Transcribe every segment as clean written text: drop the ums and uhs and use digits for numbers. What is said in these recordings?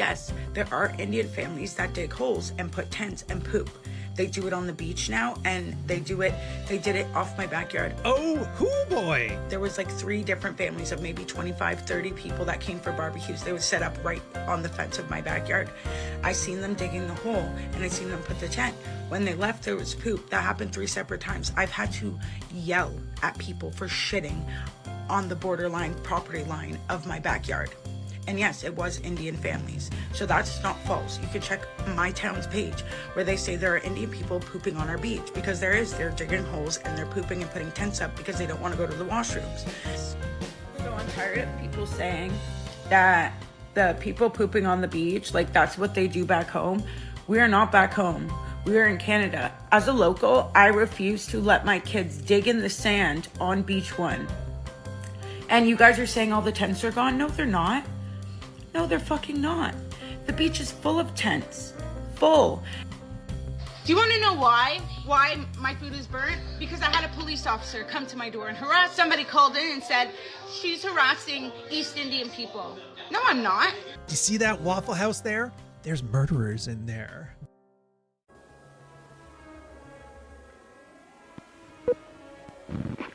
yes, there are Indian families that dig holes and put tents and poop. They do it on the beach now, and they did it off my backyard. Oh, hoo boy. There was like 3 different families of maybe 25, 30 people that came for barbecues. They would set up right on the fence of my backyard. I seen them digging the hole, and I seen them put the tent. When they left, there was poop. That happened 3 separate times. I've had to yell at people for shitting on the borderline property line of my backyard. And yes, it was Indian families. So that's not false. You can check my town's page where they say there are Indian people pooping on our beach, because they're digging holes and they're pooping and putting tents up because they don't want to go to the washrooms. So I'm tired of people saying that the people pooping on the beach, like that's what they do back home. We are not back home. We are in Canada. As a local, I refuse to let my kids dig in the sand on beach 1. And you guys are saying all the tents are gone? No, they're not. No, they're fucking not. The beach is full of tents. Full. Do you want to know why? Why my food is burnt? Because I had a police officer come to my door and harass. Somebody called in and said, she's harassing East Indian people. No, I'm not. You see that Waffle House there? There's murderers in there.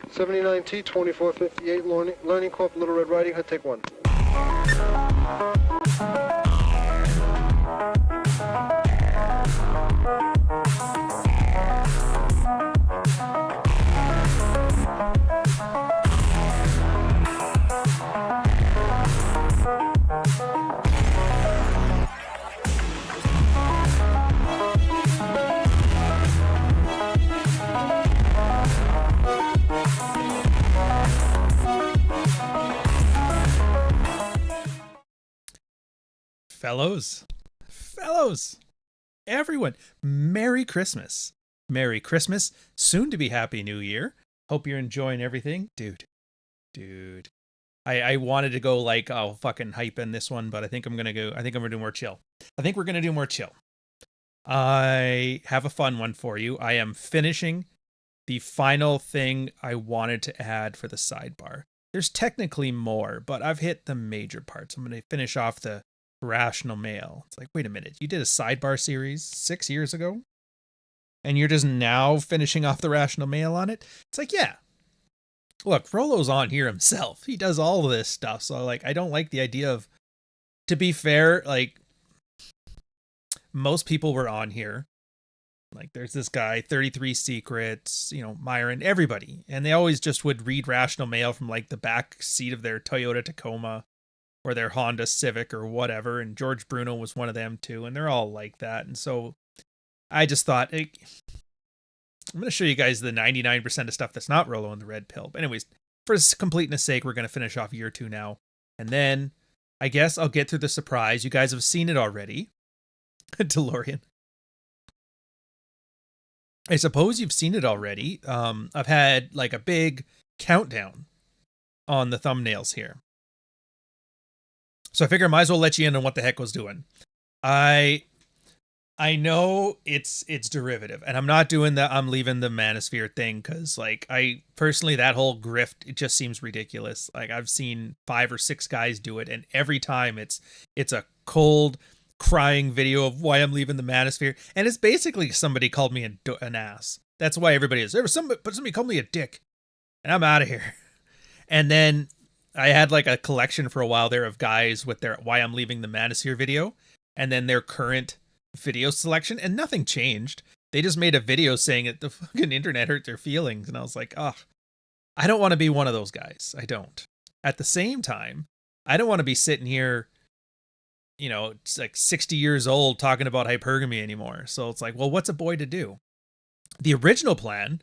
'79T 2458 Learning Corp. Little Red Riding Hood. Take 1. Fellows, everyone, Merry Christmas. Merry Christmas, soon to be Happy New Year. Hope you're enjoying everything. Dude. I wanted to go like, oh, fucking hype in this one, but I think I'm going to do more chill. I have a fun one for you. I am finishing the final thing I wanted to add for the sidebar. There's technically more, but I've hit the major parts. I'm going to finish off the Rational Mail. It's like, wait a minute, you did a sidebar series 6 years ago and you're just now finishing off the Rational Mail on it? It's like, yeah, look, Rollo's on here himself. He does all of this stuff. So like, I don't like the idea of, to be fair, like most people were on here. Like there's this guy, 33 Secrets, Myron, everybody. And they always just would read Rational Mail from like the back seat of their Toyota Tacoma or their Honda Civic or whatever. And George Bruno was one of them too. And they're all like that. And so I just thought, I'm going to show you guys the 99% of stuff that's not Rollo and the Red Pill. But anyways, for completeness sake, we're going to finish off year 2 now. And then I guess I'll get through the surprise. You guys have seen it already. DeLorean. I suppose you've seen it already. I've had like a big countdown on the thumbnails here. So I figure I might as well let you in on what the heck I was doing. I know it's derivative, and I'm not doing the I'm leaving the manosphere thing, because like I personally, that whole grift, it just seems ridiculous. Like I've seen 5 or 6 guys do it, and every time it's a cold crying video of why I'm leaving the manosphere, and it's basically somebody called me an ass. That's why everybody is. Somebody called me a dick, and I'm out of here. And then I had like a collection for a while there of guys with their why I'm leaving the manosphere video, and then their current video selection, and nothing changed. They just made a video saying that the fucking internet hurt their feelings, and I was like, oh, I don't want to be one of those guys. I don't. At the same time, I don't want to be sitting here, it's like 60 years old talking about hypergamy anymore. So it's like, well, what's a boy to do? The original plan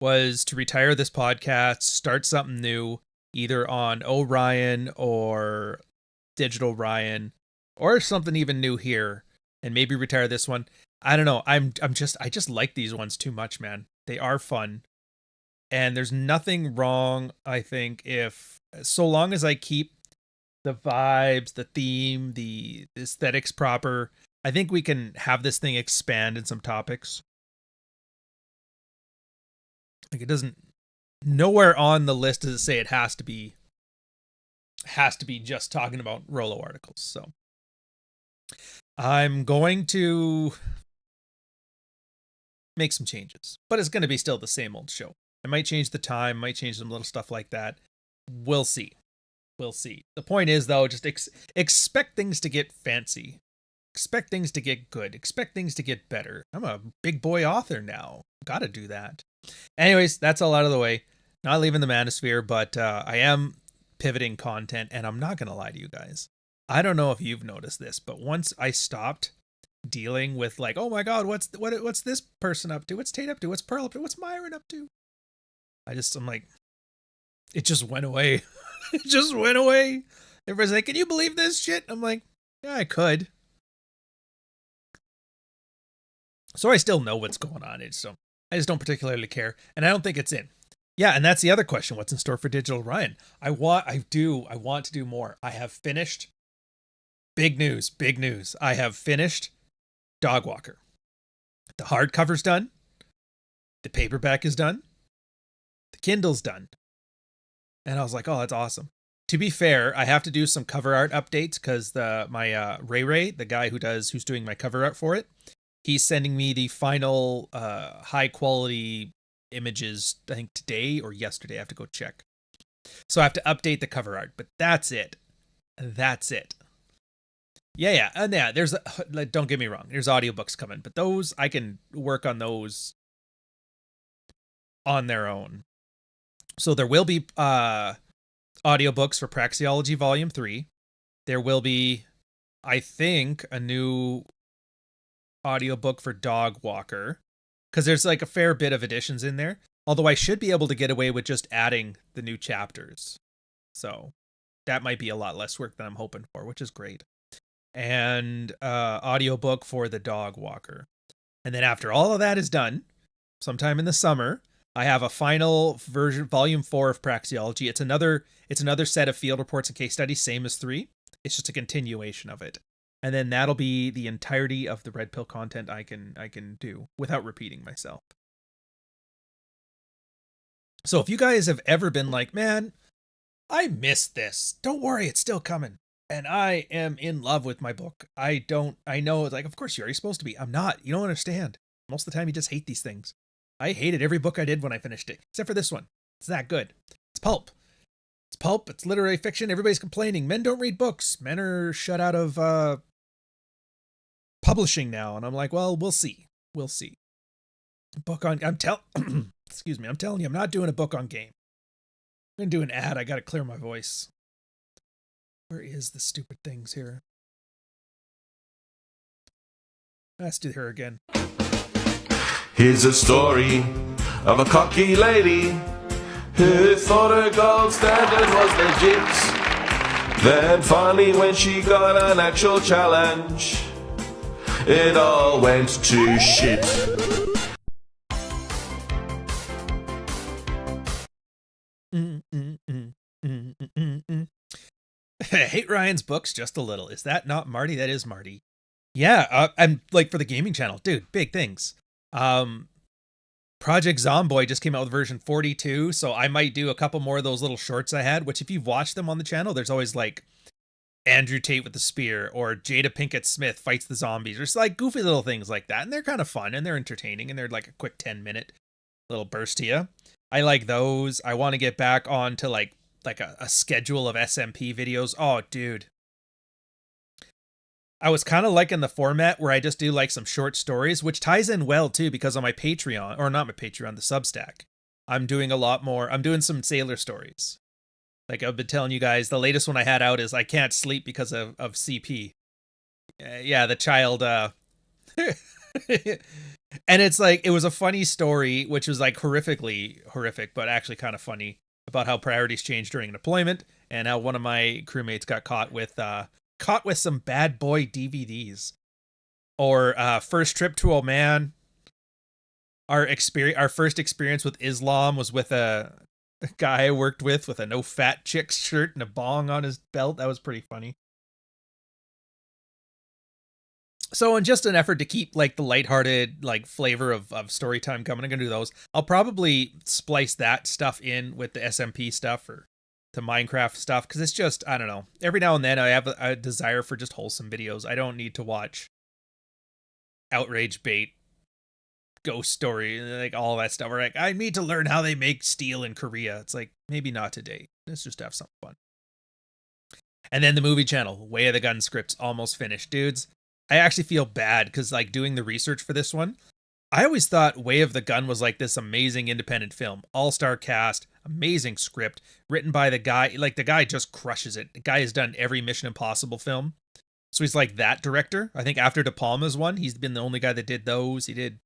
was to retire this podcast, start something new, either on Orion or Digital Ryan, or something even new here, and maybe retire this one. I don't know. I just like these ones too much, man. They are fun. And there's nothing wrong, I think, so long as I keep the vibes, the theme, the aesthetics proper, I think we can have this thing expand in some topics. Like, it doesn't, nowhere on the list does it say it has to be just talking about Rollo articles. So I'm going to make some changes, but it's going to be still the same old show. I might change the time, might change some little stuff like that. We'll see. We'll see. The point is, though, just expect things to get fancy. Expect things to get good. Expect things to get better. I'm a big boy author now. Gotta do that. Anyways, that's all out of the way. Not leaving the manosphere, but I am pivoting content, and I'm not going to lie to you guys. I don't know if you've noticed this, but once I stopped dealing with like, oh my god, what's this person up to? What's Tate up to? What's Pearl up to? What's Myron up to? I'm like, it just went away. It just went away. Everybody's like, can you believe this shit? I'm like, yeah, I could. So I still know what's going on. So I just don't particularly care. And I don't think it's in. Yeah, and that's the other question. What's in store for Digital Ryan? I want to do more. I have finished. Big news. I have finished Dog Walker. The hardcover's done. The paperback is done. The Kindle's done. And I was like, oh, that's awesome. To be fair, I have to do some cover art updates because my Ray, the guy who's doing my cover art for it, he's sending me the final high quality images, I think today or yesterday. I have to go check. So I have to update the cover art, but that's it. Yeah. And yeah, don't get me wrong, there's audiobooks coming, but those, I can work on those on their own. So there will be audiobooks for Praxeology Volume 3. There will be, I think, a new audiobook for Dog Walker, because there's like a fair bit of additions in there. Although I should be able to get away with just adding the new chapters. So that might be a lot less work than I'm hoping for, which is great. And audiobook for the Dog Walker. And then after all of that is done, sometime in the summer, I have a final version, Volume 4 of Praxeology. It's another set of field reports and case studies, same as 3. It's just a continuation of it. And then that'll be the entirety of the Red Pill content I can do without repeating myself. So if you guys have ever been like, man, I missed this, don't worry, it's still coming. And I am in love with my book. I know, like, of course you're already supposed to be. I'm not. You don't understand. Most of the time you just hate these things. I hated every book I did when I finished it, except for this one. It's that good. It's pulp. It's literary fiction. Everybody's complaining. Men don't read books. Men are shut out of publishing now. And I'm like, well, we'll see. Excuse me. I'm telling you, I'm not doing a book on game. I'm going to do an ad. I got to clear my voice. Where is the stupid things here? Let's do her again. Here's a story of a cocky lady who thought her gold standard was legit. Then finally when she got an actual challenge, it all went to shit. I hate Ryan's books just a little. Is that not Marty? That is Marty. Yeah, I'm like, for the gaming channel, dude, big things. Project Zomboid just came out with version 42, so I might do a couple more of those little shorts I had, which if you've watched them on the channel, there's always like Andrew Tate with the spear or Jada Pinkett Smith fights the zombies. There's like goofy little things like that, and they're kind of fun and they're entertaining and they're like a quick 10-minute little burst to you. I like those. I want to get back on to like a schedule of SMP videos. Oh, dude. I was kind of liking the format where I just do like some short stories, which ties in well too, because on my Patreon, or not my Patreon, the Substack, I'm doing a lot more. I'm doing some sailor stories. Like I've been telling you guys, the latest one I had out is I can't sleep because of CP. Yeah, the child. And it's like, it was a funny story, which was like horrifically horrific, but actually kind of funny, about how priorities changed during deployment and how one of my crewmates got caught with some bad boy DVDs. Or first trip to Oman. Our first experience with Islam was with a guy I worked with a no fat chicks shirt and a bong on his belt. That was pretty funny. So in just an effort to keep like the lighthearted like flavor of story time coming, I'm gonna do those. I'll probably splice that stuff in with the SMP stuff, or to Minecraft stuff, because it's just, I don't know. Every now and then I have a desire for just wholesome videos. I don't need to watch outrage bait, ghost story, like all that stuff. Or like, I need to learn how they make steel in Korea. It's like, maybe not today. Let's just have some fun. And then the movie channel, Way of the Gun scripts, almost finished. Dudes, I actually feel bad because like doing the research for this one, I always thought Way of the Gun was like this amazing independent film. All-star cast, amazing script, written by the guy. Like, the guy just crushes it. The guy has done every Mission Impossible film. So he's like that director. I think after De Palma's one, he's been the only guy that did those. He did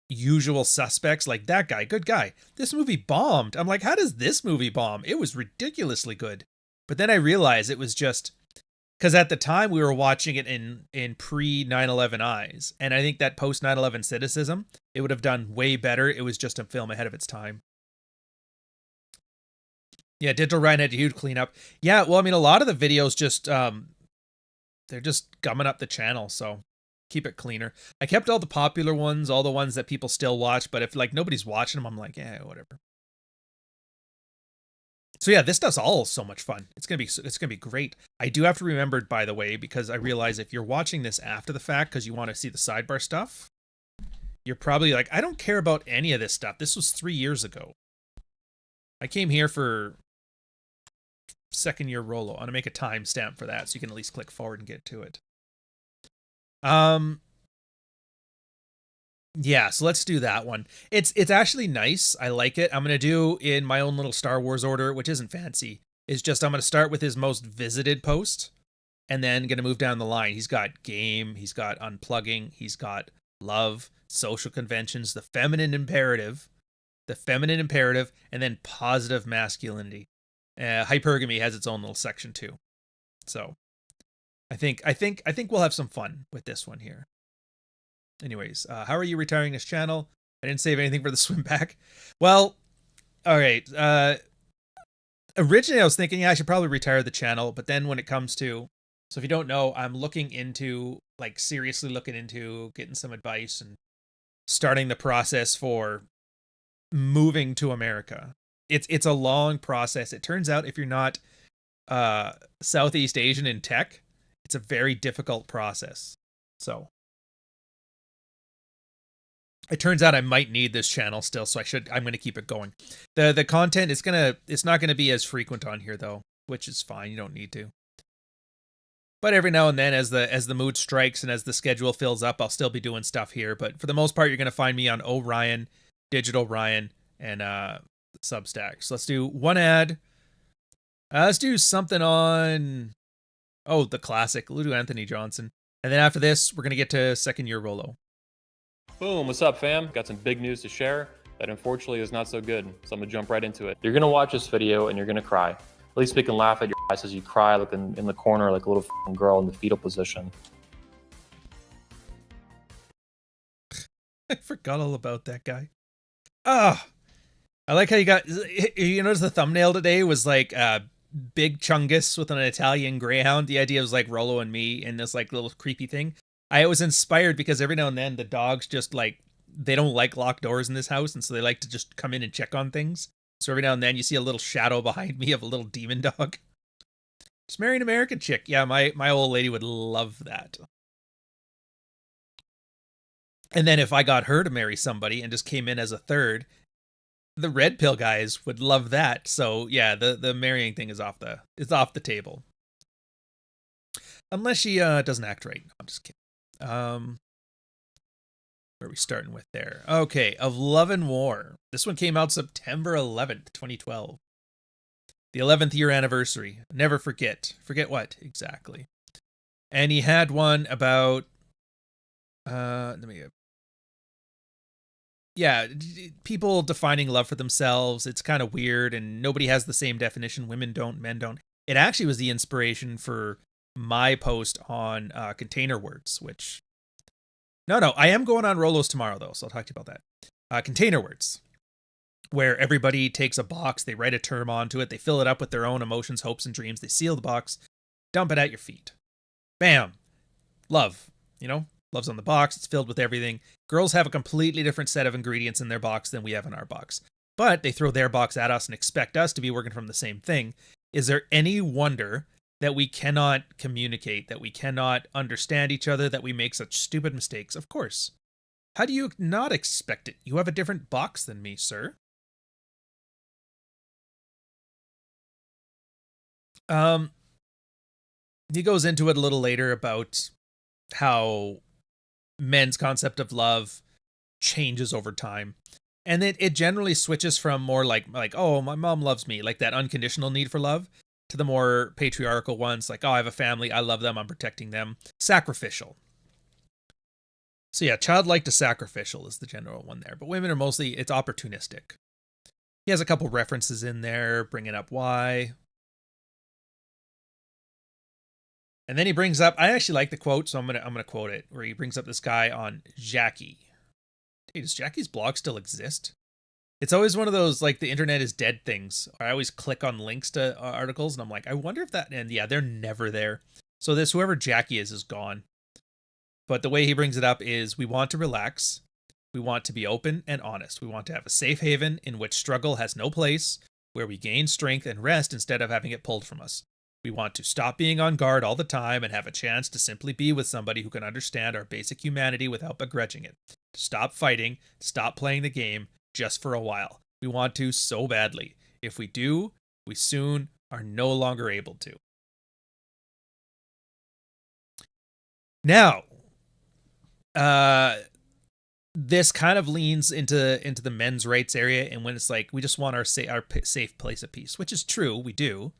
Usual Suspects. Like, that guy, good guy. This movie bombed. I'm like, how does this movie bomb? It was ridiculously good. But then I realized it was just... because at the time we were watching it in pre 9/11 eyes, and I think that post 9/11 cynicism, it would have done way better. It was just a film ahead of its time. Yeah, Digital Ryan had a huge cleanup. Yeah, well, I mean, a lot of the videos just they're just gumming up the channel, so keep it cleaner. I kept all the popular ones, all the ones that people still watch, but if like nobody's watching them, I'm like, yeah, whatever. So yeah, this stuff's all so much fun. It's gonna be great. I do have to remember, by the way, because I realize if you're watching this after the fact because you want to see the sidebar stuff, you're probably like, I don't care about any of this stuff. This was 3 years ago. I came here for second year Rollo. I'm gonna make a timestamp for that so you can at least click forward and get to it. Yeah, so let's do that one. It's actually nice. I like it. I'm going to do in my own little Star Wars order, which isn't fancy. It's just I'm going to start with his most visited post and then going to move down the line. He's got game, he's got unplugging, he's got love, social conventions, the feminine imperative, and then positive masculinity. Hypergamy has its own little section too. So I think we'll have some fun with this one here. Anyways, how are you retiring this channel? I didn't save anything for the swim back. Well, all right. Originally, I was thinking, yeah, I should probably retire the channel. But then when it comes to... So if you don't know, I'm looking into, like, seriously looking into getting some advice and starting the process for moving to America. It's a long process. It turns out if you're not Southeast Asian in tech, it's a very difficult process. So... it turns out I might need this channel still, so I'm going to keep it going. The content it's not going to be as frequent on here though, which is fine. You don't need to. But every now and then as the mood strikes and as the schedule fills up, I'll still be doing stuff here, but for the most part you're going to find me on Orion, Digital Ryan, and Substack. So let's do one ad. Let's do something on the classic Ludo Anthony Johnson. And then after this, we're going to get to second year Rollo. Boom, what's up fam? Got some big news to share that unfortunately is not so good, so I'm gonna jump right into it. You're gonna watch this video and you're gonna cry. At least we can laugh at your eyes as you cry looking in the corner like a little girl in the fetal position. I forgot all about that guy. I like how you notice the thumbnail today was like Big Chungus with an Italian Greyhound. The idea was like Rollo and me in this like little creepy thing. I was inspired because every now and then the dogs just like, they don't like locked doors in this house. And so they like to just come in and check on things. So every now and then you see a little shadow behind me of a little demon dog. Just marry an American chick. Yeah, my old lady would love that. And then if I got her to marry somebody and just came in as a third, the red pill guys would love that. So yeah, the marrying thing is off the table. Unless she doesn't act right. No, I'm just kidding. Where are we starting with there? Okay, Of Love and War. This one came out September 11th, 2012. The 11th year anniversary. Never forget. Forget what? Exactly. And he had one about... yeah, people defining love for themselves. It's kind of weird, and nobody has the same definition. Women don't, men don't. It actually was the inspiration for my post on container words, which... No, I am going on Rollos tomorrow, though, so I'll talk to you about that. Container words, where everybody takes a box, they write a term onto it, they fill it up with their own emotions, hopes, and dreams, they seal the box, dump it at your feet. Bam! Love. You know? Love's on the box, it's filled with everything. Girls have a completely different set of ingredients in their box than we have in our box. but they throw their box at us and expect us to be working from the same thing. Is there any wonder that we cannot communicate, that we cannot understand each other, that we make such stupid mistakes? Of course. How do you not expect it? You have a different box than me, sir. He goes into it a little later about how men's concept of love changes over time. And it generally switches from more like, oh, my mom loves me, like that unconditional need for love, to the more patriarchal ones, like, oh, I have a family, I love them, I'm protecting them. Sacrificial. So yeah, childlike to sacrificial is the general one there. But women are mostly, it's opportunistic. He has a couple references in there, bringing up why. And then he brings up, I actually like the quote, so I'm gonna quote it, where he brings up this guy on Jackie. Hey, does Jackie's blog still exist? It's always one of those, like, the internet is dead things. I always click on links to articles, and I'm like, I wonder if that, and yeah, they're never there. So this, whoever Jackie is gone. But the way he brings it up is, we want to relax. We want to be open and honest. We want to have a safe haven in which struggle has no place, where we gain strength and rest instead of having it pulled from us. We want to stop being on guard all the time and have a chance to simply be with somebody who can understand our basic humanity without begrudging it. Stop fighting, stop playing the game, just for a while. We want to so badly. If we do, we soon are no longer able to. Now, this kind of leans into the men's rights area, and when it's like, we just want our safe place of peace, which is true, we do.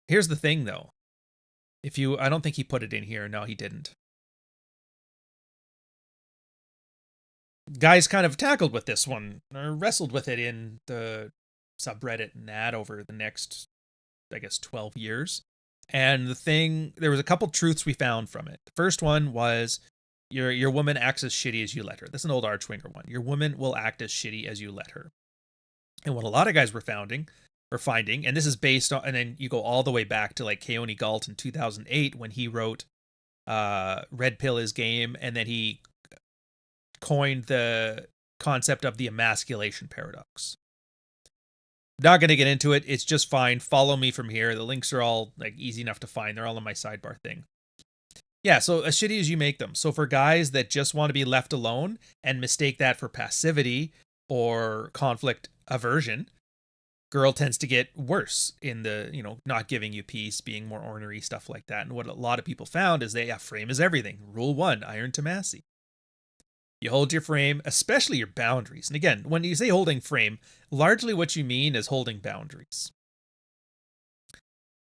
Here's the thing, though. I don't think he put it in here. No, he didn't. Guys kind of tackled with this one, or wrestled with it in the subreddit and that over the next, I guess, 12 years. And there was a couple truths we found from it. The first one was, your woman acts as shitty as you let her. That's an old Archwinger one. Your woman will act as shitty as you let her. And what a lot of guys were finding, and this is based on, and then you go all the way back to like Keone Galt in 2008 when he wrote Red Pill is Game, and then he coined the concept of the emasculation paradox. Not going to get into it. It's just fine. Follow me from here. The links are all like easy enough to find. They're all in my sidebar thing. Yeah, so as shitty as you make them. So for guys that just want to be left alone and mistake that for passivity or conflict aversion, girl tends to get worse in the, not giving you peace, being more ornery, stuff like that. And what a lot of people found is frame is everything. Rule 1, iron to massy. You hold your frame, especially your boundaries. And again, when you say holding frame, largely what you mean is holding boundaries.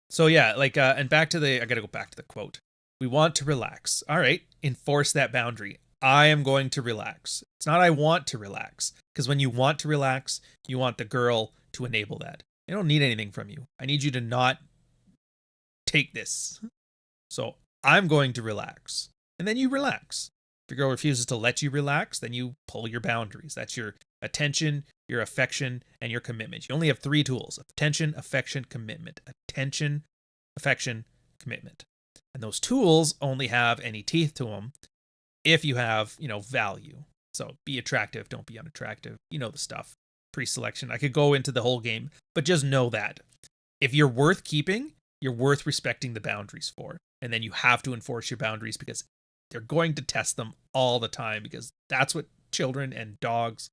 So yeah, like, and I gotta go back to the quote. We want to relax. All right, enforce that boundary. I am going to relax. It's not I want to relax. Because when you want to relax, you want the girl to enable that. I don't need anything from you. I need you to not take this. So I'm going to relax. And then you relax. If your girl refuses to let you relax, then you pull your boundaries. That's your attention, your affection, and your commitment. You only have 3 tools: attention, affection, commitment. Attention, affection, commitment. And those tools only have any teeth to them if you have, value. So be attractive, don't be unattractive. You know the stuff. Pre-selection. I could go into the whole game, but just know that if you're worth keeping, you're worth respecting the boundaries for. And then you have to enforce your boundaries because they're going to test them all the time, because that's what children and dogs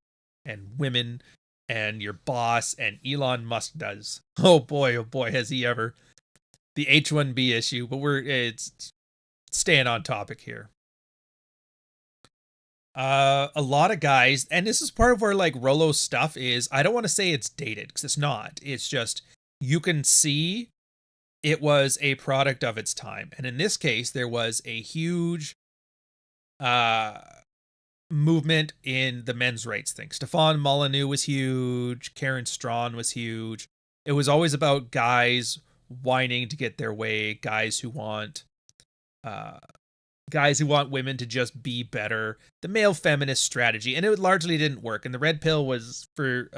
and women and your boss and Elon Musk does. Oh boy, has he ever. The H-1B issue, but it's staying on topic here. A lot of guys, and this is part of where like Rollo's stuff is, I don't want to say it's dated, because it's not. It's just, you can see it was a product of its time. And in this case, there was a huge movement in the men's rights thing. Stefan Molyneux was huge. Karen Strawn was huge. It was always about guys whining to get their way, guys who want women to just be better, the male feminist strategy. And it largely didn't work. And the red pill was for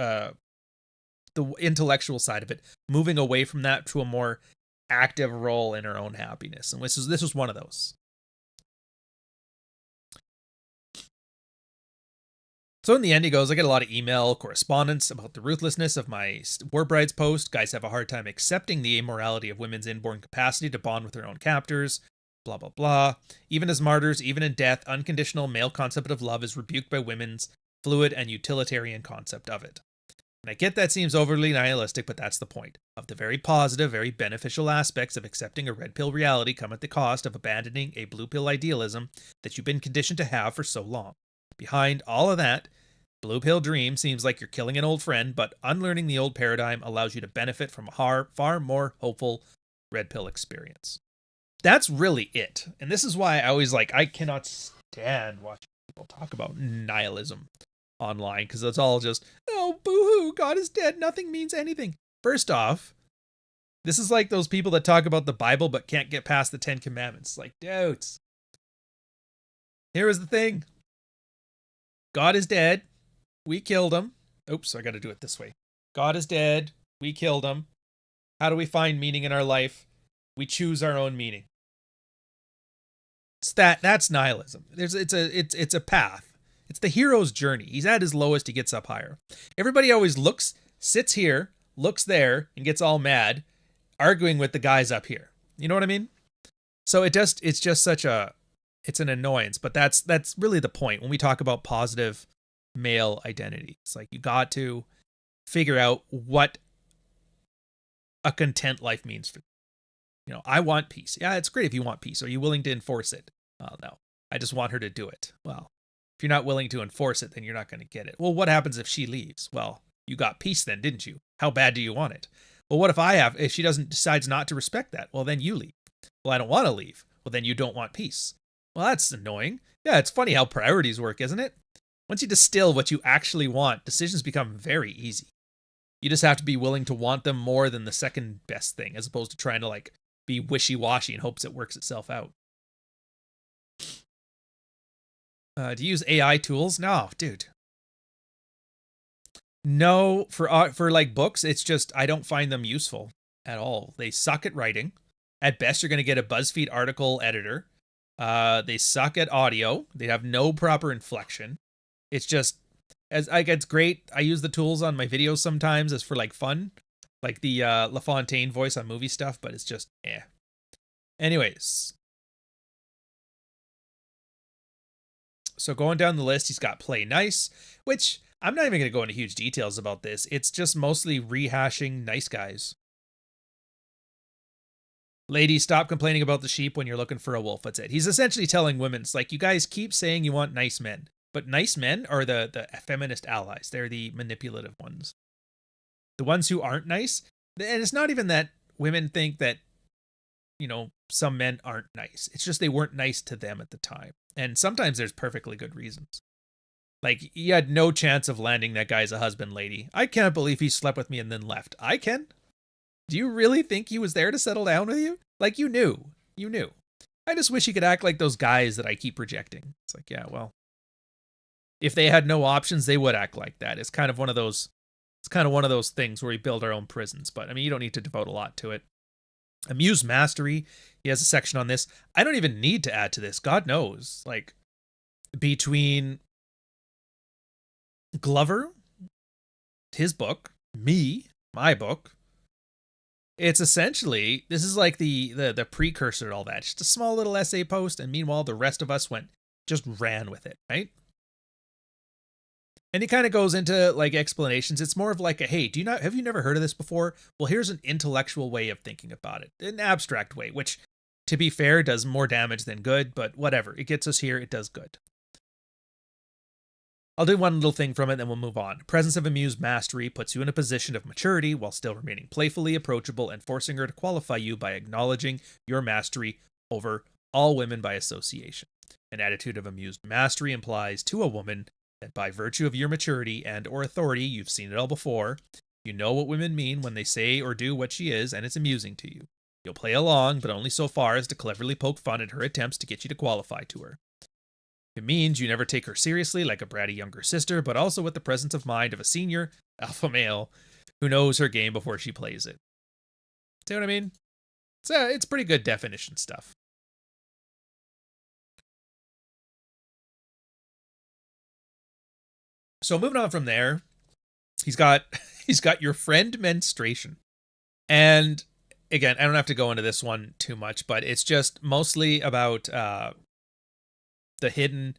the intellectual side of it, moving away from that to a more active role in her own happiness. And this was one of those. So in the end, he goes, I get a lot of email correspondence about the ruthlessness of my War Brides post. Guys have a hard time accepting the immorality of women's inborn capacity to bond with their own captors. Blah, blah, blah. Even as martyrs, even in death, unconditional male concept of love is rebuked by women's fluid and utilitarian concept of it. And I get that seems overly nihilistic, but that's the point. Of the very positive, very beneficial aspects of accepting a red pill reality come at the cost of abandoning a blue pill idealism that you've been conditioned to have for so long. Behind all of that, blue pill dream seems like you're killing an old friend, but unlearning the old paradigm allows you to benefit from a far more hopeful red pill experience. That's really it. And this is why I always I cannot stand watching people talk about nihilism online, because it's all just, oh, boo-hoo, God is dead, nothing means anything. First off, this is like those people that talk about the Bible but can't get past the 10 Commandments. Like, dudes, here is the thing. God is dead. We killed him. Oops, I got to do it this way. God is dead. We killed him. How do we find meaning in our life? We choose our own meaning. That's nihilism. It's a path. It's the hero's journey. He's at his lowest, he gets up higher. Everybody always sits here, looks there, and gets all mad, arguing with the guys up here. You know what I mean? So it's just such it's an annoyance, but that's really the point when we talk about positive male identity. It's like you got to figure out what a content life means for you. You know, I want peace. Yeah, it's great if you want peace. Are you willing to enforce it? Oh, no. I just want her to do it. Well, if you're not willing to enforce it, then you're not going to get it. Well, what happens if she leaves? Well, you got peace then, didn't you? How bad do you want it? Well, what if she decides not to respect that? Well, then you leave. Well, I don't want to leave. Well, then you don't want peace. Well, that's annoying. Yeah, it's funny how priorities work, isn't it? Once you distill what you actually want, decisions become very easy. You just have to be willing to want them more than the second best thing, as opposed to trying to be wishy-washy in hopes it works itself out. Do you use AI tools? No, dude. No, for books, it's just I don't find them useful at all. They suck at writing. At best, you're going to get a BuzzFeed article editor. They suck at audio. They have no proper inflection. It's just it's great. I use the tools on my videos sometimes as for fun, like the LaFontaine voice on movie stuff, but it's just Anyways. So going down the list, he's got Play Nice, which I'm not even going to go into huge details about this. It's just mostly rehashing nice guys. Ladies, stop complaining about the sheep when you're looking for a wolf. That's it. He's essentially telling women, it's like, you guys keep saying you want nice men, but nice men are the feminist allies. They're the manipulative ones. The ones who aren't nice, and it's not even that women think that, some men aren't nice. It's just they weren't nice to them at the time. And sometimes there's perfectly good reasons. Like, you had no chance of landing that guy as a husband, lady. I can't believe he slept with me and then left. I can. Do you really think he was there to settle down with you? Like, you knew. You knew. I just wish he could act like those guys that I keep rejecting. It's like, yeah, well, if they had no options, they would act like that. It's kind of one of those things where we build our own prisons. But I mean, you don't need to devote a lot to it. Amuse Mastery, he has a section on this. I don't even need to add to this. God knows. Between Glover, his book, my book, it's essentially, this is like the precursor to all that. Just a small little essay post, and meanwhile, the rest of us just ran with it, right? And he kind of goes into explanations. It's more of hey, have you never heard of this before? Well, here's an intellectual way of thinking about it, an abstract way, which, to be fair, does more damage than good, but whatever. It gets us here. It does good. I'll do one little thing from it, then we'll move on. Presence of Amused Mastery puts you in a position of maturity while still remaining playfully approachable and forcing her to qualify you by acknowledging your mastery over all women by association. An attitude of amused mastery implies to a woman that by virtue of your maturity and or authority, you've seen it all before, you know what women mean when they say or do what she is, and it's amusing to you. You'll play along, but only so far as to cleverly poke fun at her attempts to get you to qualify to her. It means you never take her seriously like a bratty younger sister, but also with the presence of mind of a senior alpha male who knows her game before she plays it. See what I mean? It's pretty good definition stuff. So moving on from there, he's got your friend menstruation. And again, I don't have to go into this one too much, but it's just mostly about the hidden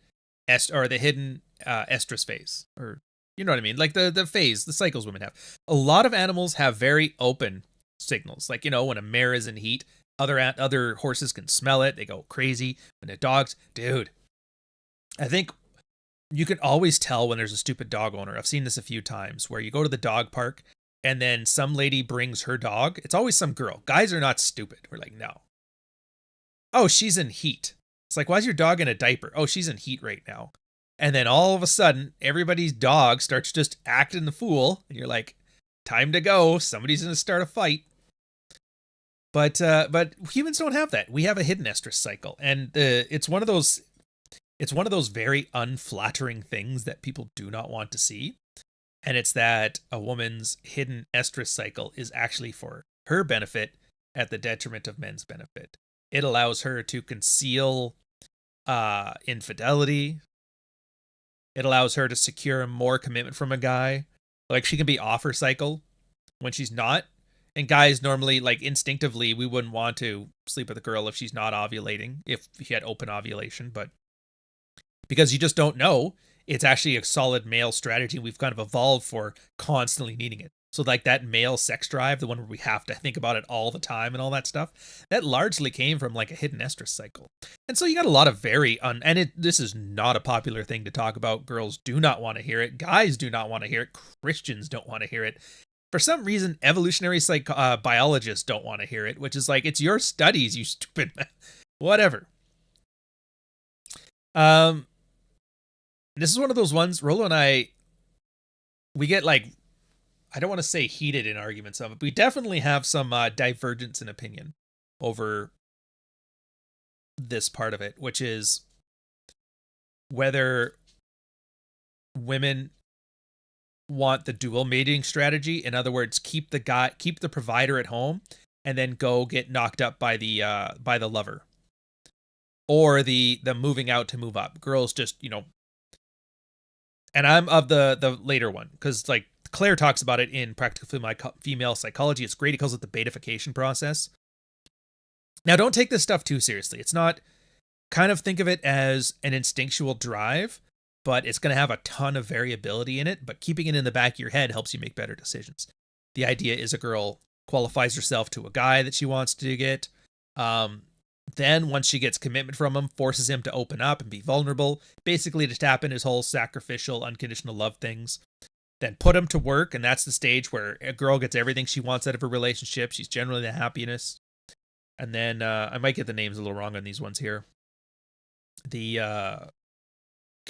estrus phase, or you know what I mean, like the phase, the cycles women have. A lot of animals have very open signals, like, you know, when a mare is in heat, other horses can smell it, they go crazy. When the dogs, dude, I think you can always tell when there's a stupid dog owner. I've seen this a few times where you go to the dog park and then some lady brings her dog. It's always some girl. Guys are not stupid. We're like, no. Oh, she's in heat. It's like, why is your dog in a diaper? Oh, she's in heat right now. And then all of a sudden, everybody's dog starts just acting the fool. And you're like, time to go. Somebody's going to start a fight. But humans don't have that. We have a hidden estrus cycle. And it's one of those very unflattering things that people do not want to see. And it's that a woman's hidden estrus cycle is actually for her benefit at the detriment of men's benefit. It allows her to conceal infidelity. It allows her to secure more commitment from a guy. Like, she can be off her cycle when she's not. And guys normally, like, instinctively, we wouldn't want to sleep with a girl if she's not ovulating, if she had open ovulation. But because you just don't know, it's actually a solid male strategy. We've kind of evolved for constantly needing it. So like that male sex drive, the one where we have to think about it all the time and all that stuff, that largely came from like a hidden estrus cycle. And so you got a lot of this is not a popular thing to talk about. Girls do not want to hear it. Guys do not want to hear it. Christians don't want to hear it. For some reason, evolutionary biologists don't want to hear it, which is like, it's your studies, you stupid man. Whatever. This is one of those ones, Rollo and I, we get like, I don't want to say heated in arguments of it, but we definitely have some divergence in opinion over this part of it, which is whether women want the dual mating strategy. In other words, keep the provider at home and then go get knocked up by the lover, or the moving out to move up. Girls just, you know, and I'm of the later one, because like Claire talks about it in Practical Female Psychology. It's great. He calls it the betification process. Now, don't take this stuff too seriously. It's not, kind of think of it as an instinctual drive, but it's going to have a ton of variability in it. But keeping it in the back of your head helps you make better decisions. The idea is a girl qualifies herself to a guy that she wants to get. Then once she gets commitment from him, forces him to open up and be vulnerable, basically to tap in his whole sacrificial, unconditional love things. Then put him to work, and that's the stage where a girl gets everything she wants out of a relationship. She's generally the happiest. And then I might get the names a little wrong on these ones here. Can't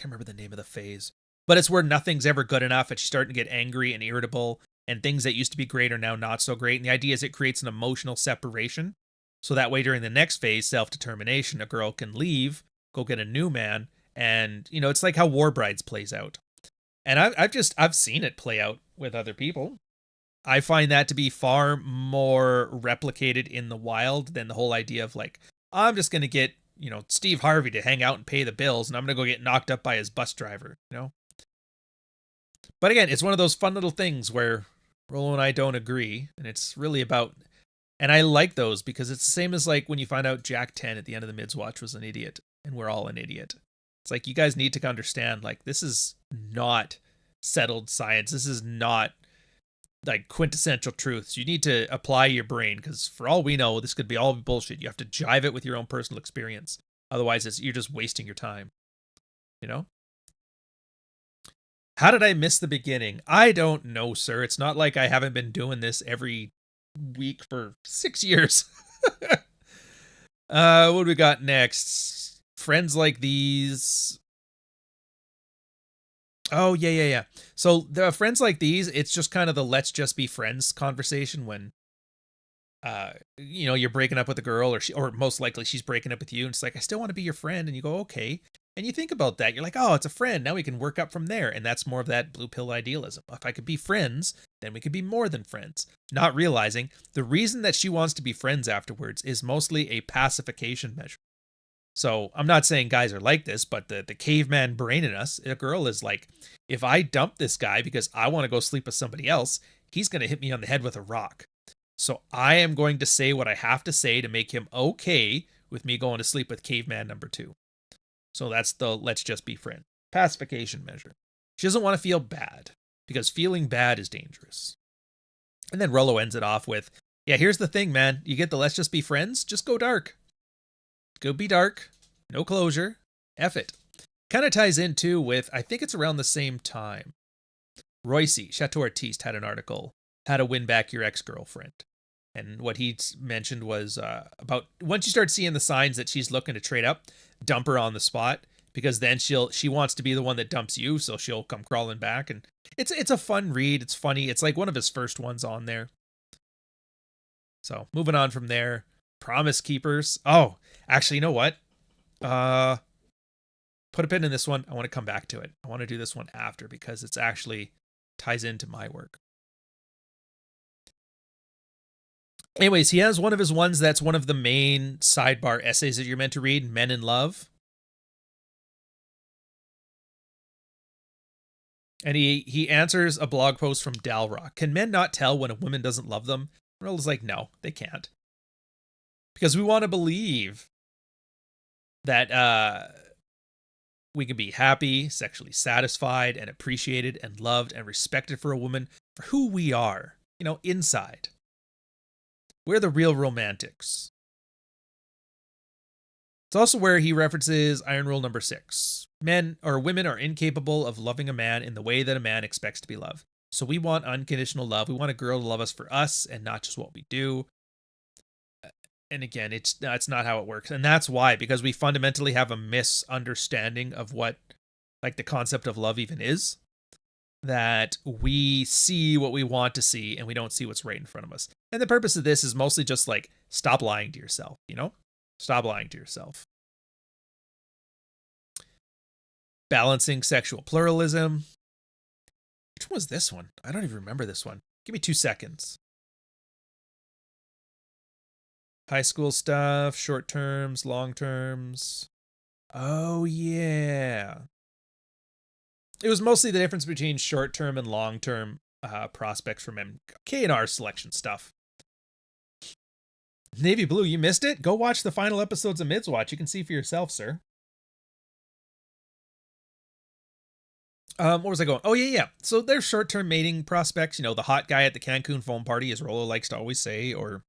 remember the name of the phase, but it's where nothing's ever good enough, and she's starting to get angry and irritable, and things that used to be great are now not so great. And the idea is it creates an emotional separation. So that way, during the next phase, self-determination, a girl can leave, go get a new man, and, you know, it's like how War Brides plays out. And I've seen it play out with other people. I find that to be far more replicated in the wild than the whole idea of like, I'm just going to get, you know, Steve Harvey to hang out and pay the bills, and I'm going to go get knocked up by his bus driver, you know? But again, it's one of those fun little things where Rollo and I don't agree, and it's really about... And I like those because it's the same as like when you find out Jack 10 at the end of the Mids Watch was an idiot, and we're all an idiot. It's like, you guys need to understand, like, this is not settled science. This is not like quintessential truths. You need to apply your brain, because for all we know, this could be all bullshit. You have to jive it with your own personal experience. Otherwise, you're just wasting your time. You know? How did I miss the beginning? I don't know, sir. It's not like I haven't been doing this every week for 6 years. What do we got next? Friends like these. Oh, yeah. So the friends like these, it's just kind of the let's just be friends conversation when, you know, you're breaking up with a girl, or most likely she's breaking up with you, and it's like, I still want to be your friend, and you go, okay. And you think about that. You're like, oh, it's a friend. Now we can work up from there. And that's more of that blue pill idealism. If I could be friends, then we could be more than friends. Not realizing the reason that she wants to be friends afterwards is mostly a pacification measure. So I'm not saying guys are like this, but the caveman brain in us, a girl is like, if I dump this guy because I want to go sleep with somebody else, he's going to hit me on the head with a rock. So I am going to say what I have to say to make him okay with me going to sleep with caveman number 2. So that's the let's just be friends. Pacification measure. She doesn't want to feel bad because feeling bad is dangerous. And then Rollo ends it off with, yeah, here's the thing, man. You get the let's just be friends, just go dark. Go be dark. No closure. F it. Kind of ties in too with, I think it's around the same time. Royce, Chateau Artiste, had an article, How to Win Back Your Ex-Girlfriend. And what he mentioned was about once you start seeing the signs that she's looking to trade up, dump her on the spot, because then she wants to be the one that dumps you, so she'll come crawling back. And it's a fun read. It's funny. It's like one of his first ones on there. So moving on from there, Promise Keepers. Oh, actually, you know what? Put a pin in this one. I want to come back to it. I want to do this one after because it's actually ties into my work. Anyways, he has one of his ones that's one of the main sidebar essays that you're meant to read, Men in Love. And he answers a blog post from Dalrock. Can men not tell when a woman doesn't love them? Ronaldo's like, no, they can't. Because we want to believe that we can be happy, sexually satisfied, and appreciated, and loved, and respected for a woman for who we are, inside. We're the real romantics. It's also where he references Iron Rule number 6. Men or women are incapable of loving a man in the way that a man expects to be loved. So we want unconditional love. We want a girl to love us for us and not just what we do. And again, that's not how it works. And that's why, because we fundamentally have a misunderstanding of what like the concept of love even is, that we see what we want to see and we don't see what's right in front of us. And the purpose of this is mostly just like, stop lying to yourself, Stop lying to yourself. Balancing sexual pluralism. Which one was this one? I don't even remember this one. Give me 2 seconds. High school stuff, short terms, long terms. Oh, yeah. It was mostly the difference between short term and long term prospects for men. K&R selection stuff. Navy Blue, you missed it? Go watch the final episodes of Mids Watch. You can see for yourself, sir. What was I going? Oh, yeah. So there's short-term mating prospects. The hot guy at the Cancun foam party, as Rollo likes to always say, or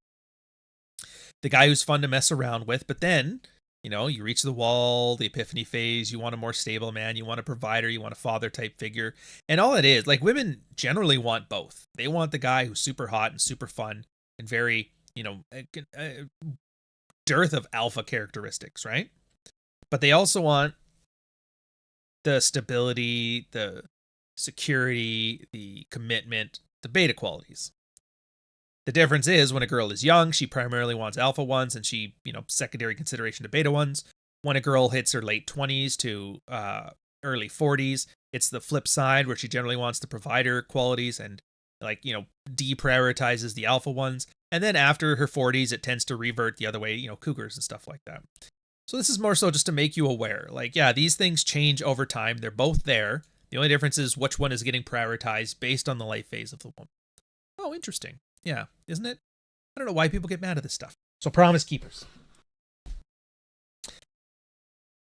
the guy who's fun to mess around with. But then, you reach the wall, the epiphany phase. You want a more stable man. You want a provider. You want a father-type figure. And all it is, like, women generally want both. They want the guy who's super hot and super fun and very, dearth of alpha characteristics, right? But they also want the stability, the security, the commitment, the beta qualities. The difference is when a girl is young, she primarily wants alpha ones and she, secondary consideration to beta ones. When a girl hits her late 20s to early 40s, it's the flip side where she generally wants the provider qualities and deprioritizes the alpha ones. And then after her 40s, it tends to revert the other way, cougars and stuff like that. So this is more so just to make you aware. Like, yeah, these things change over time. They're both there. The only difference is which one is getting prioritized based on the life phase of the woman. Oh, interesting. Yeah, isn't it? I don't know why people get mad at this stuff. So Promise Keepers.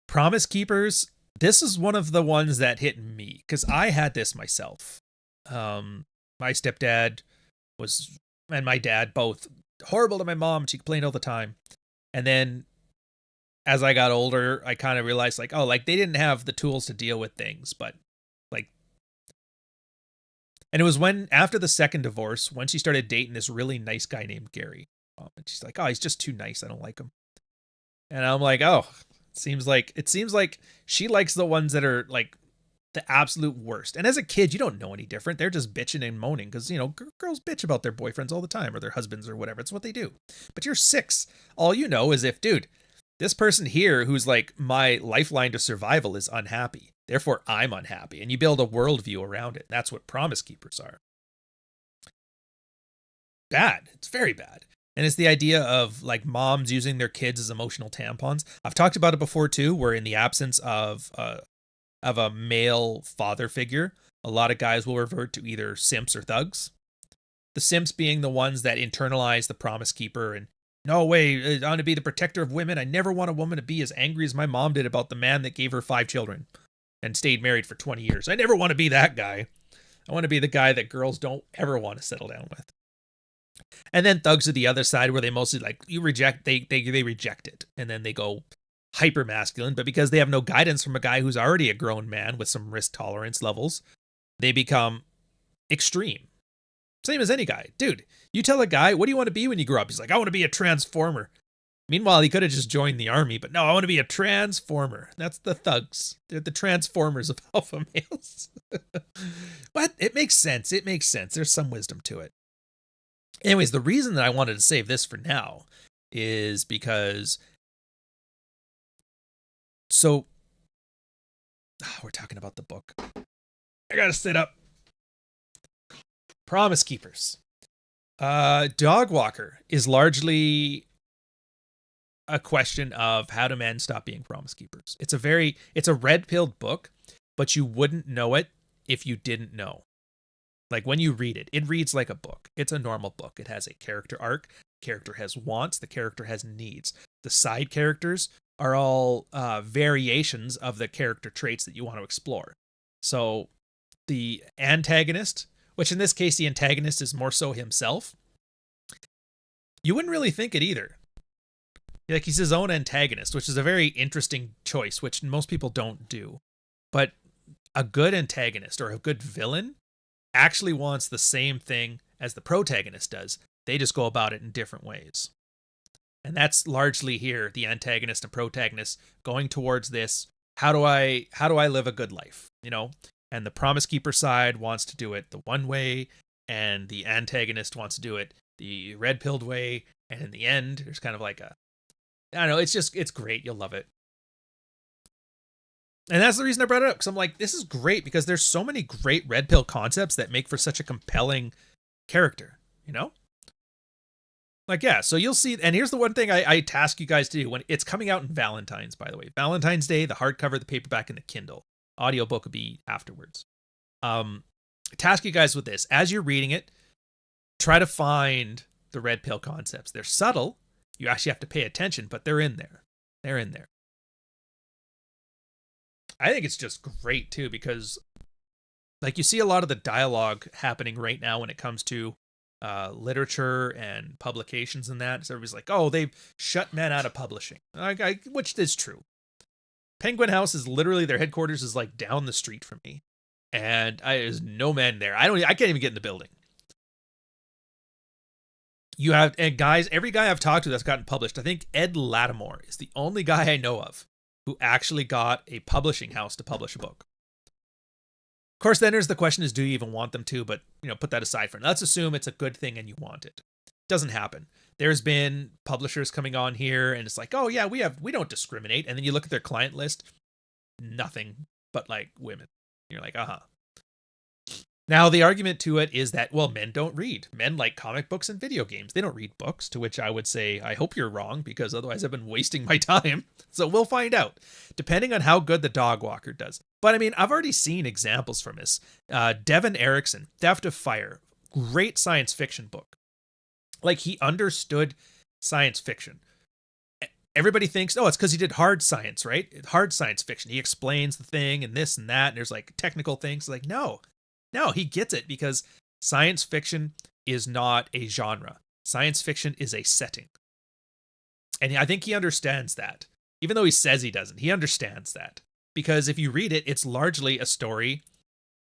Promise Keepers, this is one of the ones that hit me because I had this myself. My stepdad and my dad both horrible to my mom. She complained all the time. And then as I got older, I kind of realized they didn't have the tools to deal with things, but and it was after the second divorce, when she started dating this really nice guy named Gary. And she's like, oh, he's just too nice. I don't like him. And I'm like, oh, it seems like she likes the ones that are like the absolute worst. And as a kid, you don't know any different. They're just bitching and moaning because, girls bitch about their boyfriends all the time or their husbands or whatever. It's what they do. But you're 6. All you know is if, dude, this person here who's like my lifeline to survival is unhappy. Therefore, I'm unhappy. And you build a worldview around it. That's what Promise Keepers are. Bad. It's very bad. And it's the idea of like moms using their kids as emotional tampons. I've talked about it before too, where in the absence of a male father figure, a lot of guys will revert to either simps or thugs. The simps being the ones that internalize the promise keeper and no way, I want to be the protector of women. I never want a woman to be as angry as my mom did about the man that gave her 5 children and stayed married for 20 years. I never want to be that guy. I want to be the guy that girls don't ever want to settle down with. And then thugs are the other side where they mostly like they reject it and then they go hyper masculine, but because they have no guidance from a guy who's already a grown man with some risk tolerance levels, they become extreme. Same as any guy. Dude, you tell a guy, what do you want to be when you grow up? He's like, I want to be a transformer. Meanwhile, he could have just joined the army, but no, I want to be a transformer. That's the thugs. They're the transformers of alpha males. But it makes sense. It makes sense. There's some wisdom to it. Anyways, the reason that I wanted to save this for now is because we're talking about the book. I gotta sit up. Promise Keepers. Dog Walker is largely a question of how do men stop being promise keepers. It's a red-pilled book, but you wouldn't know it if you didn't know. Like when you read it, it reads like a book. It's a normal book. It has a character arc. The character has wants. The character has needs. The side characters are all variations of the character traits that you want to explore. So the antagonist, which in this case, the antagonist is more so himself, you wouldn't really think it either. Like he's his own antagonist, which is a very interesting choice, which most people don't do. But a good antagonist or a good villain actually wants the same thing as the protagonist does. They just go about it in different ways. And that's largely here, the antagonist and protagonist going towards this. How do I live a good life? You know? And the Promise Keeper side wants to do it the one way, and the antagonist wants to do it the red-pilled way. And in the end, there's kind of like I don't know, it's great. You'll love it. And that's the reason I brought it up, because I'm like, this is great because there's so many great red pill concepts that make for such a compelling character, you know? Like, yeah, so you'll see, and here's the one thing I task you guys to do when it's coming out in Valentine's, by the way. Valentine's Day, the hardcover, the paperback, and the Kindle. Audiobook will be afterwards. Task you guys with this. As you're reading it, try to find the red pill concepts. They're subtle. You actually have to pay attention, but they're in there. They're in there. I think it's just great, too, because like you see a lot of the dialogue happening right now when it comes to literature and publications and that. So everybody's like, oh, they've shut men out of publishing, which is true. Penguin House is literally, their headquarters is like down the street from me. And there's no men there. I can't even get in the building. You have, and guys, every guy I've talked to that's gotten published, I think Ed Lattimore is the only guy I know of who actually got a publishing house to publish a book. Of course, then there's the question is, do you even want them to? But, you know, put that aside for now. Let's assume it's a good thing and you want it. Doesn't happen. There's been publishers coming on here and it's like, oh yeah, we don't discriminate. And then you look at their client list, nothing but like women. You're like, uh-huh. Now, the argument to it is that, well, men don't read. Men like comic books and video games. They don't read books, to which I would say, I hope you're wrong, because otherwise I've been wasting my time. So we'll find out, depending on how good the Dog Walker does. But I mean, I've already seen examples from this. Devin Erickson, Theft of Fire, great science fiction book. Like, he understood science fiction. Everybody thinks, oh, it's because he did hard science, right? Hard science fiction. He explains the thing and this and that, and there's like technical things. Like, no, he gets it because science fiction is not a genre. Science fiction is a setting. And I think he understands that. Even though he says he doesn't, he understands that. Because if you read it, it's largely a story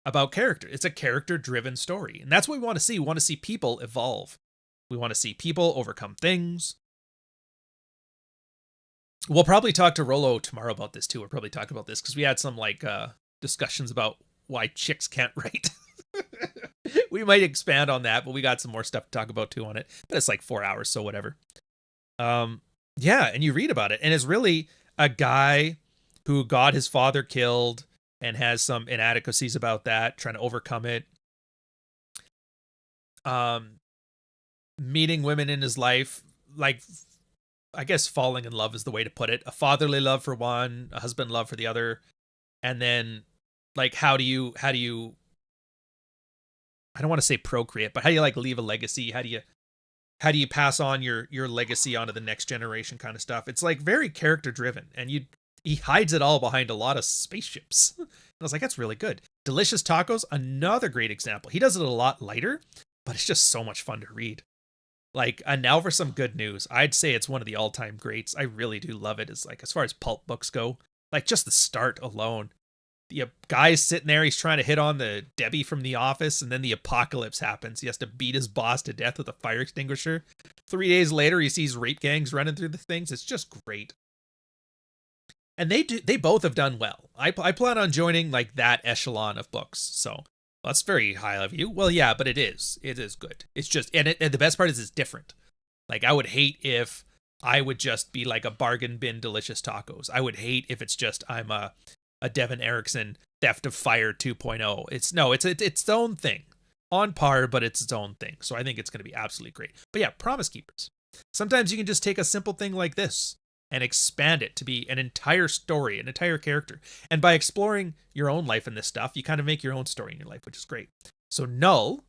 about character. It's a character-driven story. And that's what we want to see. We want to see people evolve. We want to see people overcome things. We'll probably talk to Rollo tomorrow about this too. We'll probably talk about this because we had some like discussions about why chicks can't write. We might expand on that, but we got some more stuff to talk about too on it. But it's like 4 hours, so whatever. Yeah, and you read about it, and it's really a guy who got his father killed and has some inadequacies about that, trying to overcome it. meeting women in his life, like, I guess falling in love is the way to put it. A fatherly love for one, a husband love for the other. And then, like, how do you, I don't want to say procreate, but how do you, like, leave a legacy? How do you pass on your legacy onto the next generation kind of stuff? It's like very character driven, and he hides it all behind a lot of spaceships. And I was like, that's really good. Delicious Tacos, another great example. He does it a lot lighter, but it's just so much fun to read. Like, and now for some good news. I'd say it's one of the all-time greats. I really do love it. It's like, as far as pulp books go, like just the start alone. The guy's sitting there, he's trying to hit on the Debbie from The Office, and then the apocalypse happens. He has to beat his boss to death with a fire extinguisher. 3 days later, he sees rape gangs running through the things. It's just great. And they both have done well. I plan on joining like that echelon of books. So that's very high of you. Well, yeah, but it is good. It's just, and the best part is it's different. Like, I would hate if I would just be like a bargain bin Delicious Tacos. I would hate if it's just I'm a Devin Erickson Theft of Fire 2.0. It's its own thing. On par, but it's its own thing. So I think it's going to be absolutely great. But yeah, Promise Keepers. Sometimes you can just take a simple thing like this and expand it to be an entire story, an entire character. And by exploring your own life in this stuff, you kind of make your own story in your life, which is great. So Null,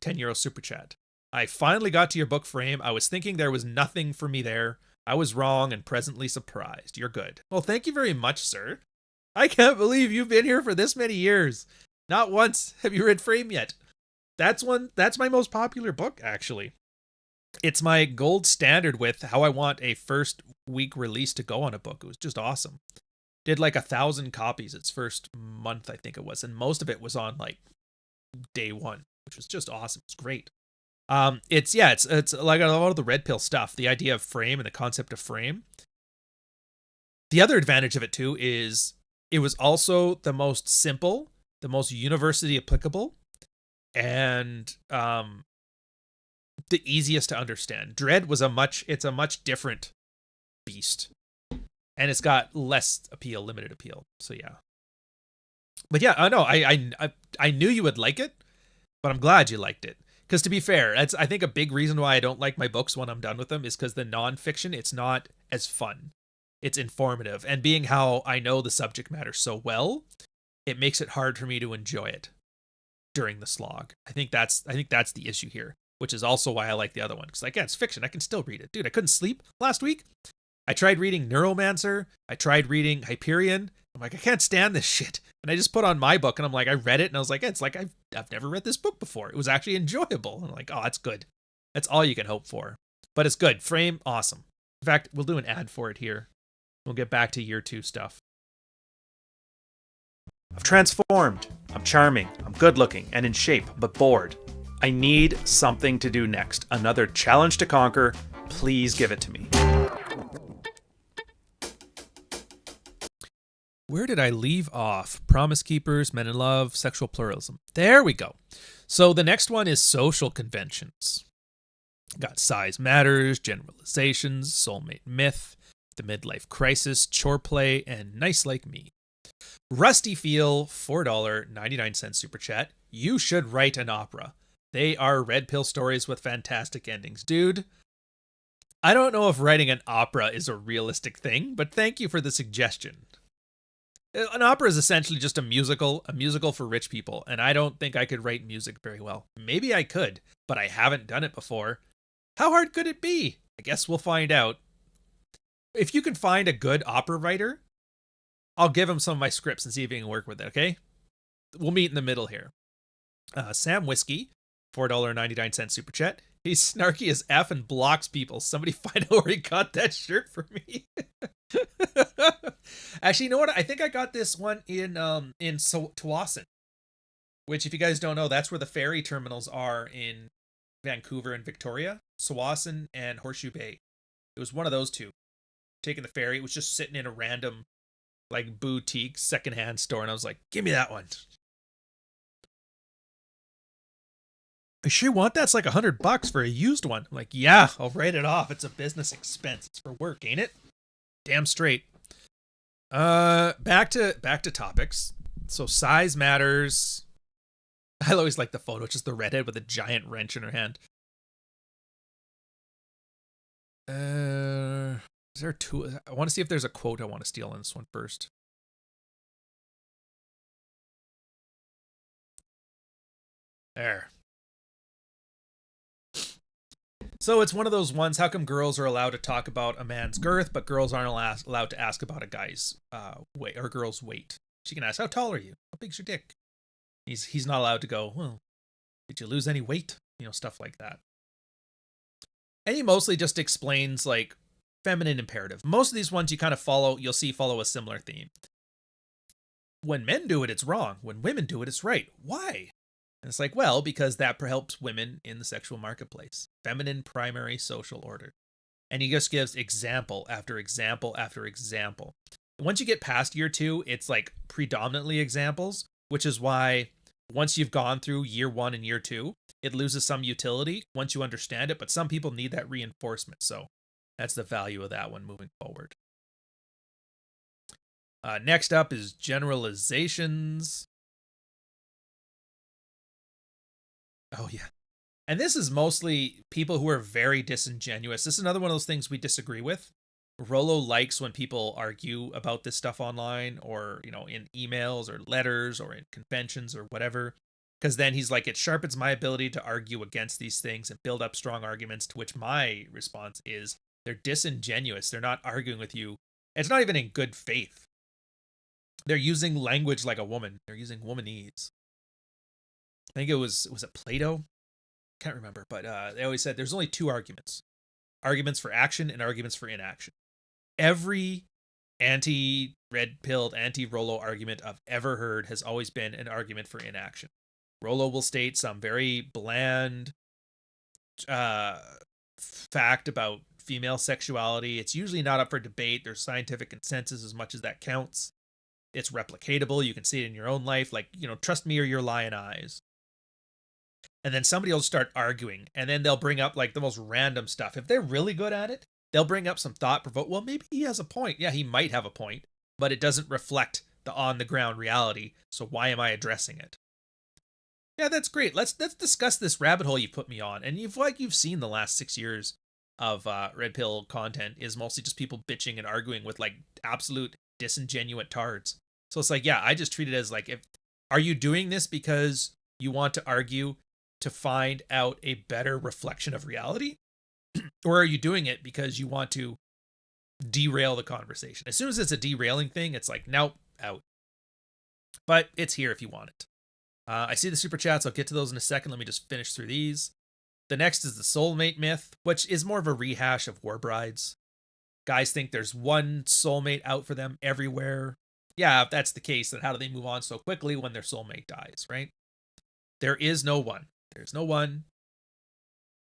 €10 super chat. I finally got to your book frame. I was thinking there was nothing for me there. I was wrong and presently surprised. You're good. Well, thank you very much, sir. I can't believe you've been here for this many years. Not once have you read Frame yet. That's my most popular book, actually. It's my gold standard with how I want a first week release to go on a book. It was just awesome. Did like 1,000 copies its first month, I think it was. And most of it was on like day one, which was just awesome. It's great. It's like a lot of the Red Pill stuff, the idea of frame and the concept of frame. The other advantage of it too is it was also the most simple, the most universally applicable, and the easiest to understand. Dread was a much different beast, and it's got less appeal, limited appeal. So yeah, but yeah, I knew you would like it, but I'm glad you liked it. Because to be fair, that's I think a big reason why I don't like my books when I'm done with them is because the nonfiction, it's not as fun. It's informative, and being how I know the subject matter so well, it makes it hard for me to enjoy it during the slog. I think that's the issue here, which is also why I like the other one. Because it's fiction. I can still read it. Dude, I couldn't sleep last week. I tried reading Neuromancer. I tried reading Hyperion. I'm like, I can't stand this shit. And I just put on my book, and I'm like, I read it, and I was like, it's like I've never read this book before. It was actually enjoyable. And I'm like, oh, that's good. That's all you can hope for. But it's good. Frame, awesome. In fact, we'll do an ad for it here. We'll get back to year 2 stuff. I've transformed. I'm charming. I'm good looking and in shape, but bored. I need something to do next. Another challenge to conquer. Please give it to me. Where did I leave off? Promise Keepers, Men in Love, Sexual Pluralism. There we go. So the next one is social conventions. Got Size Matters, Generalizations, Soulmate Myth, The Midlife Crisis, Chore Play, and Nice Like Me. Rusty Feel, $4.99 super chat. You should write an opera. They are red pill stories with fantastic endings. Dude, I don't know if writing an opera is a realistic thing, but thank you for the suggestion. An opera is essentially just a musical for rich people, and I don't think I could write music very well. Maybe I could, but I haven't done it before. How hard could it be? I guess we'll find out. If you can find a good opera writer, I'll give him some of my scripts and see if he can work with it, okay? We'll meet in the middle here. Sam Whiskey, $4.99 super chat. He's snarky as F and blocks people. Somebody find out where he got that shirt for me. Actually, you know what? I think I got this one in Tsawwassen, which, if you guys don't know, that's where the ferry terminals are in Vancouver and Victoria. Tsawwassen and Horseshoe Bay. It was one of those two. Taking the ferry. It was just sitting in a random, like, boutique secondhand store, and I was like, give me that one. I sure want that. It's like $100 for a used one. I'm like, yeah, I'll write it off. It's a business expense. It's for work, ain't it? Damn straight. Back to topics. So Size Matters. I always like the photo. It's just the redhead with a giant wrench in her hand. Is there two? I want to see if there's a quote I want to steal in this one first. There. So it's one of those ones, how come girls are allowed to talk about a man's girth, but girls aren't allowed to ask about a guy's weight or girl's weight? She can ask, how tall are you? How big's your dick? He's not allowed to go, well, did you lose any weight? You know, stuff like that. And he mostly just explains like feminine imperative. Most of these ones you kind of follow a similar theme. When men do it, it's wrong. When women do it, it's right. Why? And it's like, well, because that helps women in the sexual marketplace. Feminine primary social order. And he just gives example after example after example. Once you get past year 2, it's like predominantly examples, which is why once you've gone through year 1 and year 2, it loses some utility once you understand it, but some people need that reinforcement. So that's the value of that one moving forward. Next up is generalizations. Oh, yeah. And this is mostly people who are very disingenuous. This is another one of those things we disagree with. Rollo likes when people argue about this stuff online or, you know, in emails or letters or in conventions or whatever. Because then he's like, it sharpens my ability to argue against these things and build up strong arguments, to which my response is they're disingenuous. They're not arguing with you. It's not even in good faith. They're using language like a woman. They're using womanese. I think was it Plato? Can't remember, but they always said there's only 2 arguments. Arguments for action and arguments for inaction. Every anti-red-pilled, anti-Rollo argument I've ever heard has always been an argument for inaction. Rollo will state some very bland fact about female sexuality. It's usually not up for debate. There's scientific consensus as much as that counts. It's replicatable. You can see it in your own life. Like, you know, trust me or your lying eyes. And then somebody will start arguing, and then they'll bring up like the most random stuff. If they're really good at it, they'll bring up some thought-provoking. Well, maybe he has a point. Yeah, he might have a point, but it doesn't reflect the on-the-ground reality. So why am I addressing it? Yeah, that's great. Let's discuss this rabbit hole you put me on. And you've seen the last 6 years of red pill content is mostly just people bitching and arguing with like absolute disingenuous tards. So it's like, yeah, I just treat it as like, are you doing this because you want to argue to find out a better reflection of reality? Or are you doing it because you want to derail the conversation? As soon as it's a derailing thing, it's like, nope, out. But it's here if you want it. I see the super chats. I'll get to those in a second. Let me just finish through these. The next is the soulmate myth, which is more of a rehash of war brides. Guys think there's one soulmate out for them everywhere. Yeah, if that's the case, then how do they move on so quickly when their soulmate dies, right? There is no one. There's no one.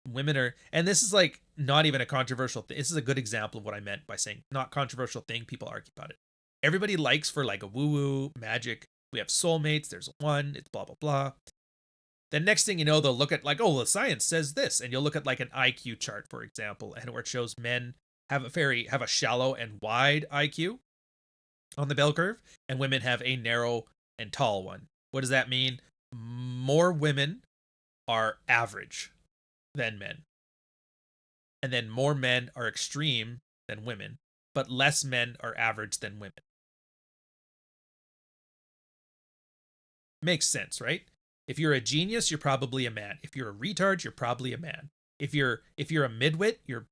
Women are, and this is like not even a controversial thing. This is a good example of what I meant by saying not controversial thing. People argue about it. Everybody likes for like a woo-woo magic. We have soulmates. There's one. It's blah, blah, blah. Then next thing you know, they'll look at like, oh, the science says this. And you'll look at like an IQ chart, for example, and where it shows men have a shallow and wide IQ on the bell curve, and women have a narrow and tall one. What does that mean? More women are average than men. And then more men are extreme than women, but less men are average than women. Makes sense, right? If you're a genius, you're probably a man. If you're a retard, you're probably a man. If you're a midwit, you're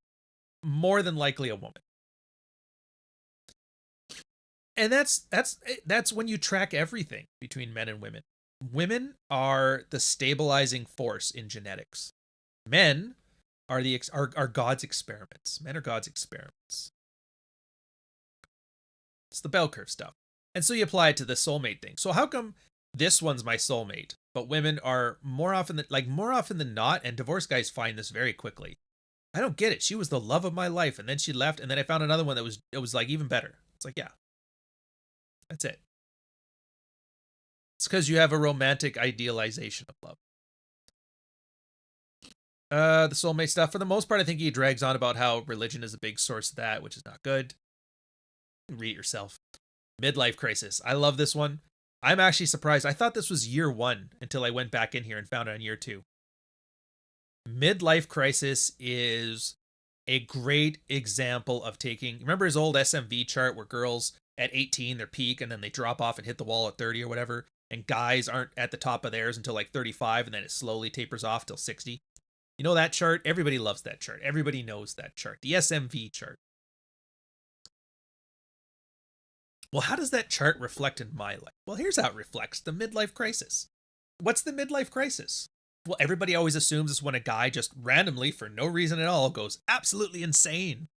more than likely a woman. And that's when you track everything between men and women. Women are the stabilizing force in genetics. Men are are God's experiments. Men are God's experiments. It's the bell curve stuff. And so you apply it to the soulmate thing. So how come this one's my soulmate, but women are more often than not, and divorced guys find this very quickly. I don't get it. She was the love of my life, and then she left, and then I found another one that was like even better. It's like, yeah. That's it. It's because you have a romantic idealization of love. The soulmate stuff, for the most part, I think he drags on about how religion is a big source of that, which is not good. Read it yourself. Midlife crisis. I love this one. I'm actually surprised. I thought this was year 1 until I went back in here and found it on year 2. Midlife crisis is a great example of taking, remember his old SMV chart where girls at 18, their peak, and then they drop off and hit the wall at 30 or whatever, and guys aren't at the top of theirs until like 35, and then it slowly tapers off till 60. You know that chart? Everybody loves that chart. Everybody knows that chart. The SMV chart. Well, how does that chart reflect in my life? Well, here's how it reflects the midlife crisis. What's the midlife crisis? Well, everybody always assumes it's when a guy just randomly, for no reason at all, goes absolutely insane.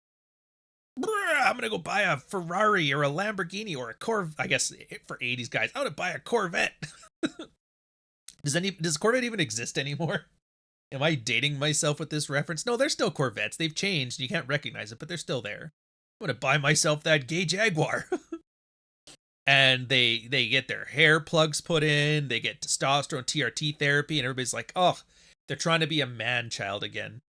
I'm going to go buy a Ferrari or a Lamborghini or a Corvette. I guess for 80s guys, I'm going to buy a Corvette. Does Corvette even exist anymore? Am I dating myself with this reference? No, they're still Corvettes. They've changed. You can't recognize it, but they're still there. I'm going to buy myself that gay Jaguar. And they get their hair plugs put in. They get testosterone TRT therapy. And everybody's like, oh, they're trying to be a man child again.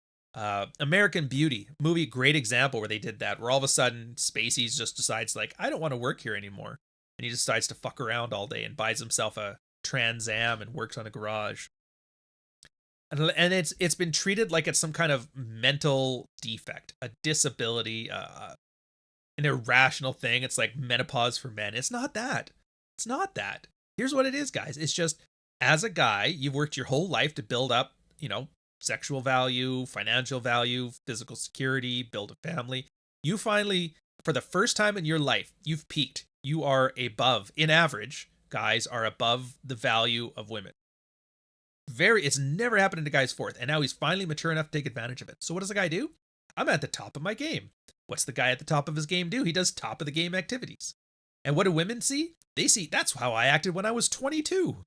American Beauty movie, great example where they did that, where all of a sudden Spacey just decides like, I don't want to work here anymore. And he decides to fuck around all day and buys himself a Trans Am and works on a garage. And it's been treated like it's some kind of mental defect, a disability, an irrational thing. It's like menopause for men. It's not that. It's not that. Here's what it is, guys. It's just, as a guy, you've worked your whole life to build up, sexual value, financial value, physical security, build a family. You finally, for the first time in your life, you've peaked. You are above, in average, guys are above the value of women. It's never happened to guy's fourth, and now he's finally mature enough to take advantage of it. So what does the guy do? I'm at the top of my game. What's the guy at the top of his game do? He does top of the game activities. And what do women see? They see, that's how I acted when I was 22.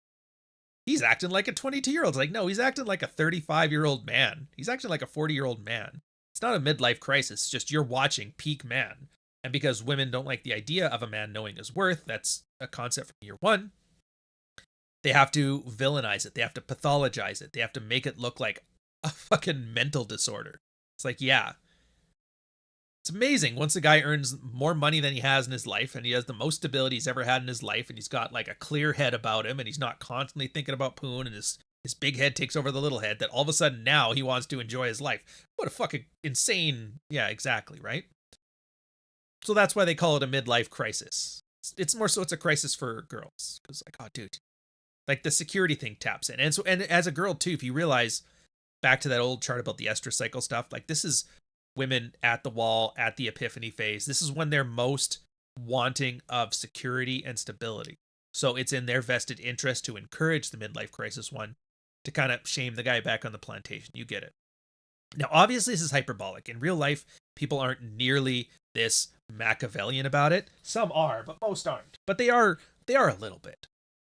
He's acting like a 22-year-old. It's like, no, he's acting like a 35-year-old man. He's acting like a 40-year-old man. It's not a midlife crisis. It's just you're watching peak man. And because women don't like the idea of a man knowing his worth, that's a concept from year one, they have to villainize it. They have to pathologize it. They have to make it look like a fucking mental disorder. It's like, yeah. It's amazing. Once a guy earns more money than he has in his life, and he has the most stability he's ever had in his life, and he's got like a clear head about him, and he's not constantly thinking about poon, and his big head takes over the little head, that all of a sudden now he wants to enjoy his life. What a fucking insane... Yeah, exactly, right? So that's why they call it a midlife crisis. It's more so it's a crisis for girls. Because like, oh, dude. Like the security thing taps in. And as a girl too, if you realize, back to that old chart about the estrous cycle stuff, like this is women at the wall, at the epiphany phase. This is when they're most wanting of security and stability. So it's in their vested interest to encourage the midlife crisis one to kind of shame the guy back on the plantation. You get it. Now, obviously, this is hyperbolic. In real life, people aren't nearly this Machiavellian about it. Some are, but most aren't. But they are a little bit.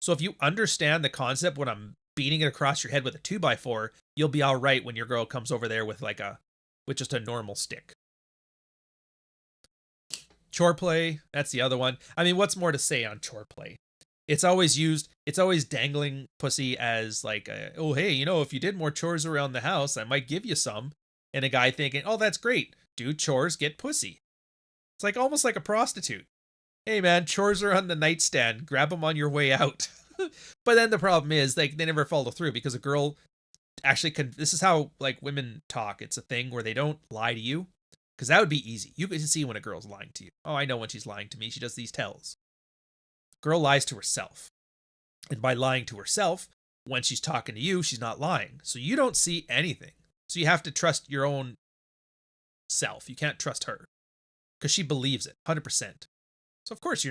So if you understand the concept when I'm beating it across your head with a 2x4, you'll be all right when your girl comes over there with with just a normal stick. Chore play, that's the other one. I mean, what's more to say on chore play? It's always dangling pussy as like, oh, hey, if you did more chores around the house, I might give you some. And a guy thinking, oh, that's great. Do chores, get pussy. It's like almost like a prostitute. Hey, man, chores are on the nightstand. Grab them on your way out. But then the problem is they never follow through because a girl actually this is how like women talk. It's a thing where they don't lie to you, because that would be easy. You can see when a girl's lying to you. Oh, I know when she's lying to me. She does these tells. Girl lies to herself. And by lying to herself, when she's talking to you, she's not lying. So you don't see anything. So you have to trust your own self. You can't trust her because she believes it 100%. So of course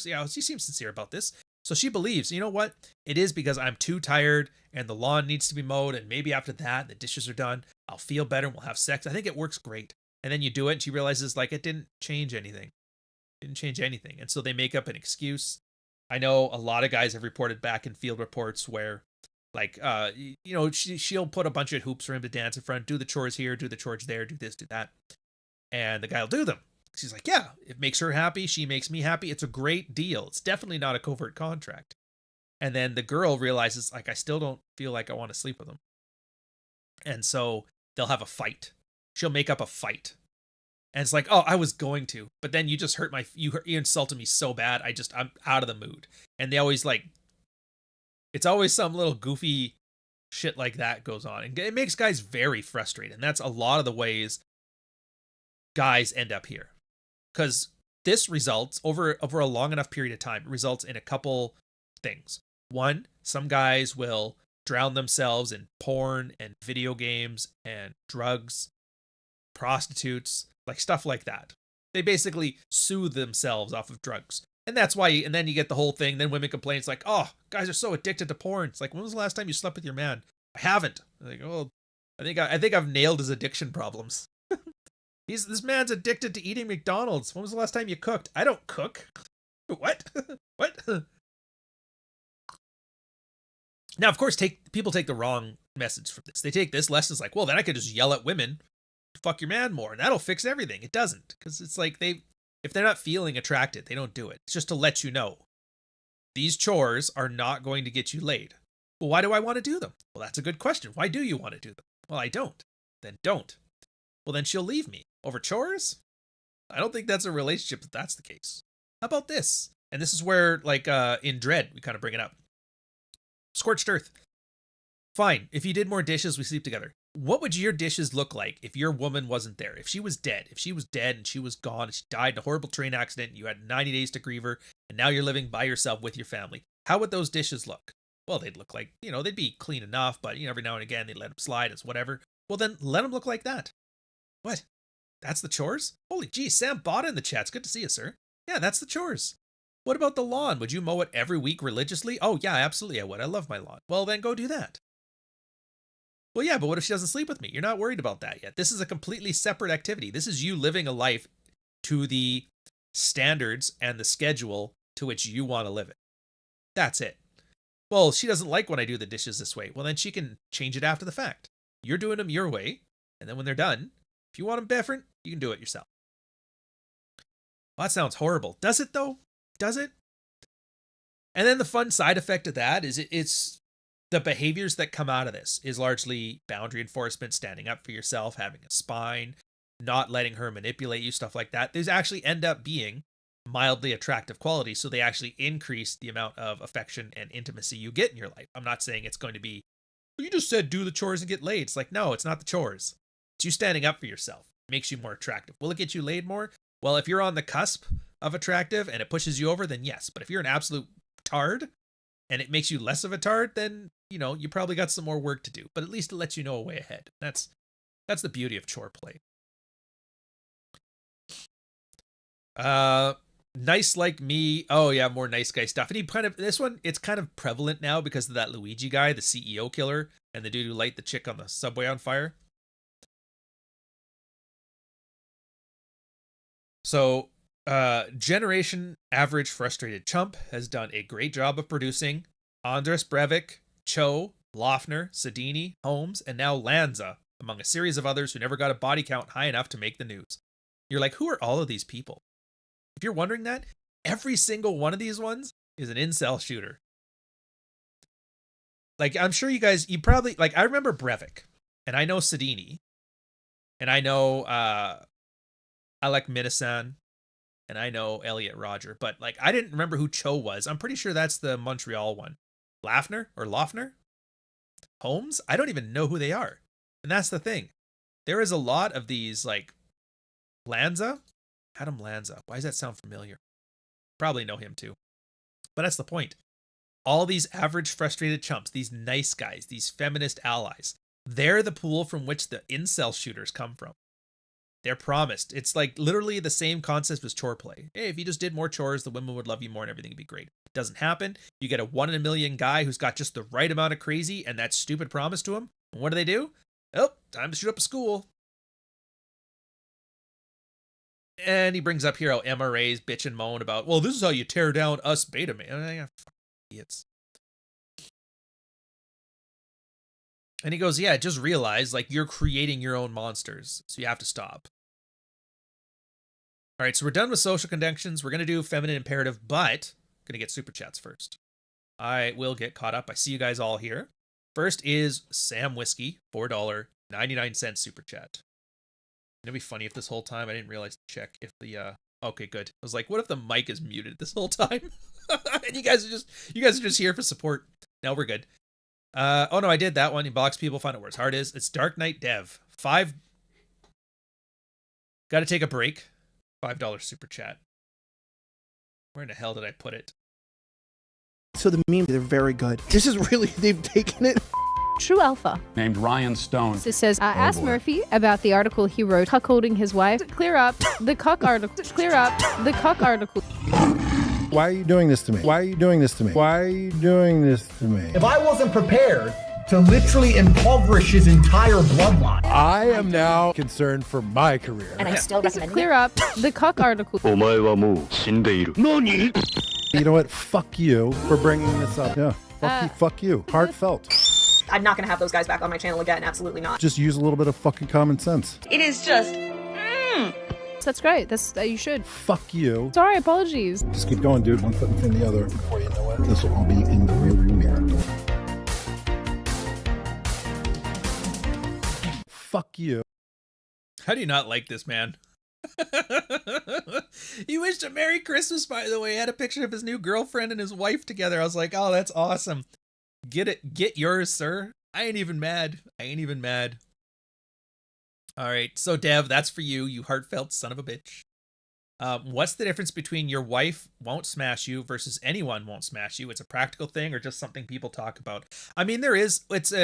yeah, she seems sincere about this. So she believes, you know what? It is because I'm too tired and the lawn needs to be mowed, and maybe after that, the dishes are done, I'll feel better and we'll have sex. I think it works great. And then you do it and she realizes like it didn't change anything. And so they make up an excuse. I know a lot of guys have reported back in field reports where like, she'll put a bunch of hoops for him to dance in front, do the chores here, do the chores there, do this, do that. And the guy will do them. She's like, yeah, it makes her happy. She makes me happy. It's a great deal. It's definitely not a covert contract. And then the girl realizes, like, I still don't feel like I want to sleep with him. And so they'll have a fight. She'll make up a fight. And it's like, oh, I was going to. But then you just hurt you insulted me so bad. I'm out of the mood. And they always like, it's always some little goofy shit like that goes on. And it makes guys very frustrated. And that's a lot of the ways guys end up here. Because this results over a long enough period of time, it results in a couple things. One, some guys will drown themselves in porn and video games and drugs, prostitutes, like stuff like that. They basically soothe themselves off of drugs. And that's why, and then you get the whole thing. Then women complain. It's like, oh, guys are so addicted to porn. It's like, when was the last time you slept with your man? I haven't. Like, oh, I think I've nailed his addiction problems. This man's addicted to eating McDonald's. When was the last time you cooked? I don't cook. What? What? Now, of course, people take the wrong message from this. They take this lesson as like, well, then I could just yell at women, fuck your man more, and that'll fix everything. It doesn't, because it's like if they're not feeling attracted, they don't do it. It's just to let you know. These chores are not going to get you laid. Well, why do I want to do them? Well, that's a good question. Why do you want to do them? Well, I don't. Then don't. Well, then she'll leave me. Over chores? I don't think that's a relationship if that's the case. How about this? And this is where, like, in Dread, we kind of bring it up. Scorched earth. Fine. If you did more dishes, we sleep together. What would your dishes look like if your woman wasn't there? If she was dead. If she was dead and she was gone and she died in a horrible train accident and you had 90 days to grieve her and now you're living by yourself with your family, how would those dishes look? Well, they'd look like, they'd be clean enough, but every now and again they'd let them slide. It's whatever. Well, then let them look like that. What? That's the chores? Holy geez, Sam Botta in the chat. It's good to see you, sir. Yeah, that's the chores. What about the lawn? Would you mow it every week religiously? Oh, yeah, absolutely I would. I love my lawn. Well, then go do that. Well, yeah, but what if she doesn't sleep with me? You're not worried about that yet. This is a completely separate activity. This is you living a life to the standards and the schedule to which you want to live it. That's it. Well, she doesn't like when I do the dishes this way. Well, then she can change it after the fact. You're doing them your way, and then when they're done, if you want them different, you can do it yourself. Well, that sounds horrible. Does it, though? Does it? And then the fun side effect of that is it's the behaviors that come out of this is largely boundary enforcement, standing up for yourself, having a spine, not letting her manipulate you, stuff like that. These actually end up being mildly attractive qualities, so they actually increase the amount of affection and intimacy you get in your life. I'm not saying it's going to be, well, you just said do the chores and get laid. It's like, no, it's not the chores. It's you standing up for yourself. It makes you more attractive. Will it get you laid more? Well, if you're on the cusp of attractive and it pushes you over, then yes. But if you're an absolute tard and it makes you less of a tard, then, you probably got some more work to do. But at least it lets you know a way ahead. That's the beauty of chore play. Nice like me. Oh yeah, more nice guy stuff. And this one, it's kind of prevalent now because of that Luigi guy, the CEO killer, and the dude who light the chick on the subway on fire. So, Generation Average Frustrated Chump has done a great job of producing Andres Breivik, Cho, Lofner, Sedini, Holmes, and now Lanza, among a series of others who never got a body count high enough to make the news. You're like, who are all of these people? If you're wondering that, every single one of these ones is an incel shooter. Like, I'm sure you probably, like, I remember Breivik, and I know Sedini, and I know, Alec Minasan, and I know Elliot Roger, but, like, I didn't remember who Cho was. I'm pretty sure that's the Montreal one. Lofner? Holmes? I don't even know who they are. And that's the thing. There is a lot of these, like, Lanza? Adam Lanza. Why does that sound familiar? Probably know him too. But that's the point. All these average frustrated chumps, these nice guys, these feminist allies, they're the pool from which the incel shooters come from. They're promised. It's like literally the same concept as chore play. Hey, if you just did more chores, the women would love you more and everything would be great. It doesn't happen. You get a 1 in a million guy who's got just the right amount of crazy and that stupid promise to him. And what do? Oh, time to shoot up a school. And he brings up here how MRAs bitch and moan about, well, this is how you tear down us beta man. Fucking idiots. And he goes, yeah, just realize, like, you're creating your own monsters, so you have to stop. All right, so we're done with social connections. We're going to do feminine imperative, but I'm going to get super chats first. I will get caught up. I see you guys all here. First is Sam Whiskey, $4.99 super chat. It'd be funny if this whole time I didn't realize to check if the, okay, good. I was like, what if the mic is muted this whole time? And you guys are just here for support. Now we're good. Oh no, I did that one. You box people, find out where his heart is. It's Dark Knight Dev. Got to take a break. $5 super chat. Where in the hell did I put it? So the meme, they're very good. This is really, they've taken it. True Alpha named Ryan Stone. This says, ask Murphy about the article he wrote, cuckolding his wife. Clear up the cuck article. Clear up the cuck article. Why are you doing this to me? Why are you doing this to me? Why are you doing this to me? If I wasn't prepared to literally impoverish his entire bloodline, I am now concerned for my career. And I still recommend clear up the cuck article. You know what? Fuck you for bringing this up. Yeah. Fuck you. Heartfelt. I'm not going to have those guys back on my channel again. Absolutely not. Just use a little bit of fucking common sense. It is just, That's great. That's you should. Fuck you. Sorry, apologies. Just keep going, dude. One foot in front of the other. Before you know it, this will all be in the rearview mirror. Fuck you. How do you not like this man? He wished a Merry Christmas, by the way. He had a picture of his new girlfriend and his wife together. I was like, oh, that's awesome. Get it. Get yours, sir. I ain't even mad. All right. So, Dev, that's for you, you heartfelt son of a bitch. What's the difference between your wife won't smash you versus anyone won't smash you? It's a practical thing or just something people talk about? I mean, it's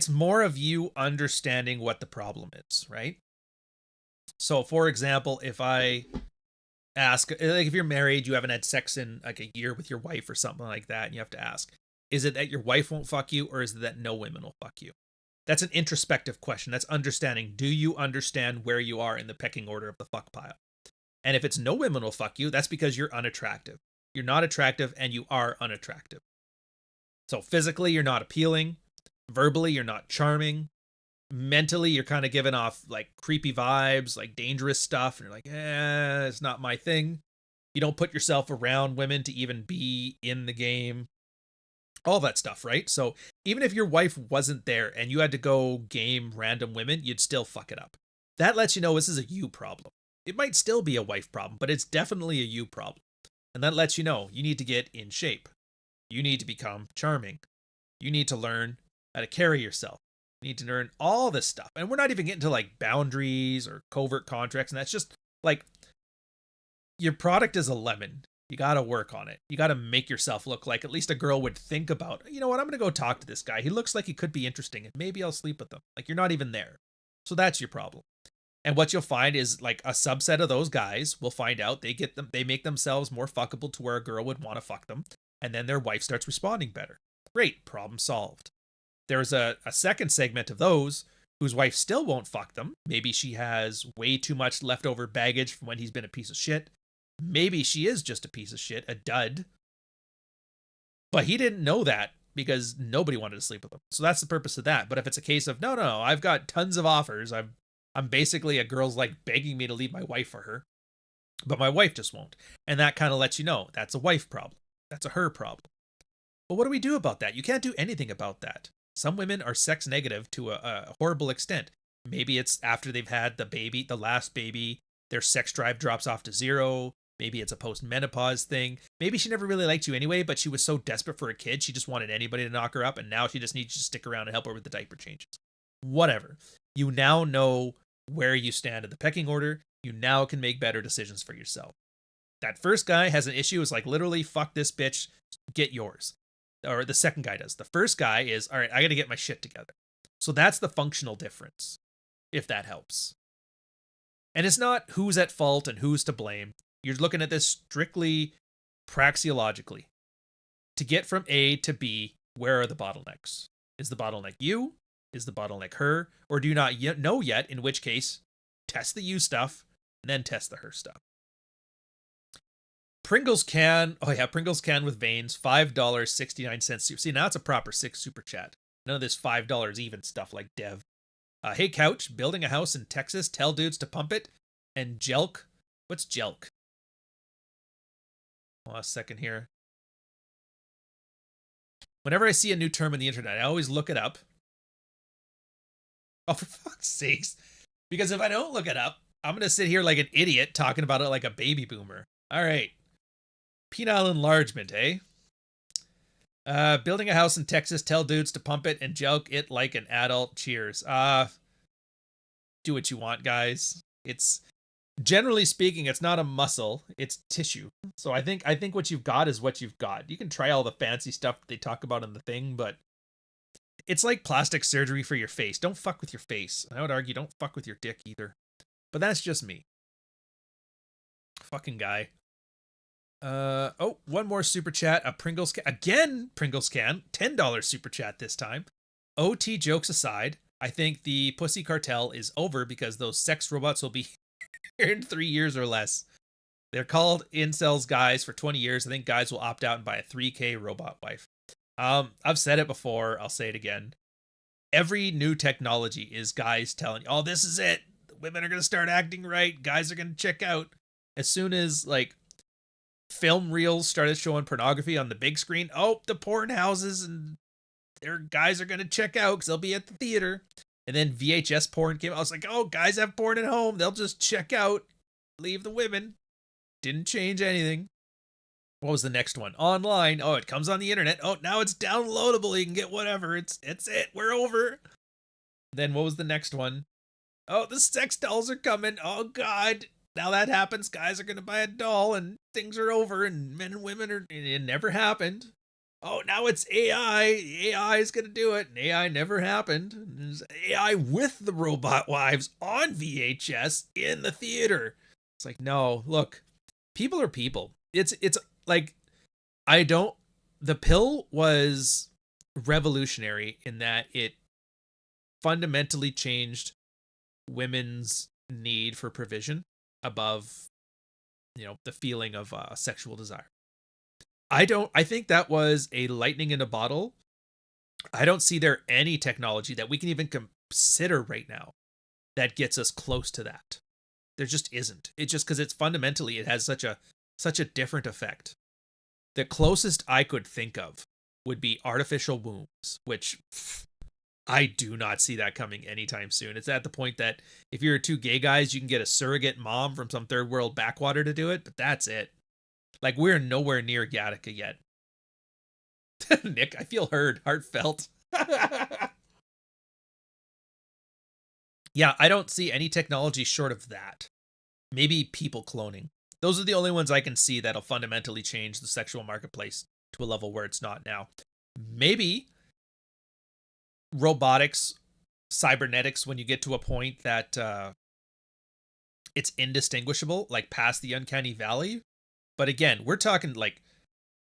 more of you understanding what the problem is, right? So, for example, if I ask, like if you're married, you haven't had sex in like a year with your wife or something like that, and you have to ask, is it that your wife won't fuck you, or is it that no women will fuck you? That's an introspective question. That's understanding. Do you understand where you are in the pecking order of the fuck pile? And if it's no women will fuck you, that's because you're unattractive. You're not attractive, and you are unattractive. So physically, you're not appealing. Verbally, you're not charming. Mentally, you're kind of giving off like creepy vibes, like dangerous stuff. And you're like, it's not my thing. You don't put yourself around women to even be in the game. All that stuff, right? So even if your wife wasn't there and you had to go game random women, you'd still fuck it up. That lets you know this is a you problem. It might still be a wife problem, but it's definitely a you problem. And that lets you know you need to get in shape. You need to become charming. You need to learn how to carry yourself. You need to learn all this stuff. And we're not even getting to like boundaries or covert contracts. And that's just like, your product is a lemon. You got to work on it. You got to make yourself look like at least a girl would think about, you know what, I'm going to go talk to this guy. He looks like he could be interesting and maybe I'll sleep with him. Like, you're not even there. So that's your problem. And what you'll find is like a subset of those guys will find out they make themselves more fuckable to where a girl would want to fuck them. And then their wife starts responding better. Great. Problem solved. There's a second segment of those whose wife still won't fuck them. Maybe she has way too much leftover baggage from when he's been a piece of shit. Maybe she is just a piece of shit, a dud. But he didn't know that because nobody wanted to sleep with him. So that's the purpose of that. But if it's a case of, no, I've got tons of offers. I'm basically a girl's like begging me to leave my wife for her. But my wife just won't. And that kind of lets you know that's a wife problem. That's a her problem. But what do we do about that? You can't do anything about that. Some women are sex negative to a horrible extent. Maybe it's after they've had the last baby, their sex drive drops off to zero. Maybe it's a post-menopause thing. Maybe she never really liked you anyway, but she was so desperate for a kid, she just wanted anybody to knock her up, and now she just needs you to stick around and help her with the diaper changes. Whatever. You now know where you stand in the pecking order. You now can make better decisions for yourself. That first guy has an issue. It's like, literally, fuck this bitch, get yours. Or the second guy does. The first guy is, all right, I got to get my shit together. So that's the functional difference, if that helps. And it's not who's at fault and who's to blame. You're looking at this strictly praxeologically. To get from A to B, where are the bottlenecks? Is the bottleneck you? Is the bottleneck her? Or do you not know yet, in which case, test the you stuff, and then test the her stuff. Pringles can with veins, $5.69. See, now it's a proper 6 super chat. None of this $5 even stuff like Dev. Hey Couch, building a house in Texas, tell dudes to pump it. And Jelk. What's Jelk? Hold on a second here. Whenever I see a new term on the internet, I always look it up. Oh, for fuck's sakes. Because if I don't look it up, I'm going to sit here like an idiot talking about it like a baby boomer. All right. Penile enlargement, eh? Building a house in Texas, tell dudes to pump it and jelk it like an adult. Cheers. Do what you want, guys. It's generally speaking, it's not a muscle, it's tissue. So I think what you've got is what you've got. You can try all the fancy stuff that they talk about in the thing, but it's like plastic surgery for your face. Don't fuck with your face. I would argue don't fuck with your dick either. But that's just me. Fucking guy. Oh, one more super chat. A Pringles can. Again, Pringles can. $10 super chat this time. OT jokes aside, I think the pussy cartel is over because those sex robots will be here in 3 years or less. They're called incels guys for 20 years. I think guys will opt out and buy a 3K robot wife. I've said it before. I'll say it again. Every new technology is guys telling you, oh, this is it. Women are going to start acting right. Guys are going to check out. As soon as, like, film reels started showing pornography on the big screen, oh, the porn houses and their guys are going to check out because they'll be at the theater. And then VHS porn came out. I was like, oh, guys have porn at home. They'll just check out. Leave the women. Didn't change anything. What was the next one? Online. Oh, it comes on the internet. Oh, now it's downloadable. You can get whatever. It's it. We're over. Then what was the next one? Oh, the sex dolls are coming. Oh, God. Now that happens. Guys are going to buy a doll and things are over and men and women are... It never happened. Oh, now it's AI. AI is going to do it. And AI never happened. There's AI with the robot wives on VHS in the theater. It's like, no, look, people are people. It's like, the pill was revolutionary in that it fundamentally changed women's need for provision above, the feeling of sexual desire. I think that was a lightning in a bottle. I don't see there any technology that we can even consider right now that gets us close to that. There just isn't. It's just because it's fundamentally, it has such a different effect. The closest I could think of would be artificial wombs, which I do not see that coming anytime soon. It's at the point that if you're two gay guys, you can get a surrogate mom from some third world backwater to do it, but that's it. Like, we're nowhere near Gattaca yet. Nick, I feel heartfelt. Yeah, I don't see any technology short of that. Maybe people cloning. Those are the only ones I can see that'll fundamentally change the sexual marketplace to a level where it's not now. Maybe robotics, cybernetics, when you get to a point that it's indistinguishable, like past the uncanny valley. But again, we're talking like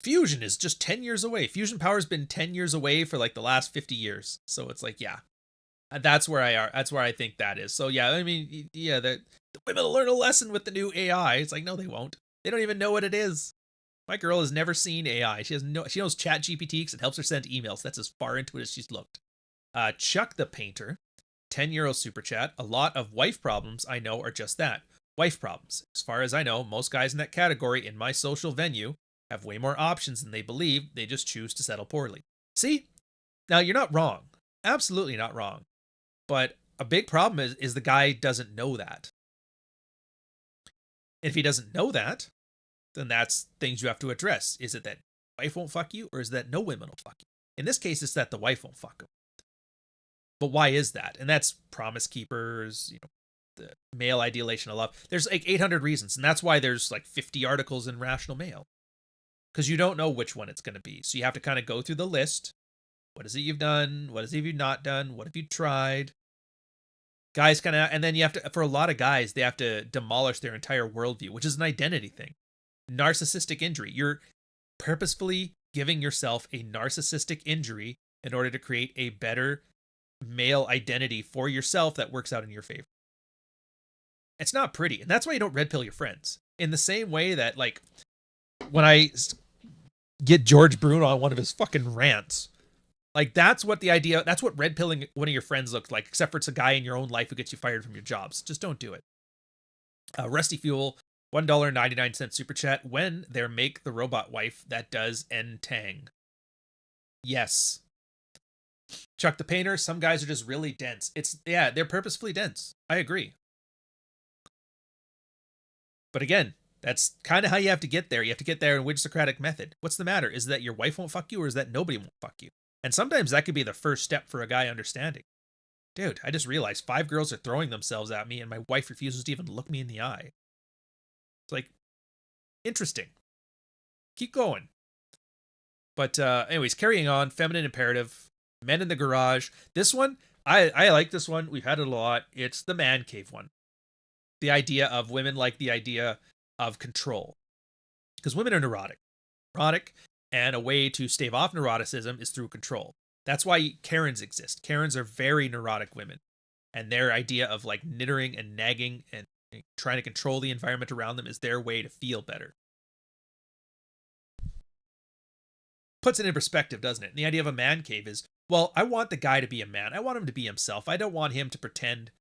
fusion is just 10 years away. Fusion power's been 10 years away for like the last 50 years. So it's like, yeah, that's where I think that is. So yeah, I mean, yeah, the women will learn a lesson with the new AI. It's like, no, they won't. They don't even know what it is. My girl has never seen AI. She knows Chat GPT because it helps her send emails. That's as far into it as she's looked. Chuck the Painter, €10 super chat. A lot of wife problems I know are just that. Wife problems. As far as I know, most guys in that category in my social venue have way more options than they believe. They just choose to settle poorly. See? Now, you're not wrong. Absolutely not wrong. But a big problem is the guy doesn't know that. If he doesn't know that, then that's things you have to address. Is it that wife won't fuck you, or is it that no women will fuck you? In this case, it's that the wife won't fuck him. But why is that? And that's promise keepers, the male ideation of love. There's like 800 reasons, and that's why there's like 50 articles in Rational Male. Because you don't know which one it's going to be. So you have to kind of go through the list. What is it you've done? What is it you've not done? What have you tried? Guys kind of, and then you have to, for a lot of guys, they have to demolish their entire worldview, which is an identity thing. Narcissistic injury. You're purposefully giving yourself a narcissistic injury in order to create a better male identity for yourself that works out in your favor. It's not pretty. And that's why you don't red pill your friends. In the same way that, like, when I get George Bruno on one of his fucking rants, like, that's what red pilling one of your friends looks like, except for it's a guy in your own life who gets you fired from your jobs. Just don't do it. Rusty Fuel, $1.99 super chat. When they make the robot wife that does N-Tang. Yes. Chuck the Painter, some guys are just really dense. They're purposefully dense. I agree. But again, that's kind of how you have to get there. You have to get there in which Socratic method. What's the matter? Is it that your wife won't fuck you, or is that nobody won't fuck you? And sometimes that could be the first step for a guy understanding. dude, I just realized 5 girls are throwing themselves at me and my wife refuses to even look me in the eye. It's like, interesting. Keep going. But anyways, carrying on, feminine imperative, men in the garage. This one, I like this one. We've had it a lot. It's the man cave one. The idea of women like the idea of control. Because women are neurotic. And a way to stave off neuroticism is through control. That's why Karens exist. Karens are very neurotic women. And their idea of like knittering and nagging and trying to control the environment around them is their way to feel better. Puts it in perspective, doesn't it? And the idea of a man cave is, well, I want the guy to be a man. I want him to be himself. I don't want him to pretend,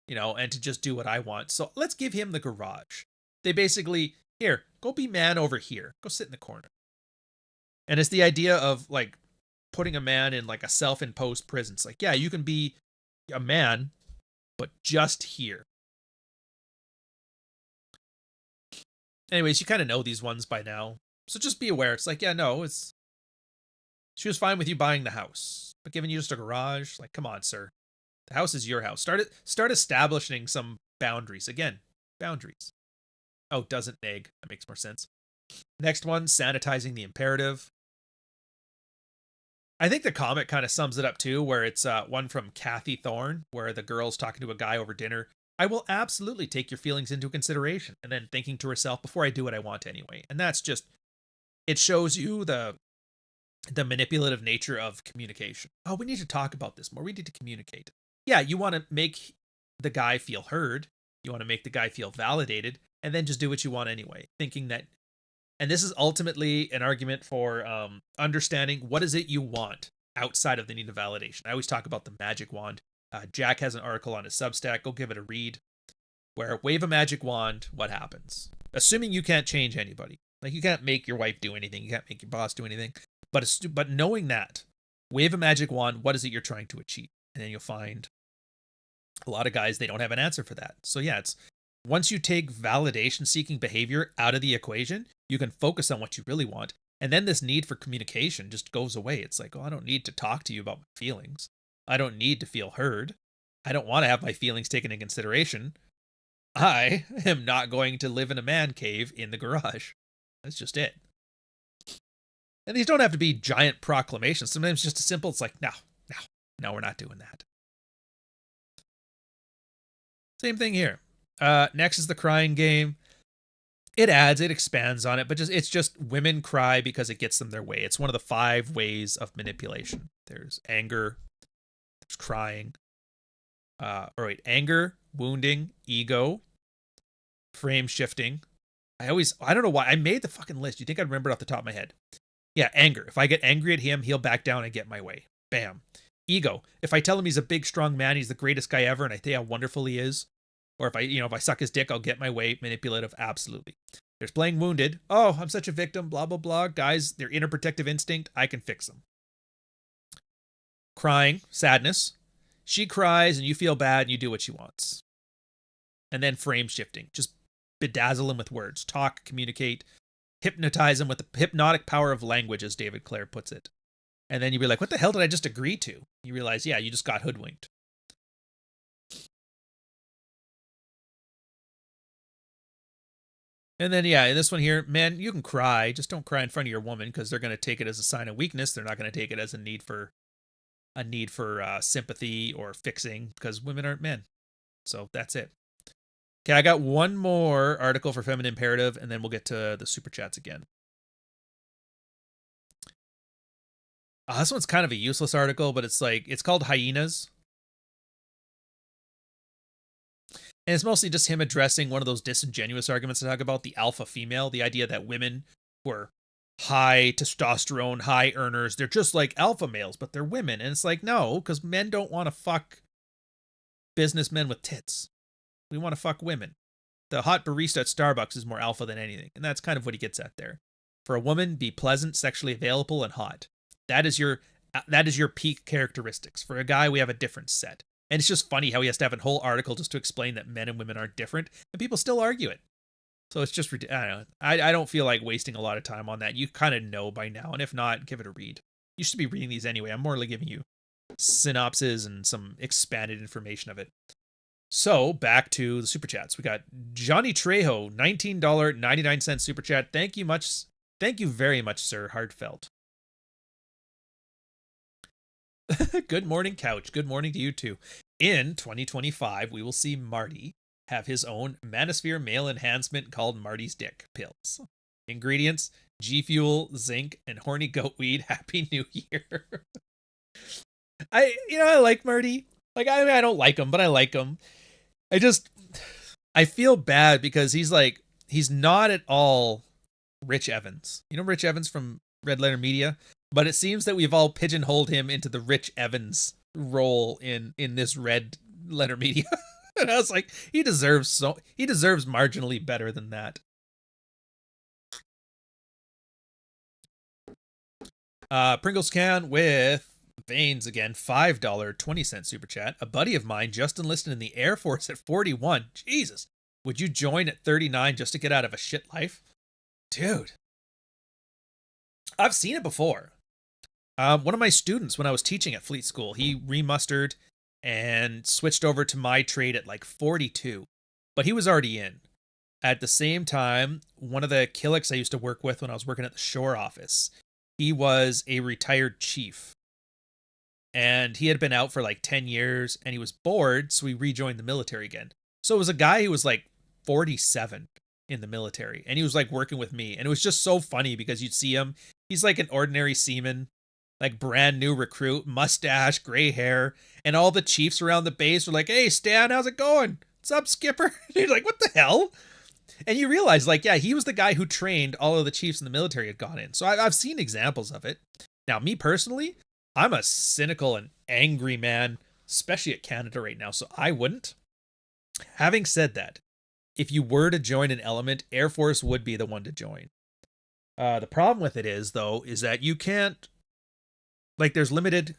and to just do what I want. So let's give him the garage. They basically, here, go be man over here. Go sit in the corner. And it's the idea of like putting a man in like a self-imposed prison. It's like, yeah, you can be a man, but just here. Anyways, you kind of know these ones by now. So just be aware. It's like, yeah, no, she was fine with you buying the house, but giving you just a garage, like, come on, sir. The house is your house. Start establishing some boundaries. Again, boundaries. Oh, doesn't nag. That makes more sense. Next one, sanitizing the imperative. I think the comic kind of sums it up too, where it's one from Kathy Thorne, where the girl's talking to a guy over dinner. I will absolutely take your feelings into consideration, and then thinking to herself, before I do what I want anyway. And that's just, it shows you the manipulative nature of communication. Oh, we need to talk about this more. We need to communicate. Yeah, you want to make the guy feel heard. You want to make the guy feel validated, and then just do what you want anyway, thinking that. And this is ultimately an argument for understanding what is it you want outside of the need of validation. I always talk about the magic wand. Jack has an article on his Substack. Go give it a read. Where wave a magic wand, what happens? Assuming you can't change anybody. Like you can't make your wife do anything. You can't make your boss do anything. But knowing that, wave a magic wand, what is it you're trying to achieve? And then you'll find a lot of guys, they don't have an answer for that. So yeah, it's once you take validation-seeking behavior out of the equation, you can focus on what you really want. And then this need for communication just goes away. It's like, oh, I don't need to talk to you about my feelings. I don't need to feel heard. I don't want to have my feelings taken into consideration. I am not going to live in a man cave in the garage. That's just it. And these don't have to be giant proclamations. Sometimes just as simple, it's like, no, we're not doing that. Same thing here. Next is the crying game. It expands on it, but it's just women cry because it gets them their way. It's one of the 5 ways of manipulation. There's anger, there's crying, anger, wounding, ego, frame shifting. I don't know why I made the fucking list. You think I'd remember it off the top of my head? Yeah, anger. If I get angry at him, he'll back down and get my way. Bam. Ego. If I tell him he's a big, strong man, he's the greatest guy ever, and I think how wonderful he is. Or if I suck his dick, I'll get my way. Manipulative. Absolutely. There's playing wounded. Oh, I'm such a victim. Blah, blah, blah. Guys, their inner protective instinct, I can fix them. Crying. Sadness. She cries and you feel bad and you do what she wants. And then frame shifting. Just bedazzle him with words. Talk, communicate. Hypnotize him with the hypnotic power of language, as David Clare puts it. And then you'd be like, what the hell did I just agree to? You realize, yeah, you just got hoodwinked. And then, yeah, this one here, man, you can cry. Just don't cry in front of your woman because they're going to take it as a sign of weakness. They're not going to take it as a need for sympathy or fixing because women aren't men. So that's it. Okay, I got one more article for Feminine Imperative, and then we'll get to the super chats again. This one's kind of a useless article, but it's called Hyenas. And it's mostly just him addressing one of those disingenuous arguments I talk about, the alpha female, the idea that women who are high testosterone, high earners, they're just like alpha males, but they're women. And it's like, no, because men don't want to fuck businessmen with tits. We want to fuck women. The hot barista at Starbucks is more alpha than anything. And that's kind of what he gets at there. For a woman, be pleasant, sexually available, and hot. That is your peak characteristics. For a guy, we have a different set. And it's just funny how he has to have a whole article just to explain that men and women aren't different, and people still argue it. So it's just, I don't know. I don't feel like wasting a lot of time on that. You kind of know by now, and if not, give it a read. You should be reading these anyway. I'm more like giving you synopsis and some expanded information of it. So back to the super chats. We got Johnny Trejo, $19.99 super chat. Thank you very much, sir. Heartfelt. Good morning, couch. Good morning to you too. In 2025, we will see Marty have his own Manosphere male enhancement called Marty's Dick pills. Ingredients: G Fuel, zinc, and horny goat weed. Happy New Year. I like Marty. Like, I mean, I don't like him, but I like him. I feel bad because he's not at all Rich Evans. You know Rich Evans from Red Letter Media? But it seems that we've all pigeonholed him into the Rich Evans role in this Red Letter Media. And I was like, he deserves marginally better than that. Pringles can with Veins again, $5.20 super chat. A buddy of mine just enlisted in the Air Force at 41. Jesus. Would you join at 39 just to get out of a shit life? Dude. I've seen it before. One of my students, when I was teaching at Fleet School, he remustered and switched over to my trade at like 42. But he was already in. At the same time, one of the Killicks I used to work with when I was working at the shore office, he was a retired chief. And he had been out for like 10 years and he was bored, so he rejoined the military again. So it was a guy who was like 47 in the military, and he was like working with me. And it was just so funny because you'd see him. He's like an ordinary seaman, like brand new recruit, mustache, gray hair. And all the chiefs around the base were like, "Hey, Stan, how's it going? What's up, Skipper?" And he's like, "What the hell?" And you realize, like, yeah, he was the guy who trained all of the chiefs in the military had gone in. So I've seen examples of it. Now, me personally, I'm a cynical and angry man, especially at Canada right now, so I wouldn't. Having said that, if you were to join an element, Air Force would be the one to join. The problem with it is, though, is that you can't, like, there's limited,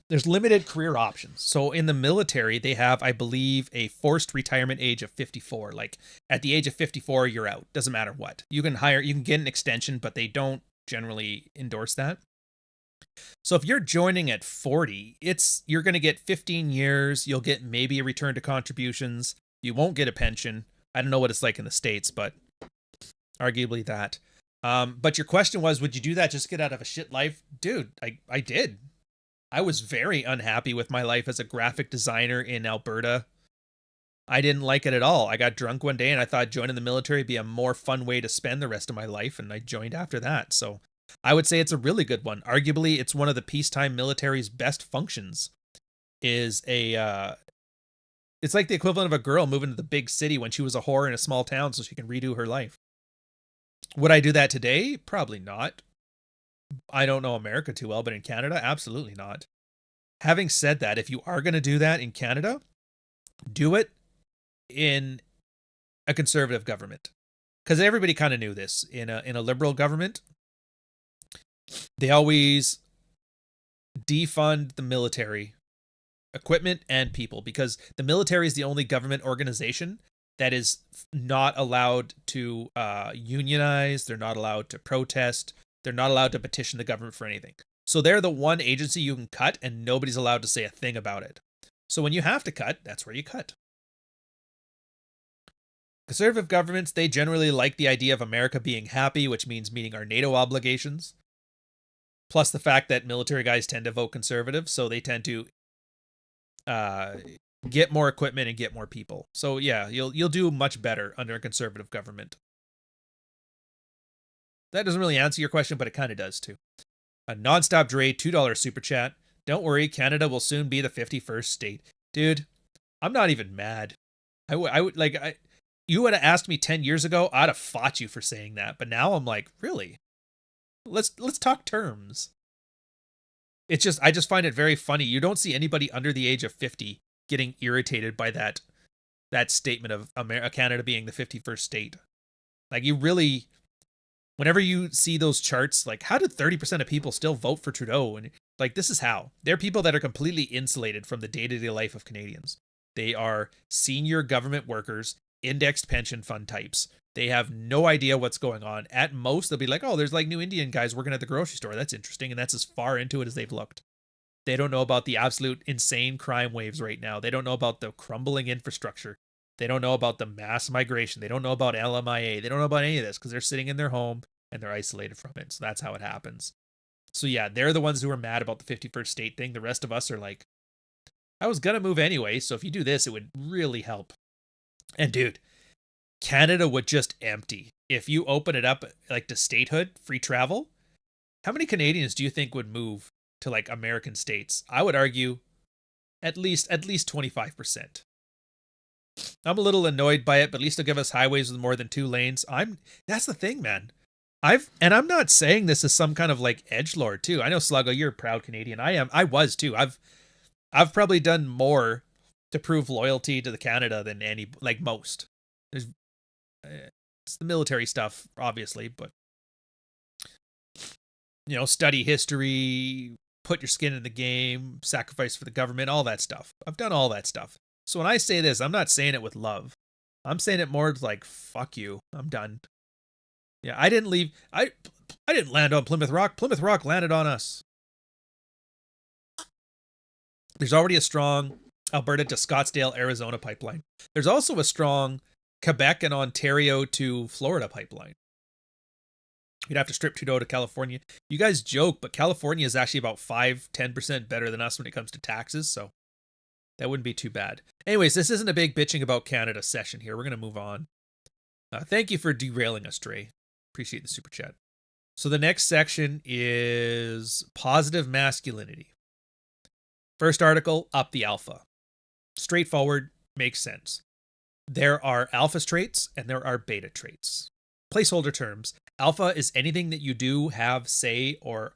there's limited career options. So in the military, they have, I believe, a forced retirement age of 54. Like, at the age of 54, you're out. Doesn't matter what. You can get an extension, but they don't generally endorse that. So if you're joining at 40, you're going to get 15 years. You'll get maybe a return to contributions. You won't get a pension. I don't know what it's like in the States, but arguably that. But your question was, would you do that just to get out of a shit life? Dude, I did. I was very unhappy with my life as a graphic designer in Alberta. I didn't like it at all. I got drunk one day and I thought joining the military would be a more fun way to spend the rest of my life, and I joined after that. So I would say it's a really good one. Arguably, it's one of the peacetime military's best functions. It's like the equivalent of a girl moving to the big city when she was a whore in a small town so she can redo her life. Would I do that today? Probably not. I don't know America too well, but in Canada, absolutely not. Having said that, if you are going to do that in Canada, do it in a conservative government, because everybody kind of knew this. In a liberal government, they always defund the military equipment and people, because the military is the only government organization that is not allowed to unionize. They're not allowed to protest. They're not allowed to petition the government for anything. So they're the one agency you can cut, and nobody's allowed to say a thing about it. So when you have to cut, that's where you cut. Conservative governments, they generally like the idea of America being happy, which means meeting our NATO obligations. Plus the fact that military guys tend to vote conservative, so they tend to get more equipment and get more people. So yeah, you'll do much better under a conservative government. That doesn't really answer your question, but it kind of does too. A Nonstop Dre $2 super chat. Don't worry, Canada will soon be the 51st state. Dude, I'm not even mad. You would have asked me 10 years ago, I'd have fought you for saying that. But now I'm like, really? Let's talk terms. It's just, I just find it very funny. You don't see anybody under the age of 50 getting irritated by that statement of Canada being the 51st state. Like, you really, whenever you see those charts, like, how did 30% of people still vote for Trudeau? And like, this is how. They're people that are completely insulated from the day-to-day life of Canadians. They are senior government workers indexed pension fund types. They have no idea what's going on. At most, they'll be like, oh, there's like new Indian guys working at the grocery store. That's interesting. And that's as far into it as they've looked. They don't know about the absolute insane crime waves right now. They don't know about the crumbling infrastructure. They don't know about the mass migration. They don't know about LMIA. They don't know about any of this because they're sitting in their home and they're isolated from it. So that's how it happens. So yeah, they're the ones who are mad about the 51st state thing. The rest of us are like, I was going to move anyway. So if you do this, it would really help. And dude, Canada would just empty. If you open it up like to statehood, free travel, how many Canadians do you think would move to like American states? I would argue at least 25%. I'm a little annoyed by it, but at least they'll give us highways with more than 2 lanes. That's the thing, man. I'm not saying this as some kind of like edgelord too. I know Sluggo, you're a proud Canadian. I was too. I've probably done more to prove loyalty to the Canada than most. There's it's the military stuff, obviously, but study history, put your skin in the game, sacrifice for the government, all that stuff. I've done all that stuff. So when I say this, I'm not saying it with love. I'm saying it more like, fuck you. I'm done. Yeah, I didn't leave. I didn't land on Plymouth Rock. Plymouth Rock landed on us. There's already a strong Alberta to Scottsdale, Arizona pipeline. There's also a strong Quebec and Ontario to Florida pipeline. You'd have to strip Trudeau to California. You guys joke, but California is actually about 5-10% better than us when it comes to taxes, so that wouldn't be too bad. Anyways, this isn't a big bitching about Canada session here. We're going to move on. Thank you for derailing us, Dre. Appreciate the super chat. So the next section is positive masculinity. First article, up the alpha. Straightforward, makes sense. There are alpha traits and there are beta traits. Placeholder terms. Alpha is anything that you do, have, say, or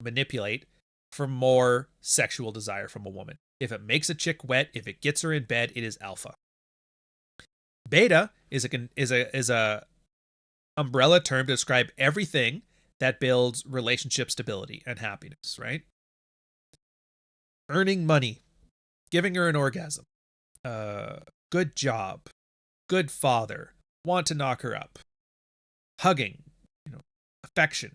manipulate for more sexual desire from a woman. If it makes a chick wet, if it gets her in bed, it is alpha. Beta is a umbrella term to describe everything that builds relationship stability and happiness, right? Earning money, giving her an orgasm, good job, good father, want to knock her up, hugging, affection,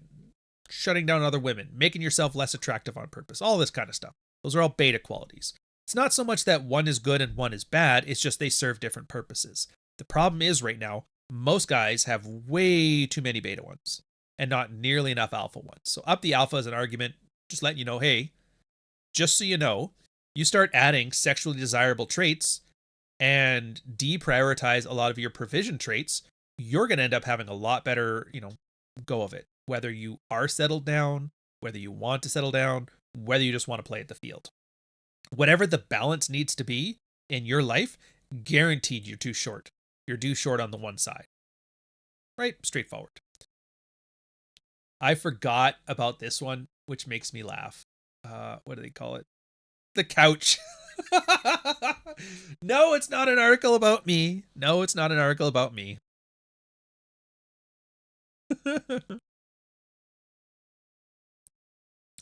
shutting down other women, making yourself less attractive on purpose, all this kind of stuff. Those are all beta qualities. It's not so much that one is good and one is bad, it's just they serve different purposes. The problem is right now, most guys have way too many beta ones and not nearly enough alpha ones. So up the alpha is an argument, just letting you know, hey, just so you know, you start adding sexually desirable traits and deprioritize a lot of your provision traits, you're going to end up having a lot better, go of it. Whether you are settled down, whether you want to settle down, whether you just want to play at the field. Whatever the balance needs to be in your life, guaranteed you're too short. You're too short on the one side. Right? Straightforward. I forgot about this one, which makes me laugh. What do they call it? The couch. No, it's not an article about me. No, it's not an article about me.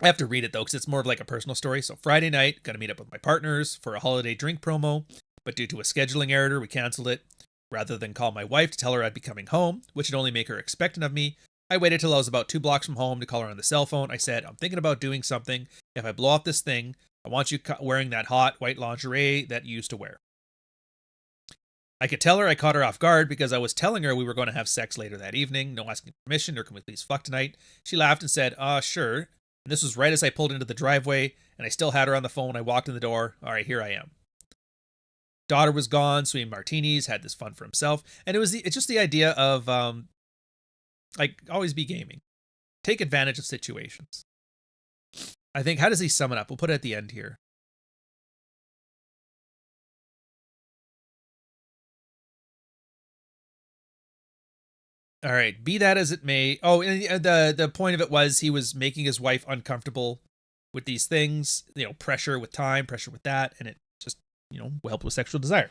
I have to read it though, because it's more of like a personal story. So Friday night, gonna meet up with my partners for a holiday drink promo, but due to a scheduling error, we canceled it. Rather than call my wife to tell her I'd be coming home, which would only make her expectant of me, I waited till I was about 2 blocks from home to call her on the cell phone. I said, I'm thinking about doing something. If I blow off this thing, I want you wearing that hot white lingerie that you used to wear. I could tell her I caught her off guard because I was telling her we were going to have sex later that evening, no asking permission, or can we please fuck tonight? She laughed and said, sure. And this was right as I pulled into the driveway, and I still had her on the phone when I walked in the door. All right, here I am. Daughter was gone, sweet martinis, had this fun for himself. And it's just the idea of, always be gaming. Take advantage of situations. I think, how does he sum it up? We'll put it at the end here. All right, be that as it may. Oh, and the point of it was he was making his wife uncomfortable with these things, pressure with time, pressure with that, and it just, helped with sexual desire.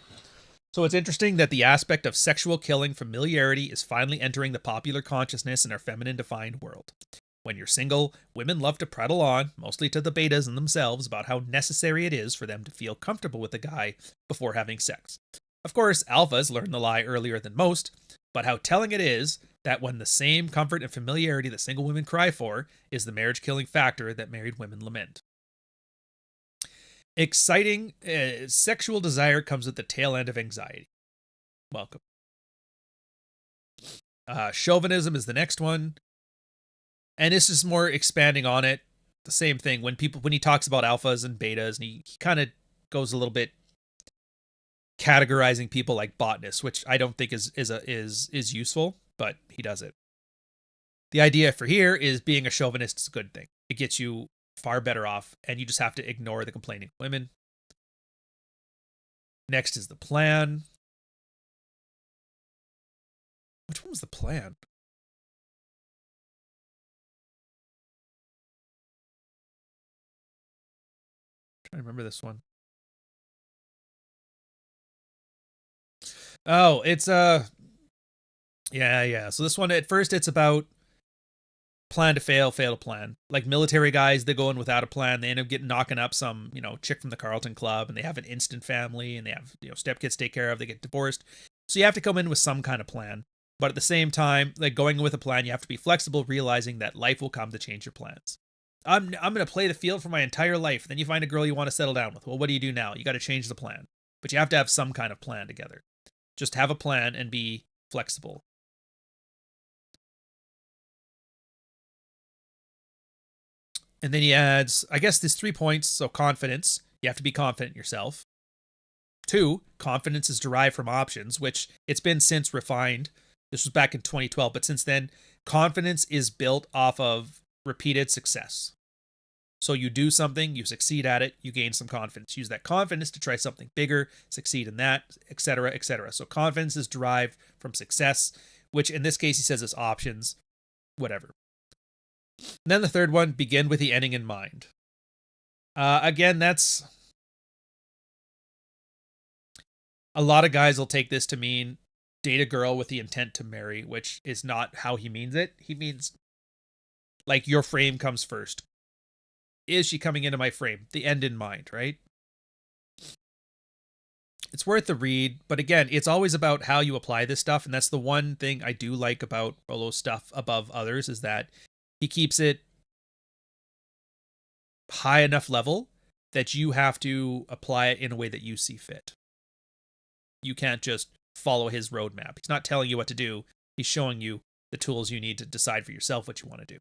So it's interesting that the aspect of sexual killing familiarity is finally entering the popular consciousness in our feminine-defined world. When you're single, women love to prattle on, mostly to the betas and themselves, about how necessary it is for them to feel comfortable with a guy before having sex. Of course, alphas learn the lie earlier than most, but how telling it is that when the same comfort and familiarity that single women cry for is the marriage-killing factor that married women lament. Exciting sexual desire comes at the tail end of anxiety. Welcome. Chauvinism is the next one. And this is more expanding on it. The same thing when he talks about alphas and betas, and he kind of goes a little bit categorizing people like botanists, which I don't think is useful, but he does it. The idea for here is being a chauvinist is a good thing. It gets you far better off, and you just have to ignore the complaining women. Next is the plan. Which one was the plan? I remember this one. Oh, it's yeah. So this one, at first it's about plan to fail, fail to plan. Like military guys, they go in without a plan. They end up knocking up some, chick from the Carlton Club, and they have an instant family, and they have, stepkids to take care of. They get divorced. So you have to come in with some kind of plan. But at the same time, like going with a plan, you have to be flexible, realizing that life will come to change your plans. I'm going to play the field for my entire life. Then you find a girl you want to settle down with. Well, what do you do now? You got to change the plan. But you have to have some kind of plan together. Just have a plan and be flexible. And then he adds, I guess there's 3 points. So confidence. You have to be confident in yourself. 2, confidence is derived from options, which it's been since refined. This was back in 2012, but since then, confidence is built off of repeated success. So you do something, you succeed at it, you gain some confidence. Use that confidence to try something bigger, succeed in that, etc., etc. So confidence is derived from success, which in this case he says is options, whatever. And then the third one, begin with the ending in mind. Again, that's... A lot of guys will take this to mean date a girl with the intent to marry, which is not how he means it. He means, like, your frame comes first. Is she coming into my frame? The end in mind, right? It's worth the read, but again, it's always about how you apply this stuff, and that's the one thing I do like about Rollo's stuff above others, is that he keeps it high enough level that you have to apply it in a way that you see fit. You can't just follow his roadmap. He's not telling you what to do. He's showing you the tools you need to decide for yourself what you want to do.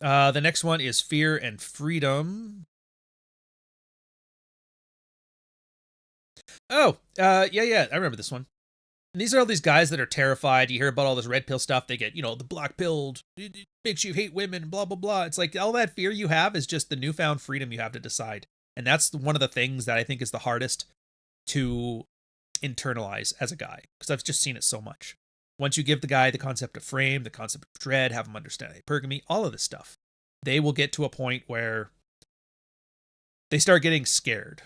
The next one is Fear and Freedom. Oh, yeah, I remember this one. And these are all these guys that are terrified. You hear about all this red pill stuff. They get, the black pill, it makes you hate women, blah, blah, blah. It's like all that fear you have is just the newfound freedom you have to decide. And that's one of the things that I think is the hardest to internalize as a guy, because I've just seen it so much. Once you give the guy the concept of frame, the concept of dread, have him understand hypergamy, all of this stuff, they will get to a point where they start getting scared.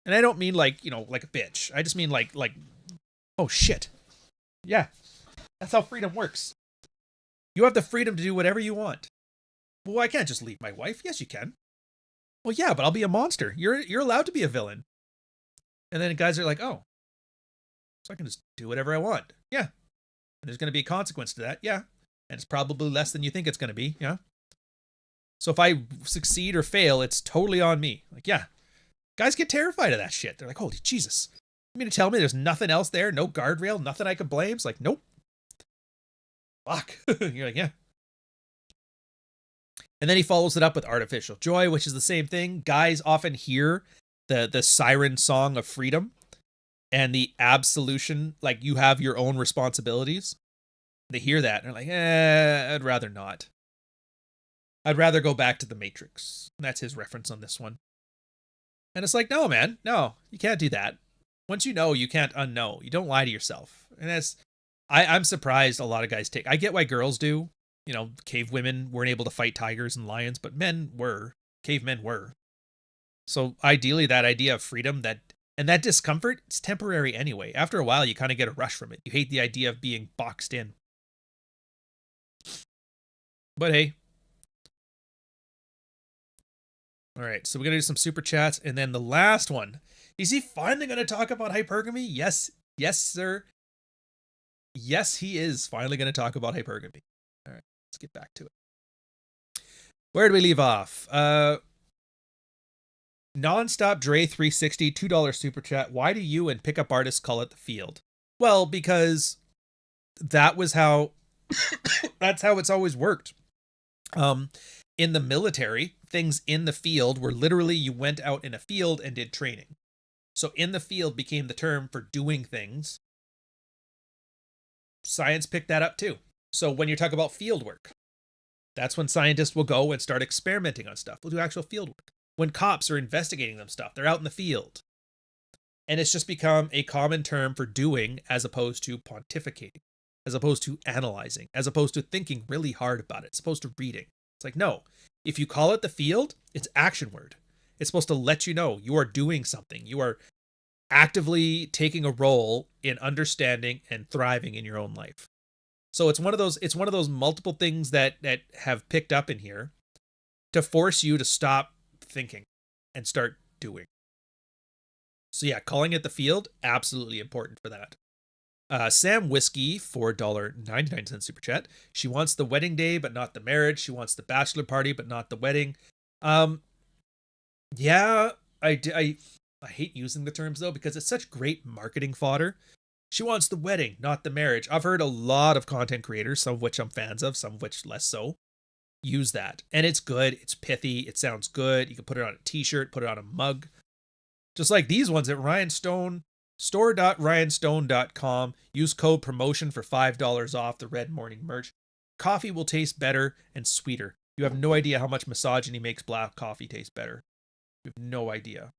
And I don't mean like a bitch. I just mean like, oh shit. Yeah, that's how freedom works. You have the freedom to do whatever you want. Well, I can't just leave my wife. Yes, you can. Well, yeah, but I'll be a monster. You're allowed to be a villain. And then guys are like, oh, so I can just do whatever I want. Yeah. And there's going to be a consequence to that. Yeah. And it's probably less than you think it's going to be. Yeah. So if I succeed or fail, it's totally on me. Like, yeah. Guys get terrified of that shit. They're like, holy Jesus. You mean to tell me there's nothing else there? No guardrail? Nothing I could blame? It's like, nope. Fuck. You're like, yeah. And then he follows it up with artificial joy, which is the same thing. Guys often hear the siren song of freedom and the absolution, like you have your own responsibilities. They hear that and they're like, I'd rather not. I'd rather go back to the Matrix. And that's his reference on this one. And it's like, no, man, no, you can't do that. Once you know, you can't unknow. You don't lie to yourself. And that's, I'm surprised a lot of guys take. I get why girls do. Cave women weren't able to fight tigers and lions, but men were. Cavemen were. So ideally, that idea of freedom, that discomfort, it's temporary anyway. After a while, you kind of get a rush from it. You hate the idea of being boxed in. But hey. All right, so we're going to do some super chats. And then the last one Is he finally going to talk about hypergamy? Yes. Yes, sir. Yes, he is finally going to talk about hypergamy. All right, let's get back to it. Where do we leave off? Nonstop Dre 360, $2 super chat. Why do you and pickup artists call it the field? Well, because that was how that's how it's always worked. In the military, things in the field were literally you went out in a field and did training. So in the field became the term for doing things. Science picked that up too. So when you talk about field work, that's when scientists will go and start experimenting on stuff. They'll do actual field work. When cops are investigating them stuff, they're out in the field. And it's just become a common term for doing as opposed to pontificating, as opposed to analyzing, as opposed to thinking really hard about it, as opposed to reading. It's like, no, if you call it the field, it's action word. It's supposed to let you know you are doing something. You are actively taking a role in understanding and thriving in your own life. So it's one of those multiple things that have picked up in here to force you to stop thinking and start doing. So yeah, calling it the field, absolutely important for that. Sam Whiskey, $4.99 super chat. She wants the wedding day, but not the marriage. She wants the bachelor party, but not the wedding. Yeah, I hate using the terms though, because it's such great marketing fodder. She wants the wedding, not the marriage. I've heard a lot of content creators, some of which I'm fans of, some of which less so, use that. And it's good. It's pithy. It sounds good. You can put it on a t-shirt, put it on a mug. Just like these ones at Ryan Stone, store.ryanstone.com. Use code promotion for $5 off the Red Morning merch. Coffee will taste better and sweeter. You have no idea how much misogyny makes black coffee taste better. You have no idea.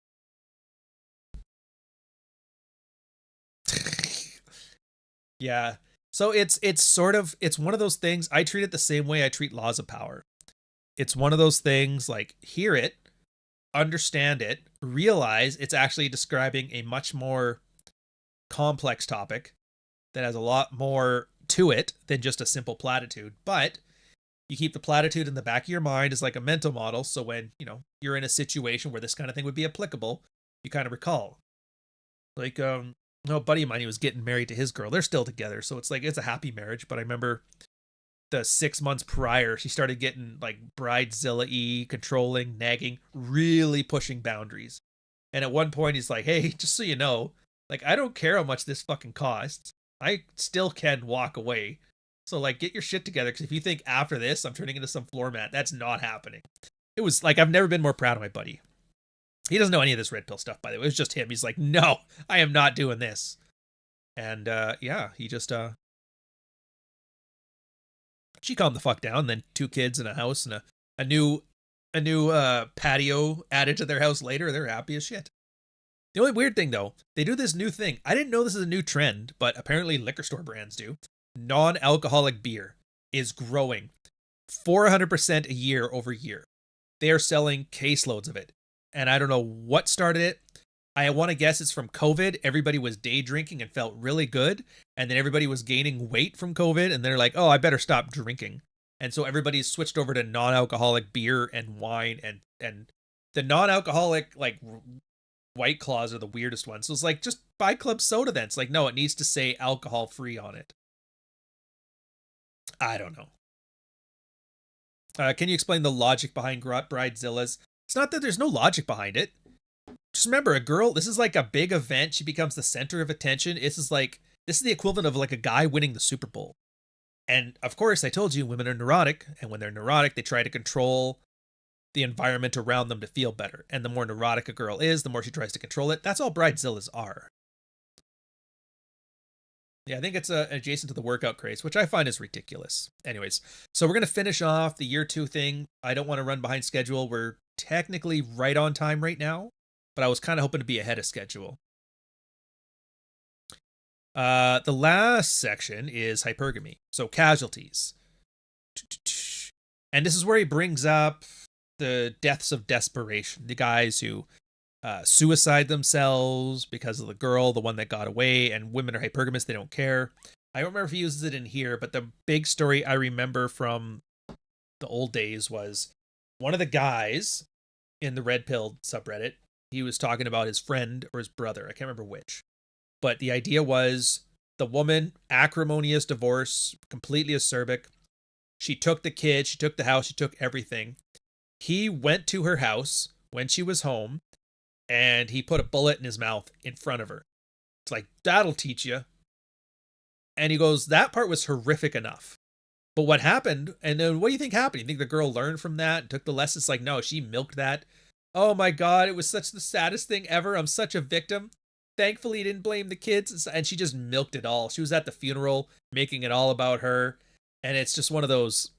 Yeah. So it's one of those things. I treat it the same way I treat laws of power. It's one of those things like hear it, understand it, realize it's actually describing a much more complex topic that has a lot more to it than just a simple platitude. But you keep the platitude in the back of your mind as like a mental model. So when, you're in a situation where this kind of thing would be applicable, you kind of recall. Like, a buddy of mine, he was getting married to his girl. They're still together. So it's like, it's a happy marriage. But I remember the 6 months prior, she started getting like bridezilla-y, controlling, nagging, really pushing boundaries. And at one point he's like, hey, just so you know, like, I don't care how much this fucking costs. I still can walk away. So like, get your shit together. Because if you think after this, I'm turning into some floor mat, that's not happening. It was like, I've never been more proud of my buddy. He doesn't know any of this red pill stuff, by the way. It was just him. He's like, no, I am not doing this. And yeah, he just she calmed the fuck down. Then 2 kids in a house and a new patio added to their house later. They're happy as shit. The only weird thing though, they do this new thing. I didn't know this is a new trend, but apparently liquor store brands do. Non-alcoholic beer is growing 400% a year over year. They are selling caseloads of it. And I don't know what started it. I want to guess it's from COVID. Everybody was day drinking and felt really good. And then everybody was gaining weight from COVID. And they're like, oh, I better stop drinking. And so everybody's switched over to non-alcoholic beer and wine. And the non-alcoholic, like, White Claws are the weirdest ones. So it's like, just buy club soda then. It's like, no, it needs to say alcohol free on it. I don't know. Can you explain the logic behind bridezillas? It's not that there's no logic behind it. Just remember, a girl, this is like a big event. She becomes the center of attention. This is the equivalent of like a guy winning the Super Bowl. And of course, I told you, women are neurotic. And when they're neurotic, they try to control the environment around them to feel better. And the more neurotic a girl is, the more she tries to control it. That's all bridezillas are. Yeah, I think it's adjacent to the workout craze, which I find is ridiculous. Anyways, so we're going to finish off the year 2 thing. I don't want to run behind schedule. We're technically right on time right now, but I was kind of hoping to be ahead of schedule. The last section is hypergamy. So casualties. And this is where he brings up the deaths of desperation. The guys who suicide themselves because of the girl, the one that got away, and women are hypergamous, they don't care. I don't remember if he uses it in here, but the big story I remember from the old days was one of the guys in the Red Pill subreddit, he was talking about his friend or his brother. I can't remember which. But the idea was the woman, acrimonious divorce, completely acerbic. She took the kid, she took the house, she took everything. He went to her house when she was home, and he put a bullet in his mouth in front of her. It's like, that'll teach you. And he goes, that part was horrific enough. But what happened, and then what do you think happened? You think the girl learned from that and took the lessons? Like, no, she milked that. Oh my God, it was such the saddest thing ever. I'm such a victim. Thankfully, he didn't blame the kids. And she just milked it all. She was at the funeral, making it all about her. And it's just one of those.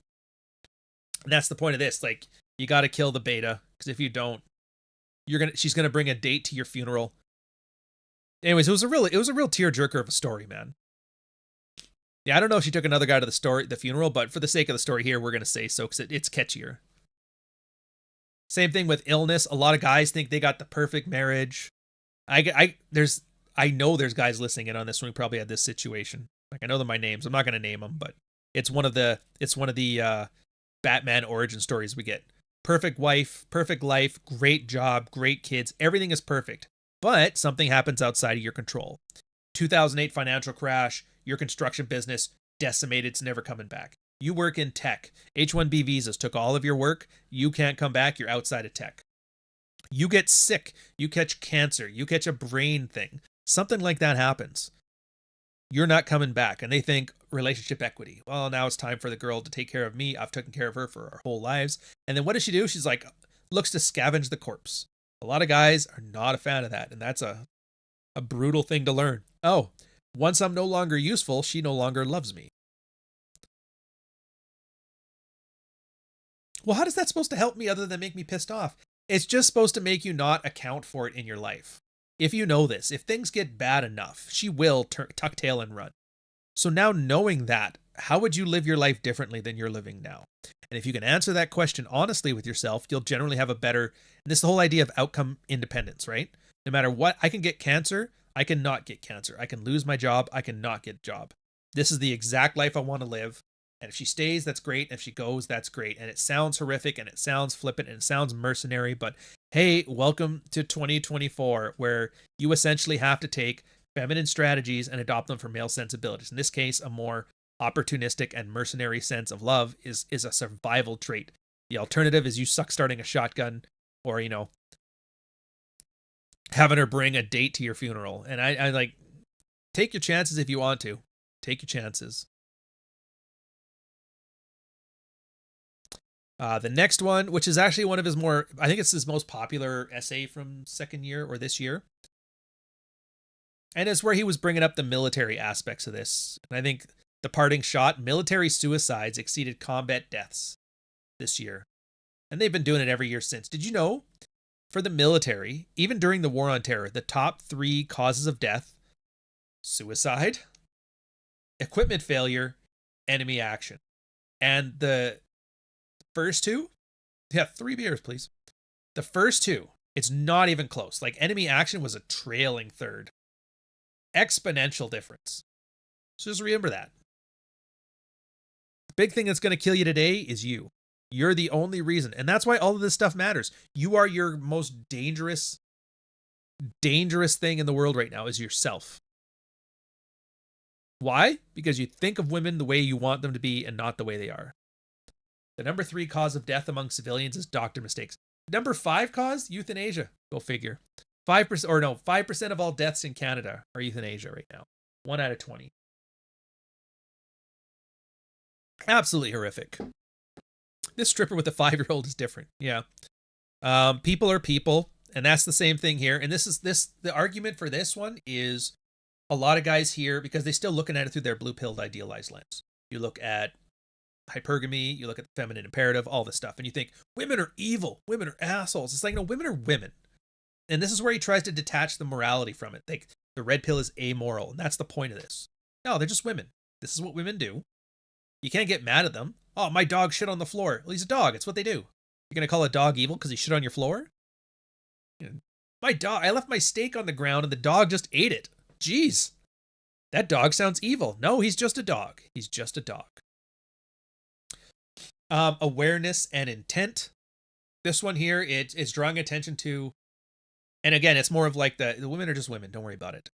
And that's the point of this. Like, you got to kill the beta. Because if you don't, she's going to bring a date to your funeral. Anyways, it was a real tearjerker of a story, man. Yeah, I don't know if she took another guy to the funeral, but for the sake of the story here, we're going to say so because it's catchier. Same thing with illness. A lot of guys think they got the perfect marriage. I know there's guys listening in on this one who probably had this situation. Like, I know them by names. I'm not going to name them, but it's one of the Batman origin stories we get. Perfect wife, perfect life, great job, great kids. Everything is perfect, but something happens outside of your control. 2008 financial crash. Your construction business decimated. It's never coming back. You work in tech. H-1B visas took all of your work. You can't come back. You're outside of tech. You get sick. You catch cancer. You catch a brain thing. Something like that happens. You're not coming back. And they think relationship equity. Well, now it's time for the girl to take care of me. I've taken care of her for our whole lives. And then what does she do? She's like, looks to scavenge the corpse. A lot of guys are not a fan of that. And that's a brutal thing to learn. Oh, once I'm no longer useful, she no longer loves me. Well, how is that supposed to help me other than make me pissed off? It's just supposed to make you not account for it in your life. If you know this, if things get bad enough, she will tuck tail and run. So now knowing that, how would you live your life differently than you're living now? And if you can answer that question honestly with yourself, you'll generally have a better, and this is the whole idea of outcome independence, right? No matter what, I can get cancer, I can not get cancer. I can lose my job, I can not get a job. This is the exact life I want to live. And if she stays, that's great. And if she goes, that's great. And it sounds horrific and it sounds flippant and it sounds mercenary, but hey, welcome to 2024, where you essentially have to take feminine strategies and adopt them for male sensibilities. In this case, a more opportunistic and mercenary sense of love is a survival trait. The alternative is you suck starting a shotgun, or, you know, having her bring a date to your funeral. And I like, take your chances if you want to. Take your chances. The next one, which is actually one of his more, I think it's his most popular essay from second year or this year. And it's where he was bringing up the military aspects of this. And I think the parting shot, military suicides exceeded combat deaths this year. And they've been doing it every year since. Did you know, for the military, even during the War on Terror, the top 3 causes of death: suicide, equipment failure, enemy action. And the first 2, 3 beers, please. The first 2, it's not even close. Like, enemy action was a trailing third. Exponential difference. So just remember that. The big thing that's going to kill you today is you. You're the only reason. And that's why all of this stuff matters. You are your most dangerous thing in the world right now, is yourself. Why? Because you think of women the way you want them to be and not the way they are. The number 3 cause of death among civilians is doctor mistakes. Number 5 cause, euthanasia. Go figure. 5% of all deaths in Canada are euthanasia right now. 1 out of 20. Absolutely horrific. This stripper with the 5-year-old is different. Yeah. People are people, and that's the same thing here. And the argument for this one is a lot of guys here, because they're still looking at it through their blue-pilled idealized lens. You look at hypergamy, you look at the feminine imperative, all this stuff, and you think women are evil, women are assholes. It's like, no, women are women. And this is where he tries to detach the morality from it. Like, the red pill is amoral, and that's the point of this. No, they're just women. This is what women do. You can't get mad at them. Oh, my dog shit on the floor. Well, he's a dog. It's what they do. You're going to call a dog evil because he shit on your floor? My dog, I left my steak on the ground and the dog just ate it. Jeez. That dog sounds evil. No, he's just a dog. He's just a dog. Awareness and intent. This one here, it's drawing attention to And again, it's more of like the women are just women. Don't worry about it.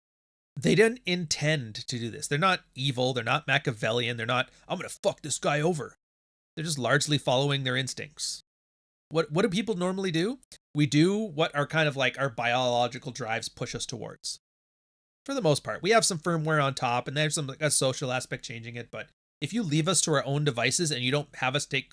They didn't intend to do this. They're not evil. They're not Machiavellian. They're not, I'm going to fuck this guy over. They're just largely following their instincts. What do people normally do? We do what are kind of like our biological drives push us towards. For the most part, we have some firmware on top and there's some like a social aspect changing it. But if you leave us to our own devices and you don't have us take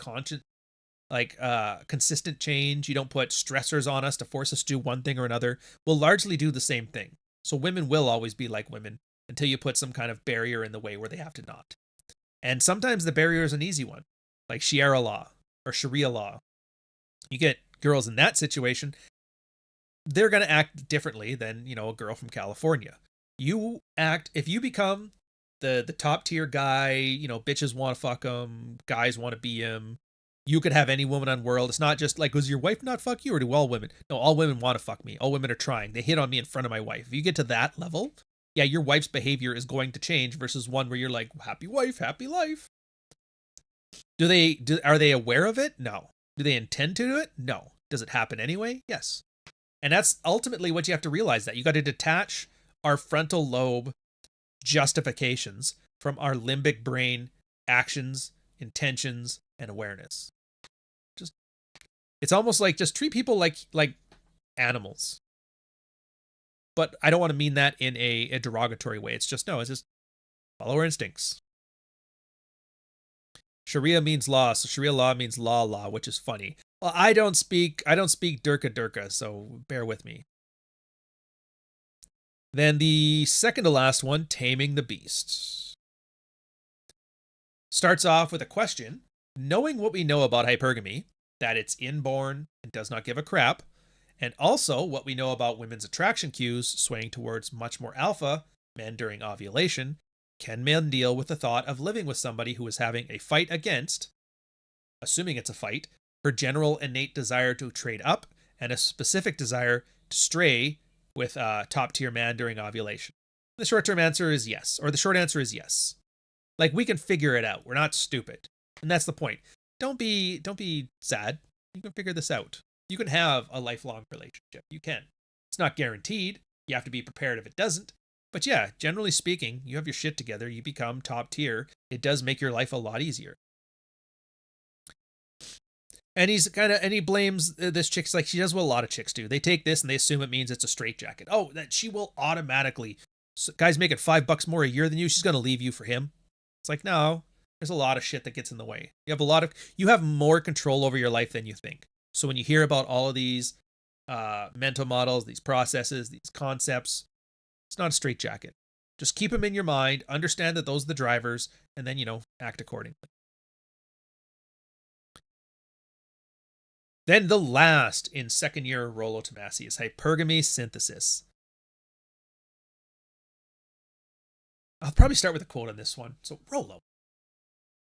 consistent change, you don't put stressors on us to force us to do one thing or another, we'll largely do the same thing. So women will always be like women until you put some kind of barrier in the way where they have to not. And sometimes the barrier is an easy one, like Sharia law or Sharia law. You get girls in that situation, they're going to act differently than, a girl from California. If you become the top tier guy, bitches want to fuck him, guys want to be him. You could have any woman on world. It's not just like, does your wife not fuck you or do all women? No, all women want to fuck me. All women are trying. They hit on me in front of my wife. If you get to that level, yeah, your wife's behavior is going to change versus one where you're like, happy wife, happy life. Are they aware of it? No. Do they intend to do it? No. Does it happen anyway? Yes. And that's ultimately what you have to realize, that you got to detach our frontal lobe justifications from our limbic brain actions, intentions, and awareness. It's almost like just treat people like animals. But I don't want to mean that in a derogatory way. It's just follow our instincts. Sharia means law, so Sharia law means law, which is funny. Well, I don't speak Durka, so bear with me. Then the second to last one, Taming the Beast. Starts off with a question. Knowing what we know about hypergamy, that it's inborn and does not give a crap, and also what we know about women's attraction cues swaying towards much more alpha men during ovulation, can men deal with the thought of living with somebody who is having a fight against, assuming it's a fight, her general innate desire to trade up and a specific desire to stray with a top-tier man during ovulation? The short-term answer is yes, or the short answer is yes. Like, we can figure it out. We're not stupid. And that's the point. Don't be sad. You can figure this out. You can have a lifelong relationship. You can. It's not guaranteed. You have to be prepared if it doesn't. But yeah, generally speaking, you have your shit together. You become top tier. It does make your life a lot easier. And he blames this chick's like she does what a lot of chicks do. They take this and they assume it means it's a straitjacket. Oh, that she will automatically. Guys making $5 more a year than you. She's gonna leave you for him. It's like, no. There's a lot of shit that gets in the way. You have more control over your life than you think. So when you hear about all of these mental models, these processes, these concepts, it's not a straitjacket. Just keep them in your mind, understand that those are the drivers, and then, act accordingly. Then the last in second year Rollo Tomasi is hypergamy synthesis. I'll probably start with a quote on this one. So, Rollo,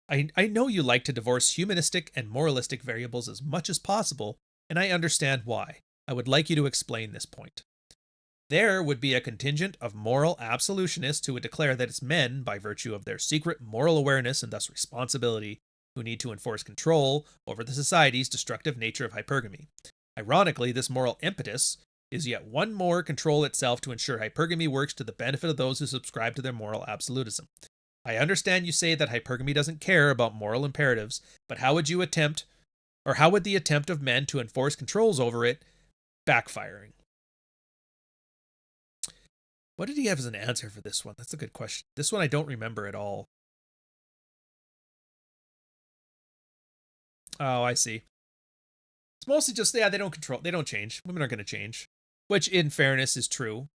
I know you like to divorce humanistic and moralistic variables as much as possible, and I understand why. I would like you to explain this point. There would be a contingent of moral absolutionists who would declare that it's men, by virtue of their secret moral awareness and thus responsibility, who need to enforce control over the society's destructive nature of hypergamy. Ironically, this moral impetus is yet one more control itself to ensure hypergamy works to the benefit of those who subscribe to their moral absolutism. I understand you say that hypergamy doesn't care about moral imperatives, but how would the attempt of men to enforce controls over it backfiring? What did he have as an answer for this one? That's a good question. This one I don't remember at all. Oh, I see. It's mostly just, they don't change. Women aren't going to change. Which, in fairness, is true.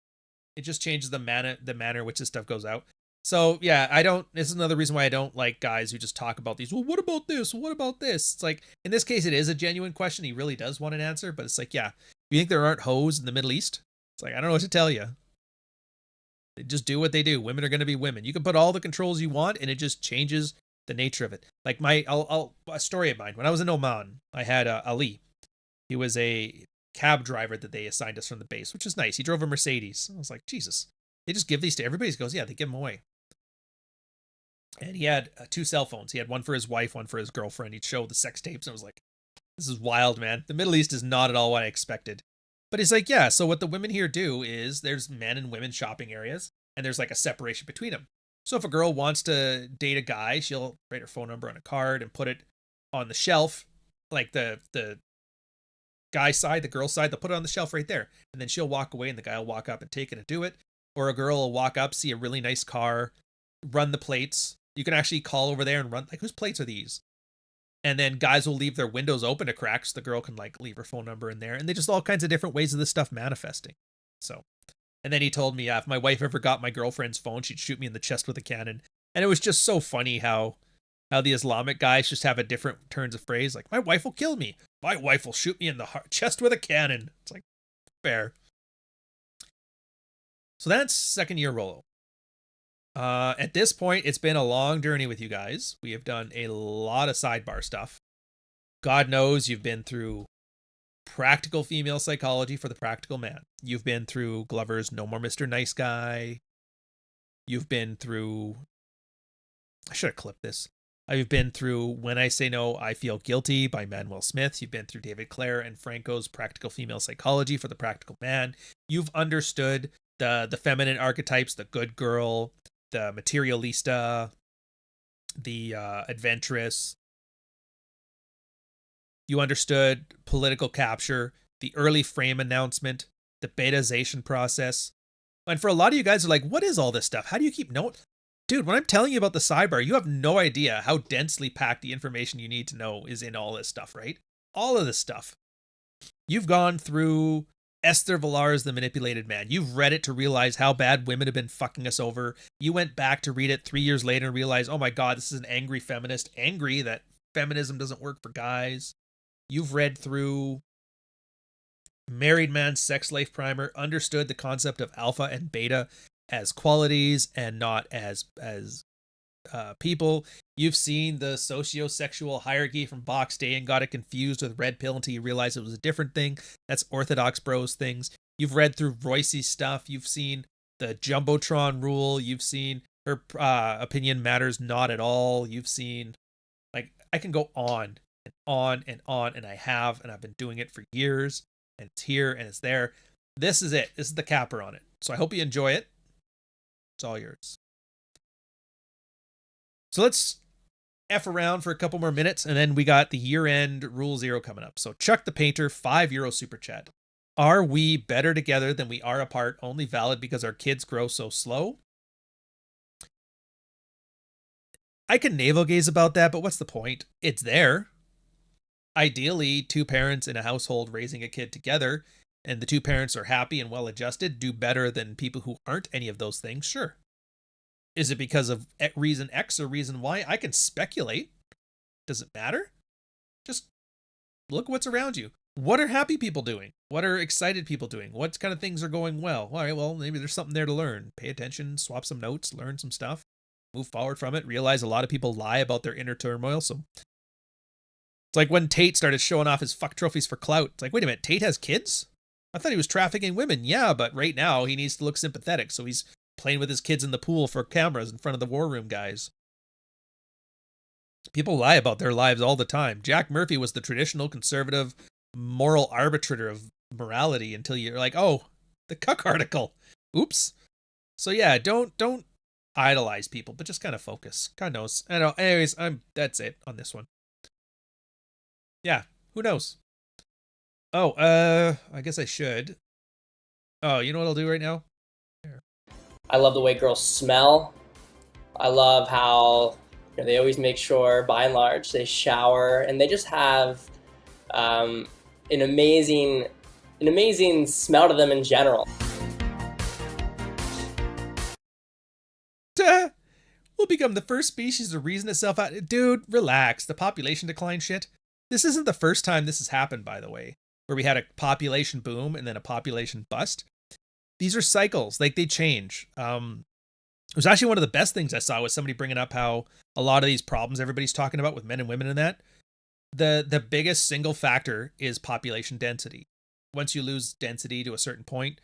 It just changes the manner which this stuff goes out. So, yeah, this is another reason why I don't like guys who just talk about these. Well, what about this? What about this? It's like, in this case, it is a genuine question. He really does want an answer, but it's like, yeah, you think there aren't hoes in the Middle East? It's like, I don't know what to tell you. They just do what they do. Women are going to be women. You can put all the controls you want, and it just changes the nature of it. Like a story of mine. When I was in Oman, I had Ali. He was a cab driver that they assigned us from the base, which is nice. He drove a Mercedes. I was like, Jesus, they just give these to everybody. He goes, yeah, they give them away. And he had 2 cell phones. He had one for his wife, one for his girlfriend. He'd show the sex tapes, and I was like, this is wild, man. The Middle East is not at all what I expected. But he's like, yeah, so what the women here do is there's men and women shopping areas, and there's like a separation between them. So if a girl wants to date a guy, she'll write her phone number on a card and put it on the shelf, like the guy side, the girl side, they'll put it on the shelf right there. And then she'll walk away and the guy will walk up and take it and do it. Or a girl will walk up, see a really nice car, run the plates. You can actually call over there and run, like, whose plates are these? And then guys will leave their windows open to cracks. The girl can like leave her phone number in there. And they just all kinds of different ways of this stuff manifesting. So, and then he told me, if my wife ever got my girlfriend's phone, she'd shoot me in the chest with a cannon. And it was just so funny how the Islamic guys just have a different turns of phrase. Like, my wife will kill me. My wife will shoot me in the chest with a cannon. It's like, fair. So that's second year Rollo. At this point, it's been a long journey with you guys. We have done a lot of sidebar stuff. God knows you've been through practical female psychology for the practical man. You've been through Glover's No More Mr. Nice Guy. You've been through... I should have clipped this. You've been through When I Say No, I Feel Guilty by Manuel Smith. You've been through David Clare and Franco's Practical Female Psychology for the Practical Man. You've understood the feminine archetypes, the good girl, the materialista, the adventurous. You understood political capture, the early frame announcement, the betazation process. And for a lot of you guys are like, what is all this stuff? How do you keep note? Dude, when I'm telling you about the sidebar, you have no idea how densely packed the information you need to know is in all this stuff, right? All of this stuff. You've gone through Esther Villar's The Manipulated Man. You've read it to realize how bad women have been fucking us over. You went back to read it 3 years later and realized, oh my God, this is an angry feminist, angry that feminism doesn't work for guys. You've read through Married Man's Sex Life Primer, understood the concept of alpha and beta as qualities and not as people. You've seen the socio-sexual hierarchy from Box Day and got it confused with Red Pill until you realize it was a different thing. That's Orthodox Bros things. You've read through Royce's stuff. You've seen the Jumbotron rule. You've seen her opinion matters not at all. You've seen, like, I can go on and on and on, and I have, and I've been doing it for years, and it's here and it's there. This is it. This is the capper on it. So I hope you enjoy it. It's all yours. So let's F around for a couple more minutes, and then we got the year-end Rule Zero coming up. So Chuck the Painter, €5 super chat. Are we better together than we are apart, only valid because our kids grow so slow? I can navel gaze about that, but what's the point? It's there. Ideally, two parents in a household raising a kid together, and the two parents are happy and well-adjusted, do better than people who aren't any of those things, sure. Is it because of reason X or reason Y? I can speculate. Does it matter? Just look what's around you. What are happy people doing? What are excited people doing? What kind of things are going well? All right, well, maybe there's something there to learn. Pay attention, swap some notes, learn some stuff, move forward from it, realize a lot of people lie about their inner turmoil. So it's like when Tate started showing off his fuck trophies for clout. It's like, wait a minute, Tate has kids? I thought he was trafficking women. Yeah, but right now he needs to look sympathetic, so he's playing with his kids in the pool for cameras in front of the war room guys. People lie about their lives all the time. Jack Murphy was the traditional conservative moral arbitrator of morality until you're like, oh, the cuck article. Oops. So yeah, don't idolize people, but just kind of focus. God knows. I know. Anyways, that's it on this one. Yeah, who knows? Oh, I guess I should. Oh, you know what I'll do right now? I love the way girls smell. I love how they always make sure, by and large, they shower, and they just have an amazing smell to them in general. We'll become the first species to reason itself out. Dude, relax. The population decline shit. This isn't the first time this has happened, by the way, where we had a population boom and then a population bust. These are cycles, like they change. It was actually one of the best things I saw was somebody bringing up how a lot of these problems everybody's talking about with men and women and that, the biggest single factor is population density. Once you lose density to a certain point,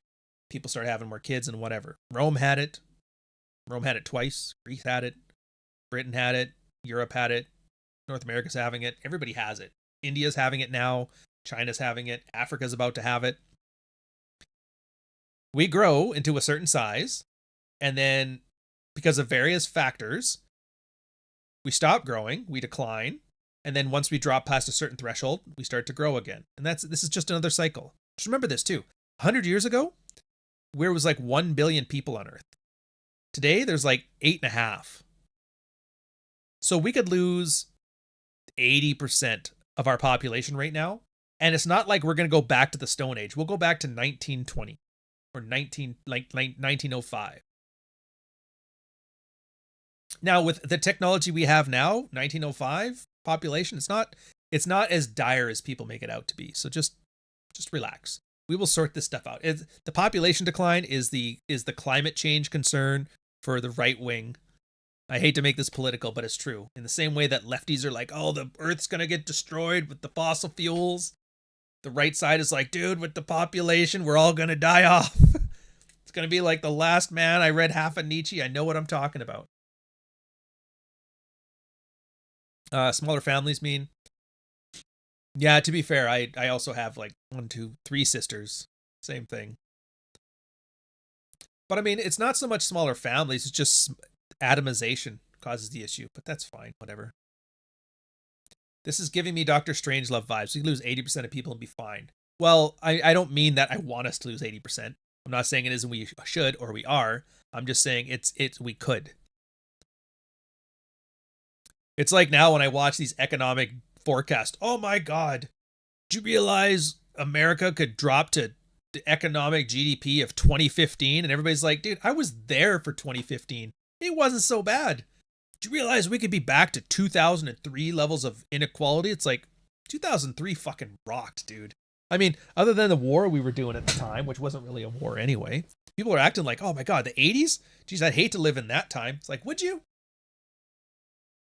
people start having more kids and whatever. Rome had it twice. Greece had it. Britain had it. Europe had it. North America's having it. Everybody has it. India's having it now. China's having it. Africa's about to have it. We grow into a certain size, and then because of various factors, we stop growing, we decline, and then once we drop past a certain threshold, we start to grow again. And this is just another cycle. Just remember this too. 100 years ago, there was like 1 billion people on Earth. Today, there's like 8.5. So we could lose 80% of our population right now. And it's not like we're going to go back to the Stone Age. We'll go back to 1920 or 1905. Now, with the technology we have now, 1905 population, it's not as dire as people make it out to be. So just relax. We will sort this stuff out. The population decline is the climate change concern for the right wing. I hate to make this political, but it's true. In the same way that lefties are like, oh, the Earth's going to get destroyed with the fossil fuels. The right side is like, dude, with the population, we're all going to die off. It's going to be like The Last Man. I read half of Nietzsche. I know what I'm talking about. Smaller families mean. Yeah, to be fair, I also have like 1, 2, 3 sisters. Same thing. But I mean, it's not so much smaller families. It's just atomization causes the issue. But that's fine. Whatever. This is giving me Dr. Strangelove vibes. We lose 80% of people and be fine. Well, I don't mean that I want us to lose 80%. I'm not saying it isn't we should or we are. I'm just saying it's we could. It's like now when I watch these economic forecasts. Oh my God. Do you realize America could drop to the economic GDP of 2015? And everybody's like, dude, I was there for 2015. It wasn't so bad. Do you realize we could be back to 2003 levels of inequality? It's like 2003 fucking rocked, dude. I mean, other than the war we were doing at the time, which wasn't really a war anyway, people are acting like, oh my God, the 80s? Geez, I'd hate to live in that time. It's like, would you?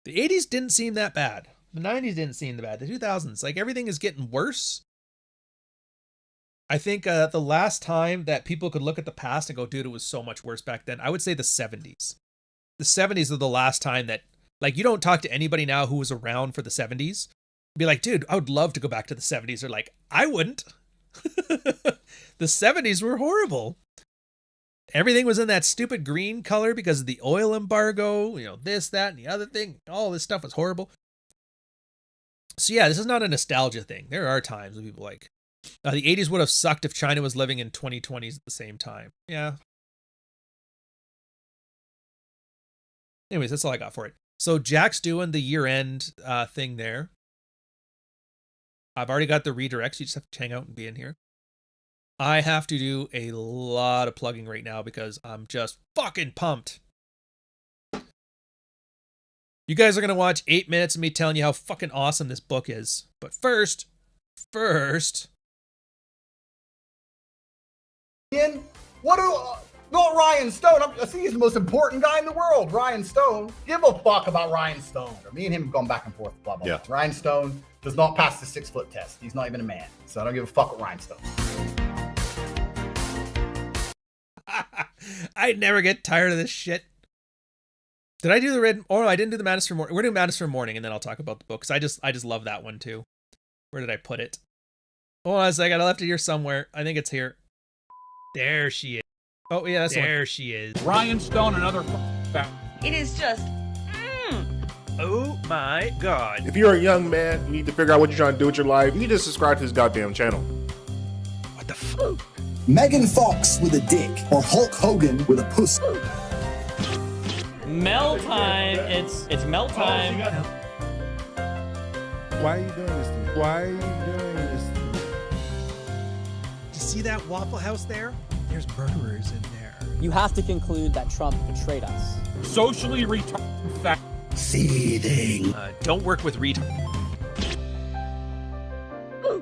The 80s didn't seem that bad. The 90s didn't seem that bad. The 2000s, like everything is getting worse. I think the last time that people could look at the past and go, dude, it was so much worse back then, I would say the 70s. The 70s are the last time that, like, you don't talk to anybody now who was around for the 70s. Be like, dude, I would love to go back to the 70s. They're like, I wouldn't. The 70s were horrible. Everything was in that stupid green color because of the oil embargo, this, that, and the other thing. All this stuff was horrible. So yeah, this is not a nostalgia thing. There are times when people like, the 80s would have sucked if China was living in 2020s at the same time. Yeah. Anyways, that's all I got for it. So Jack's doing the year-end thing there. I've already got the redirects. You just have to hang out and be in here. I have to do a lot of plugging right now because I'm just fucking pumped. You guys are going to watch 8 minutes of me telling you how fucking awesome this book is. But first... Ian, not Ryan Stone. I think he's the most important guy in the world. Ryan Stone. Give a fuck about Ryan Stone. Me and him have gone back and forth. Blah, blah, blah. Ryan Stone does not pass the 6-foot test. He's not even a man. So I don't give a fuck with Ryan Stone. I never get tired of this shit. Did I do the red? Oh, no, I didn't do the Madness for Morning. We're doing Madness for Morning, and then I'll talk about the book because I just love that one too. Where did I put it? Hold on a second. I left it here somewhere. I think it's here. There she is. Oh yeah, that's there she is. Ryan Stone, another. It is just. Oh my God. If you're a young man, you need to figure out what you're trying to do with your life. You need to subscribe to this goddamn channel. What the fuck? Megan Fox with a dick or Hulk Hogan with a pussy. Mel time. It's Mel time. Why are you doing this to me? Why are you doing this to me? Do you see that Waffle House there? There's murderers in there. You have to conclude that Trump betrayed us. Socially retarded fact. Seething. Don't work with retard.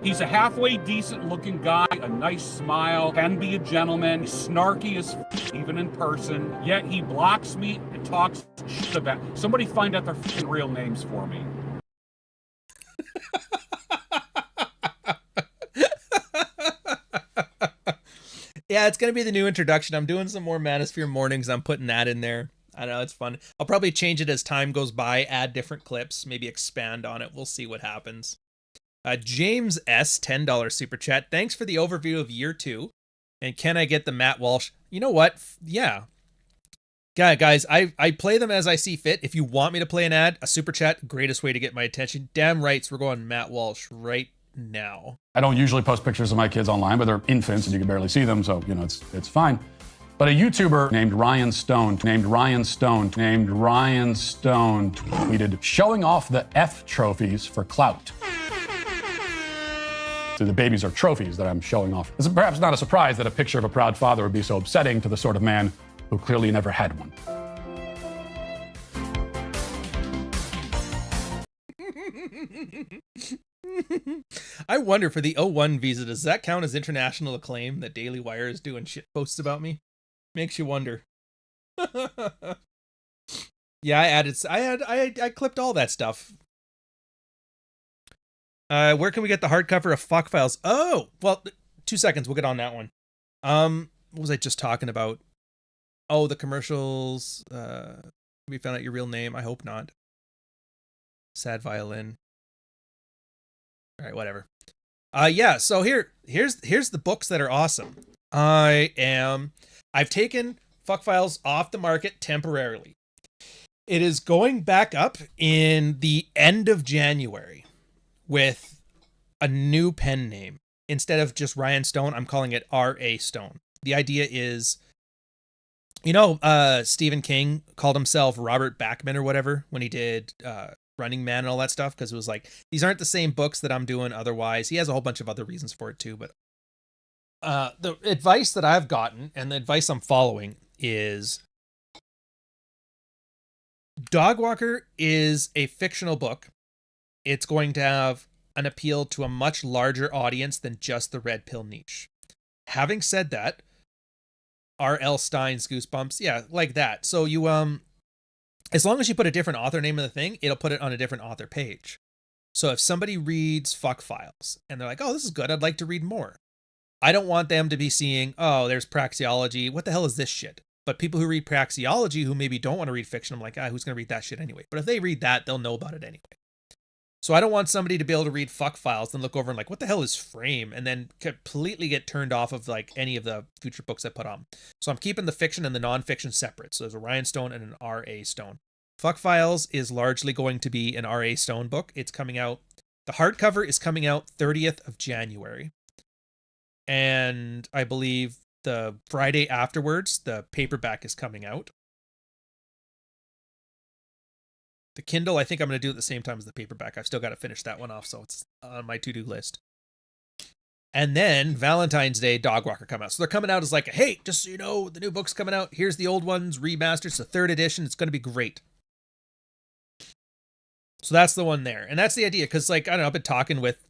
He's a halfway decent looking guy, a nice smile, can be a gentleman, snarky as even in person, yet he blocks me and talks shit about. Somebody find out their fucking real names for me. Yeah, it's going to be the new introduction. I'm doing some more Manosphere Mornings. I'm putting that in there. I know, it's fun. I'll probably change it as time goes by, add different clips, maybe expand on it. We'll see what happens. James S., $10 super chat. Thanks for the overview of year 2. And can I get the Matt Walsh? You know what? Yeah. Guys, I play them as I see fit. If you want me to play an ad, a super chat, greatest way to get my attention. Damn rights, we're going Matt Walsh right now. I don't usually post pictures of my kids online, but they're infants and you can barely see them, so it's fine. But a YouTuber named Ryan Stone tweeted, showing off the F trophies for clout. So the babies are trophies that I'm showing off. It's perhaps not a surprise that a picture of a proud father would be so upsetting to the sort of man who clearly never had one. I wonder, for the O1 visa, does that count as international acclaim that Daily Wire is doing shit posts about me? Makes you wonder. Yeah, I clipped all that stuff. Where can we get the hardcover of Fuck Files? Oh, well, 2 seconds. We'll get on that one. What was I just talking about? Oh, the commercials. We found out your real name. I hope not. Sad violin. All right, whatever. Yeah. So here's the books that are awesome. I've taken Fuck Files off the market temporarily. It is going back up in the end of January with a new pen name. Instead of just Ryan Stone, I'm calling it R.A. Stone. The idea is, Stephen King called himself Robert Backman or whatever when he did Running Man and all that stuff, because it was like, these aren't the same books that I'm doing otherwise. He has a whole bunch of other reasons for it too, but the advice that I've gotten and the advice I'm following is Dogwalker is a fictional book. It's going to have an appeal to a much larger audience than just the red pill niche. Having said that, R.L. Stein's Goosebumps, yeah, like that. So you, as long as you put a different author name in the thing, it'll put it on a different author page. So if somebody reads Fuck Files and they're like, oh, this is good, I'd like to read more, I don't want them to be seeing, oh, there's praxeology. What the hell is this shit? But people who read praxeology who maybe don't want to read fiction, I'm like, who's going to read that shit anyway? But if they read that, they'll know about it anyway. So I don't want somebody to be able to read Fuck Files and look over and like, what the hell is Frame? And then completely get turned off of like any of the future books I put on. So I'm keeping the fiction and the nonfiction separate. So there's a Ryan Stone and an R.A. Stone. Fuck Files is largely going to be an R.A. Stone book. It's coming out. The hardcover is coming out 30th of January. And I believe the Friday afterwards, the paperback is coming out. The Kindle, I think I'm going to do it at the same time as the paperback. I've still got to finish that one off, so it's on my to-do list. And then Valentine's Day, Dogwalker come out. So they're coming out as like, hey, just so you know, the new book's coming out. Here's the old ones remastered. It's the 3rd edition. It's going to be great. So that's the one there. And that's the idea. Because, like, I don't know, I've been talking with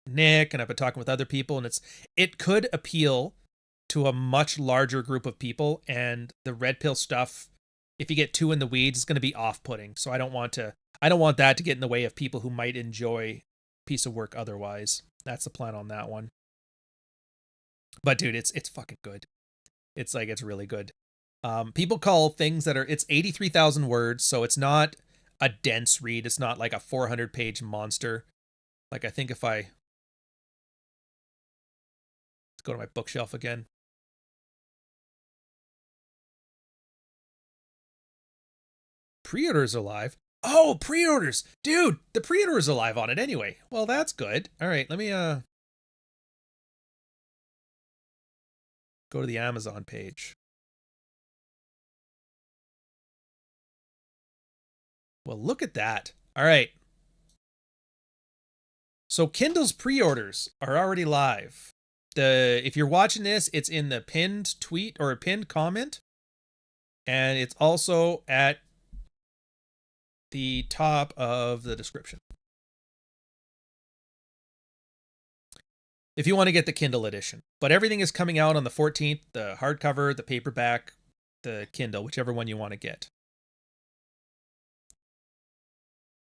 Nick and I've been talking with other people, and it could appeal to a much larger group of people. And the red pill stuff, if you get too in the weeds, it's going to be off-putting. So I don't want that to get in the way of people who might enjoy a piece of work otherwise. That's the plan on that one. But dude, it's fucking good. It's really good. People call things that it's 83,000 words, so it's not a dense read. It's not like a 400-page monster. Like, I think if let's go to my bookshelf again. Pre-orders alive. Oh, pre-orders. Dude, the pre-order is alive on it anyway. Well, that's good. All right, let me go to the Amazon page. Well, look at that. All right. So Kindle's pre-orders are already live. If you're watching this, it's in the pinned tweet or a pinned comment. And it's also at the top of the description. If you want to get the Kindle edition. But everything is coming out on the 14th, the hardcover, the paperback, the Kindle, whichever one you want to get.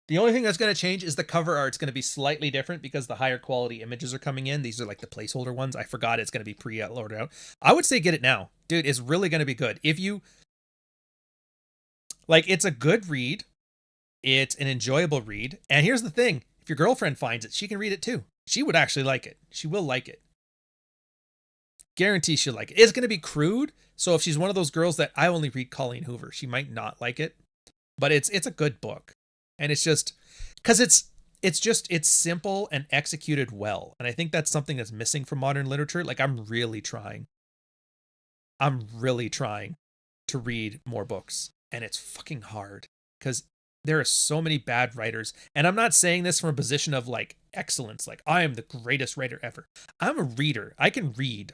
The only thing that's going to change is the cover art's going to be slightly different because the higher quality images are coming in. These are like the placeholder ones. I forgot it's going to be pre-loaded out. I would say get it now. Dude, it's really going to be good. If you it's a good read. It's an enjoyable read. And here's the thing. If your girlfriend finds it, she can read it too. She would actually like it. She will like it. guarantee she'll like it. It's going to be crude. So if she's one of those girls that I only read Colleen Hoover, she might not like it. But it's a good book. And it's just because it's simple and executed well. And I think that's something that's missing from modern literature. Like I'm really trying to read more books. And it's fucking hard because there are so many bad writers. And I'm not saying this from a position of like excellence. Like I am the greatest writer ever. I'm a reader. I can read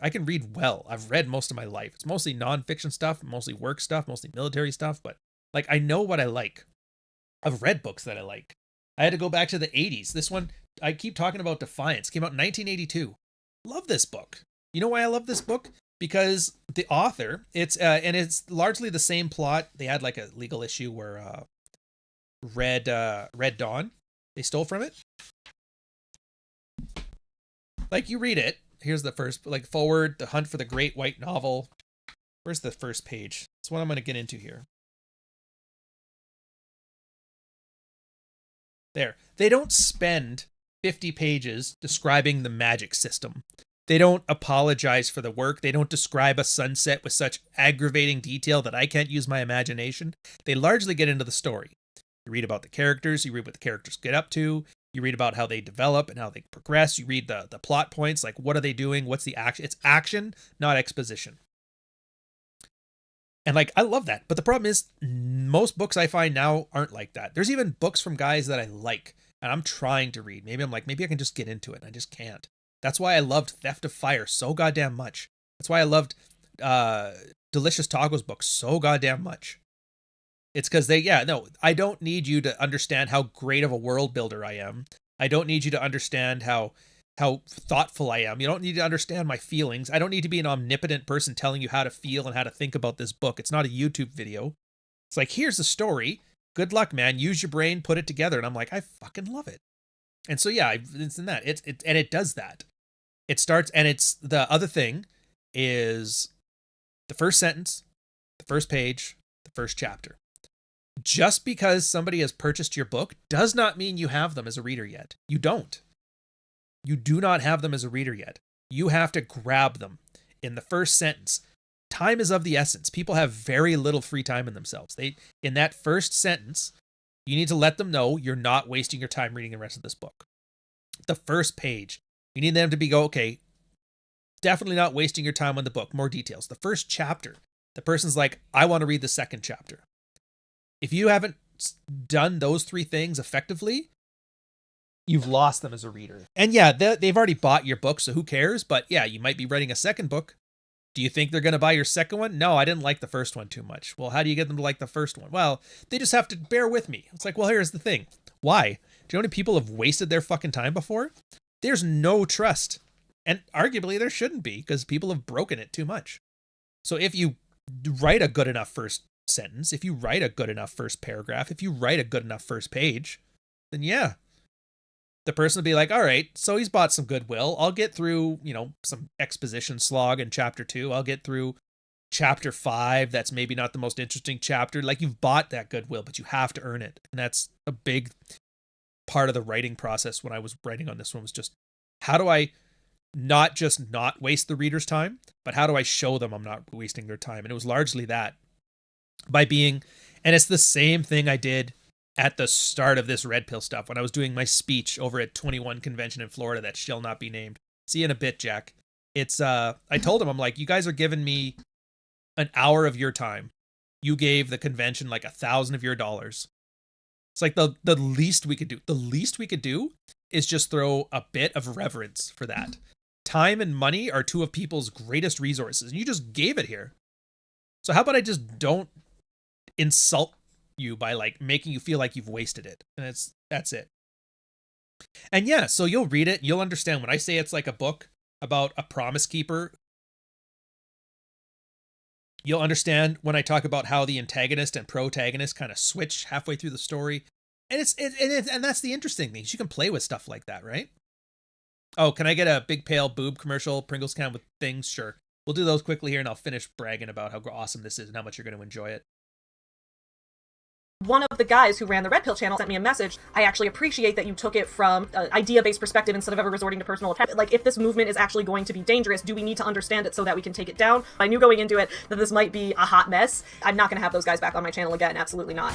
well. I've read most of my life. It's mostly nonfiction stuff, mostly work stuff, mostly military stuff. But like, I know what I like. I've read books that I like. I had to go back to the 80s. This one, I keep talking about Defiance, came out in 1982. Love this book. You know why I love this book? Because the author, it's largely the same plot. They had like a legal issue where Red Dawn, they stole from it. Like you read it. Here's the first, like forward, the hunt for the great white novel. Where's the first page? That's what I'm going to get into here. There. They don't spend 50 pages describing the magic system. They don't apologize for the work. They don't describe a sunset with such aggravating detail that I can't use my imagination. They largely get into the story. You read about the characters. You read what the characters get up to. You read about how they develop and how they progress. You read the plot points, like what are they doing? What's the action? It's action, not exposition. And like, I love that. But the problem is most books I find now aren't like that. There's even books from guys that I like and I'm trying to read. Maybe I'm like, maybe I can just get into it. And I just can't. That's why I loved Theft of Fire so goddamn much. That's why I loved Delicious Taco's book so goddamn much. It's because I don't need you to understand how great of a world builder I am. I don't need you to understand how thoughtful I am. You don't need to understand my feelings. I don't need to be an omnipotent person telling you how to feel and how to think about this book. It's not a YouTube video. It's like, here's the story. Good luck, man. Use your brain, put it together. And I'm like, I fucking love it. And so, yeah, it's in that. And it does that. It starts, and it's the other thing is the first sentence, the first page, the first chapter. Just because somebody has purchased your book does not mean you have them as a reader yet. You don't. You do not have them as a reader yet. You have to grab them in the first sentence. Time is of the essence. People have very little free time in themselves. In that first sentence, you need to let them know you're not wasting your time reading the rest of this book. The first page, you need them to be okay, definitely not wasting your time on the book. More details. The first chapter, the person's like, I want to read the second chapter. If you haven't done those three things effectively, you've lost them as a reader. And yeah, they've already bought your book, so who cares? But yeah, you might be writing a second book. Do you think they're going to buy your second one? No, I didn't like the first one too much. Well, how do you get them to like the first one? Well, they just have to bear with me. It's like, well, here's the thing. Why? Do you know how many people have wasted their fucking time before? There's no trust. And arguably there shouldn't be, because people have broken it too much. So if you write a good enough first sentence, if you write a good enough first paragraph, if you write a good enough first page, then yeah, the person will be like, all right, so he's bought some goodwill. I'll get through, some exposition slog in chapter 2. I'll get through chapter 5. That's maybe not the most interesting chapter. Like, you've bought that goodwill, but you have to earn it. And that's a big part of the writing process when I was writing on this one, was just, how do I not just not waste the reader's time, but how do I show them I'm not wasting their time? And it was largely that, by being, and it's the same thing I did at the start of this Red Pill stuff when I was doing my speech over at 21 convention in Florida that shall not be named. See you in a bit, Jack. It's I told him, I'm like, you guys are giving me an hour of your time. You gave the convention like $1,000 of your dollars. It's like the least we could do. The least we could do is just throw a bit of reverence for that. Time and money are two of people's greatest resources, and you just gave it here. So how about I just don't insult you by like making you feel like you've wasted it? And that's it. And yeah, so you'll read it, you'll understand when I say it's like a book about a promise keeper. You'll understand when I talk about how the antagonist and protagonist kind of switch halfway through the story. And and that's the interesting thing. You can play with stuff like that, right? Oh, can I get a big pale boob commercial, Pringles can with things? Sure. We'll do those quickly here, and I'll finish bragging about how awesome this is and how much you're going to enjoy it. One of the guys who ran the Red Pill channel sent me a message. I actually appreciate that you took it from an idea-based perspective instead of ever resorting to personal attack. Like, if this movement is actually going to be dangerous, do we need to understand it so that we can take it down? I knew going into it that this might be a hot mess. I'm not going to have those guys back on my channel again. Absolutely not.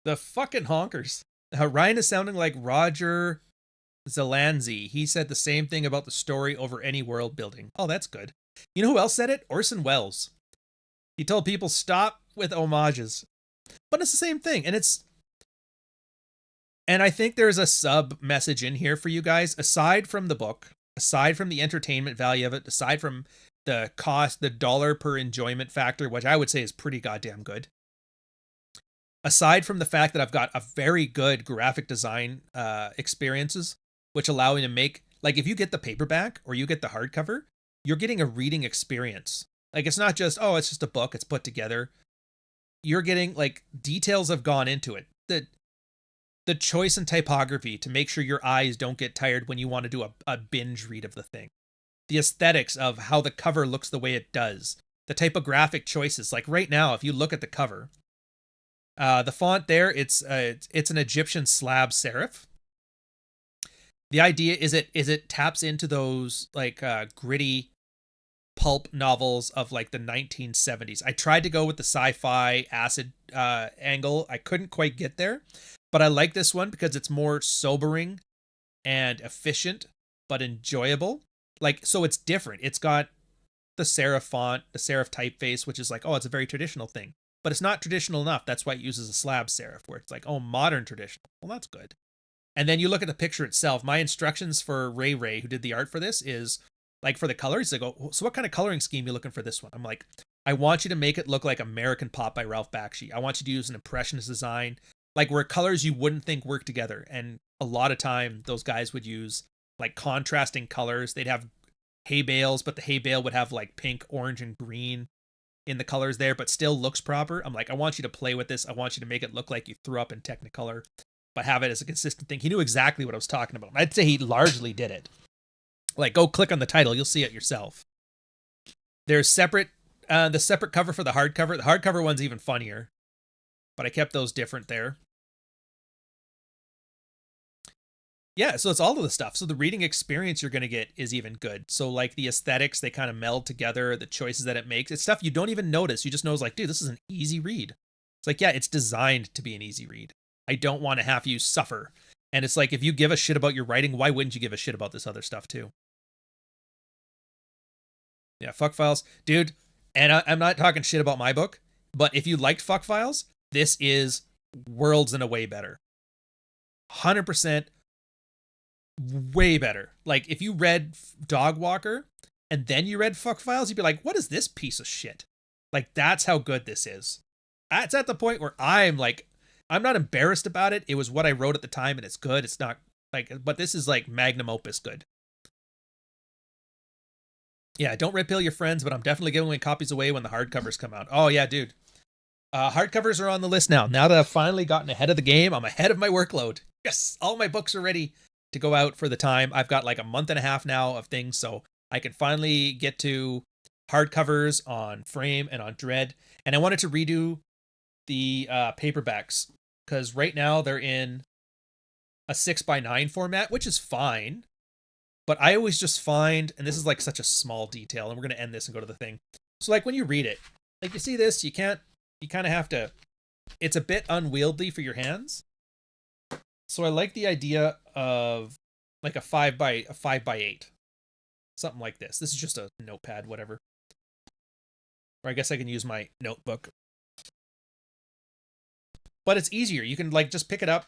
The fucking honkers. Ryan is sounding like Roger Zelanzi. He said the same thing about the story over any world building. Oh, that's good. You know who else said it? Orson Welles. He told people stop with homages. But it's the same thing. And I think there's a sub message in here for you guys. Aside from the book, aside from the entertainment value of it, aside from the cost, the dollar per enjoyment factor, which I would say is pretty goddamn good. Aside from the fact that I've got a very good graphic design experiences, which allow me to make, like, if you get the paperback or you get the hardcover, you're getting a reading experience. Like, it's not just, oh, it's just a book, it's put together. You're getting, like, details have gone into it. The choice in typography to make sure your eyes don't get tired when you want to do a binge read of the thing. The aesthetics of how the cover looks the way it does. The typographic choices. Like, right now, if you look at the cover, the font there, it's an Egyptian slab serif. The idea is it taps into those, like, gritty pulp novels of, like, the 1970s. I tried to go with the sci-fi acid angle. I couldn't quite get there, but I like this one because it's more sobering and efficient, but enjoyable. Like, so it's different. It's got the serif font, the serif typeface, which is like, oh, it's a very traditional thing. But it's not traditional enough. That's why it uses a slab serif, where it's like, oh, modern traditional. Well, that's good. And then you look at the picture itself. My instructions for Ray, who did the art for this, is, like, for the colors, they go, so what kind of coloring scheme are you looking for this one? I'm like, I want you to make it look like American Pop by Ralph Bakshi. I want you to use an impressionist design, like, where colors you wouldn't think work together. And a lot of time, those guys would use, like, contrasting colors. They'd have hay bales, but the hay bale would have, like, pink, orange, and green in the colors there, but still looks proper. I'm like, I want you to play with this. I want you to make it look like you threw up in Technicolor, but have it as a consistent thing. He knew exactly what I was talking about. I'd say he largely did it. Like, go click on the title. You'll see it yourself. There's the separate cover for the hardcover. The hardcover one's even funnier, but I kept those different there. Yeah, so it's all of the stuff. So the reading experience you're going to get is even good. So, like, the aesthetics, they kind of meld together, the choices that it makes. It's stuff you don't even notice. You just know, it's like, dude, this is an easy read. It's like, yeah, it's designed to be an easy read. I don't want to have you suffer. And it's like, if you give a shit about your writing, why wouldn't you give a shit about this other stuff too? Yeah, Fuck Files. Dude, and I'm not talking shit about my book, but if you liked Fuck Files, this is worlds and a way better. 100% way better. Like, if you read Dog Walker and then you read Fuck Files, you'd be like, what is this piece of shit? Like, that's how good this is. It's at the point where I'm like, I'm not embarrassed about it. It was what I wrote at the time and it's good. It's not like, but this is like magnum opus good. Yeah, don't red pill your friends, but I'm definitely giving copies away when the hardcovers come out. Oh yeah, dude. Hardcovers are on the list now. Now that I've finally gotten ahead of the game, I'm ahead of my workload. Yes, all my books are ready to go out for the time. I've got like a month and a half now of things, so I can finally get to hardcovers on Frame and on Dread. And I wanted to redo the paperbacks, because right now they're in a 6x9 format, which is fine. But I always just find, and this is like such a small detail, and we're going to end this and go to the thing. So like when you read it, like you see this, you kind of have to, it's a bit unwieldy for your hands. So I like the idea of like a 5x8, something like this. This is just a notepad, whatever. Or I guess I can use my notebook. But it's easier. You can like just pick it up.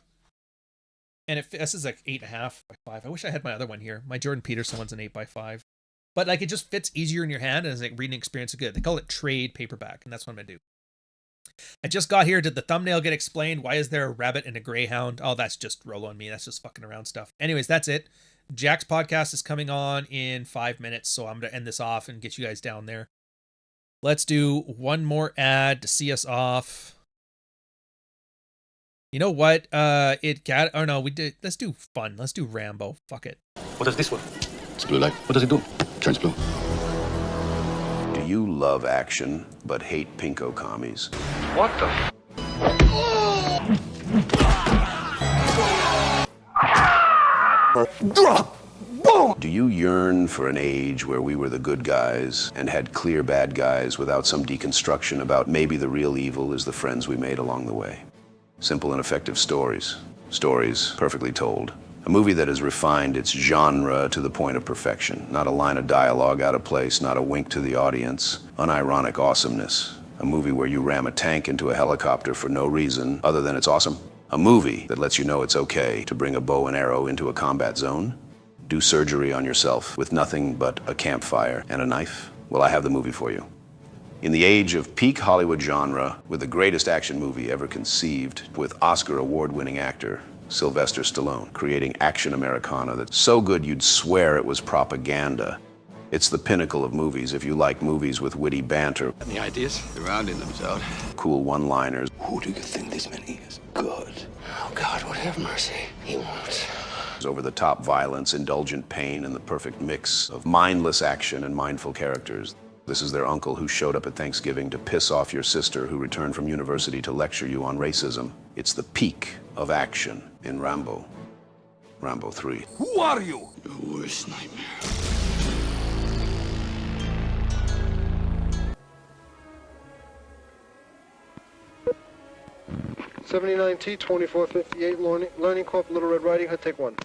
And this is like 8.5 by 5. I wish I had my other one here. My Jordan Peterson one's an 8x5. But like it just fits easier in your hand, and it's like reading experience is good. They call it trade paperback, and that's what I'm gonna do. I just got here. Did the thumbnail get explained? Why is there a rabbit and a greyhound? Oh, that's just Rollo and me. That's just fucking around stuff. Anyways, that's it. Jack's podcast is coming on in 5 minutes, so I'm gonna end this off and get you guys down there. Let's do one more ad to see us off. You know what? We did. Let's do fun. Let's do Rambo. Fuck it. What does this one? It's blue light. What does it do? Turns blue. Do Do you love action but hate pinko commies? What the? Boom! Do you yearn for an age where we were the good guys and had clear bad guys without some deconstruction about maybe the real evil is the friends we made along the way? Simple and effective stories. Stories perfectly told. A movie that has refined its genre to the point of perfection. Not a line of dialogue out of place, not a wink to the audience. Unironic awesomeness. A movie where you ram a tank into a helicopter for no reason other than it's awesome. A movie that lets you know it's okay to bring a bow and arrow into a combat zone. Do surgery on yourself with nothing but a campfire and a knife. Well, I have the movie for you. In the age of peak Hollywood genre, with the greatest action movie ever conceived, with Oscar award-winning actor Sylvester Stallone, creating action Americana that's so good you'd swear it was propaganda. It's the pinnacle of movies if you like movies with witty banter. Any ideas? They're rounding themselves out. Cool one-liners. Who do you think this man is? Good. Oh, God, would have mercy. He won't. Over-the-top violence, indulgent pain, and the perfect mix of mindless action and mindful characters. This is their uncle who showed up at Thanksgiving to piss off your sister who returned from university to lecture you on racism. It's the peak of action in Rambo. Rambo 3. Who are you? Your worst nightmare. '79T 2458 Learning Corp. Little Red Riding Hood. Take one.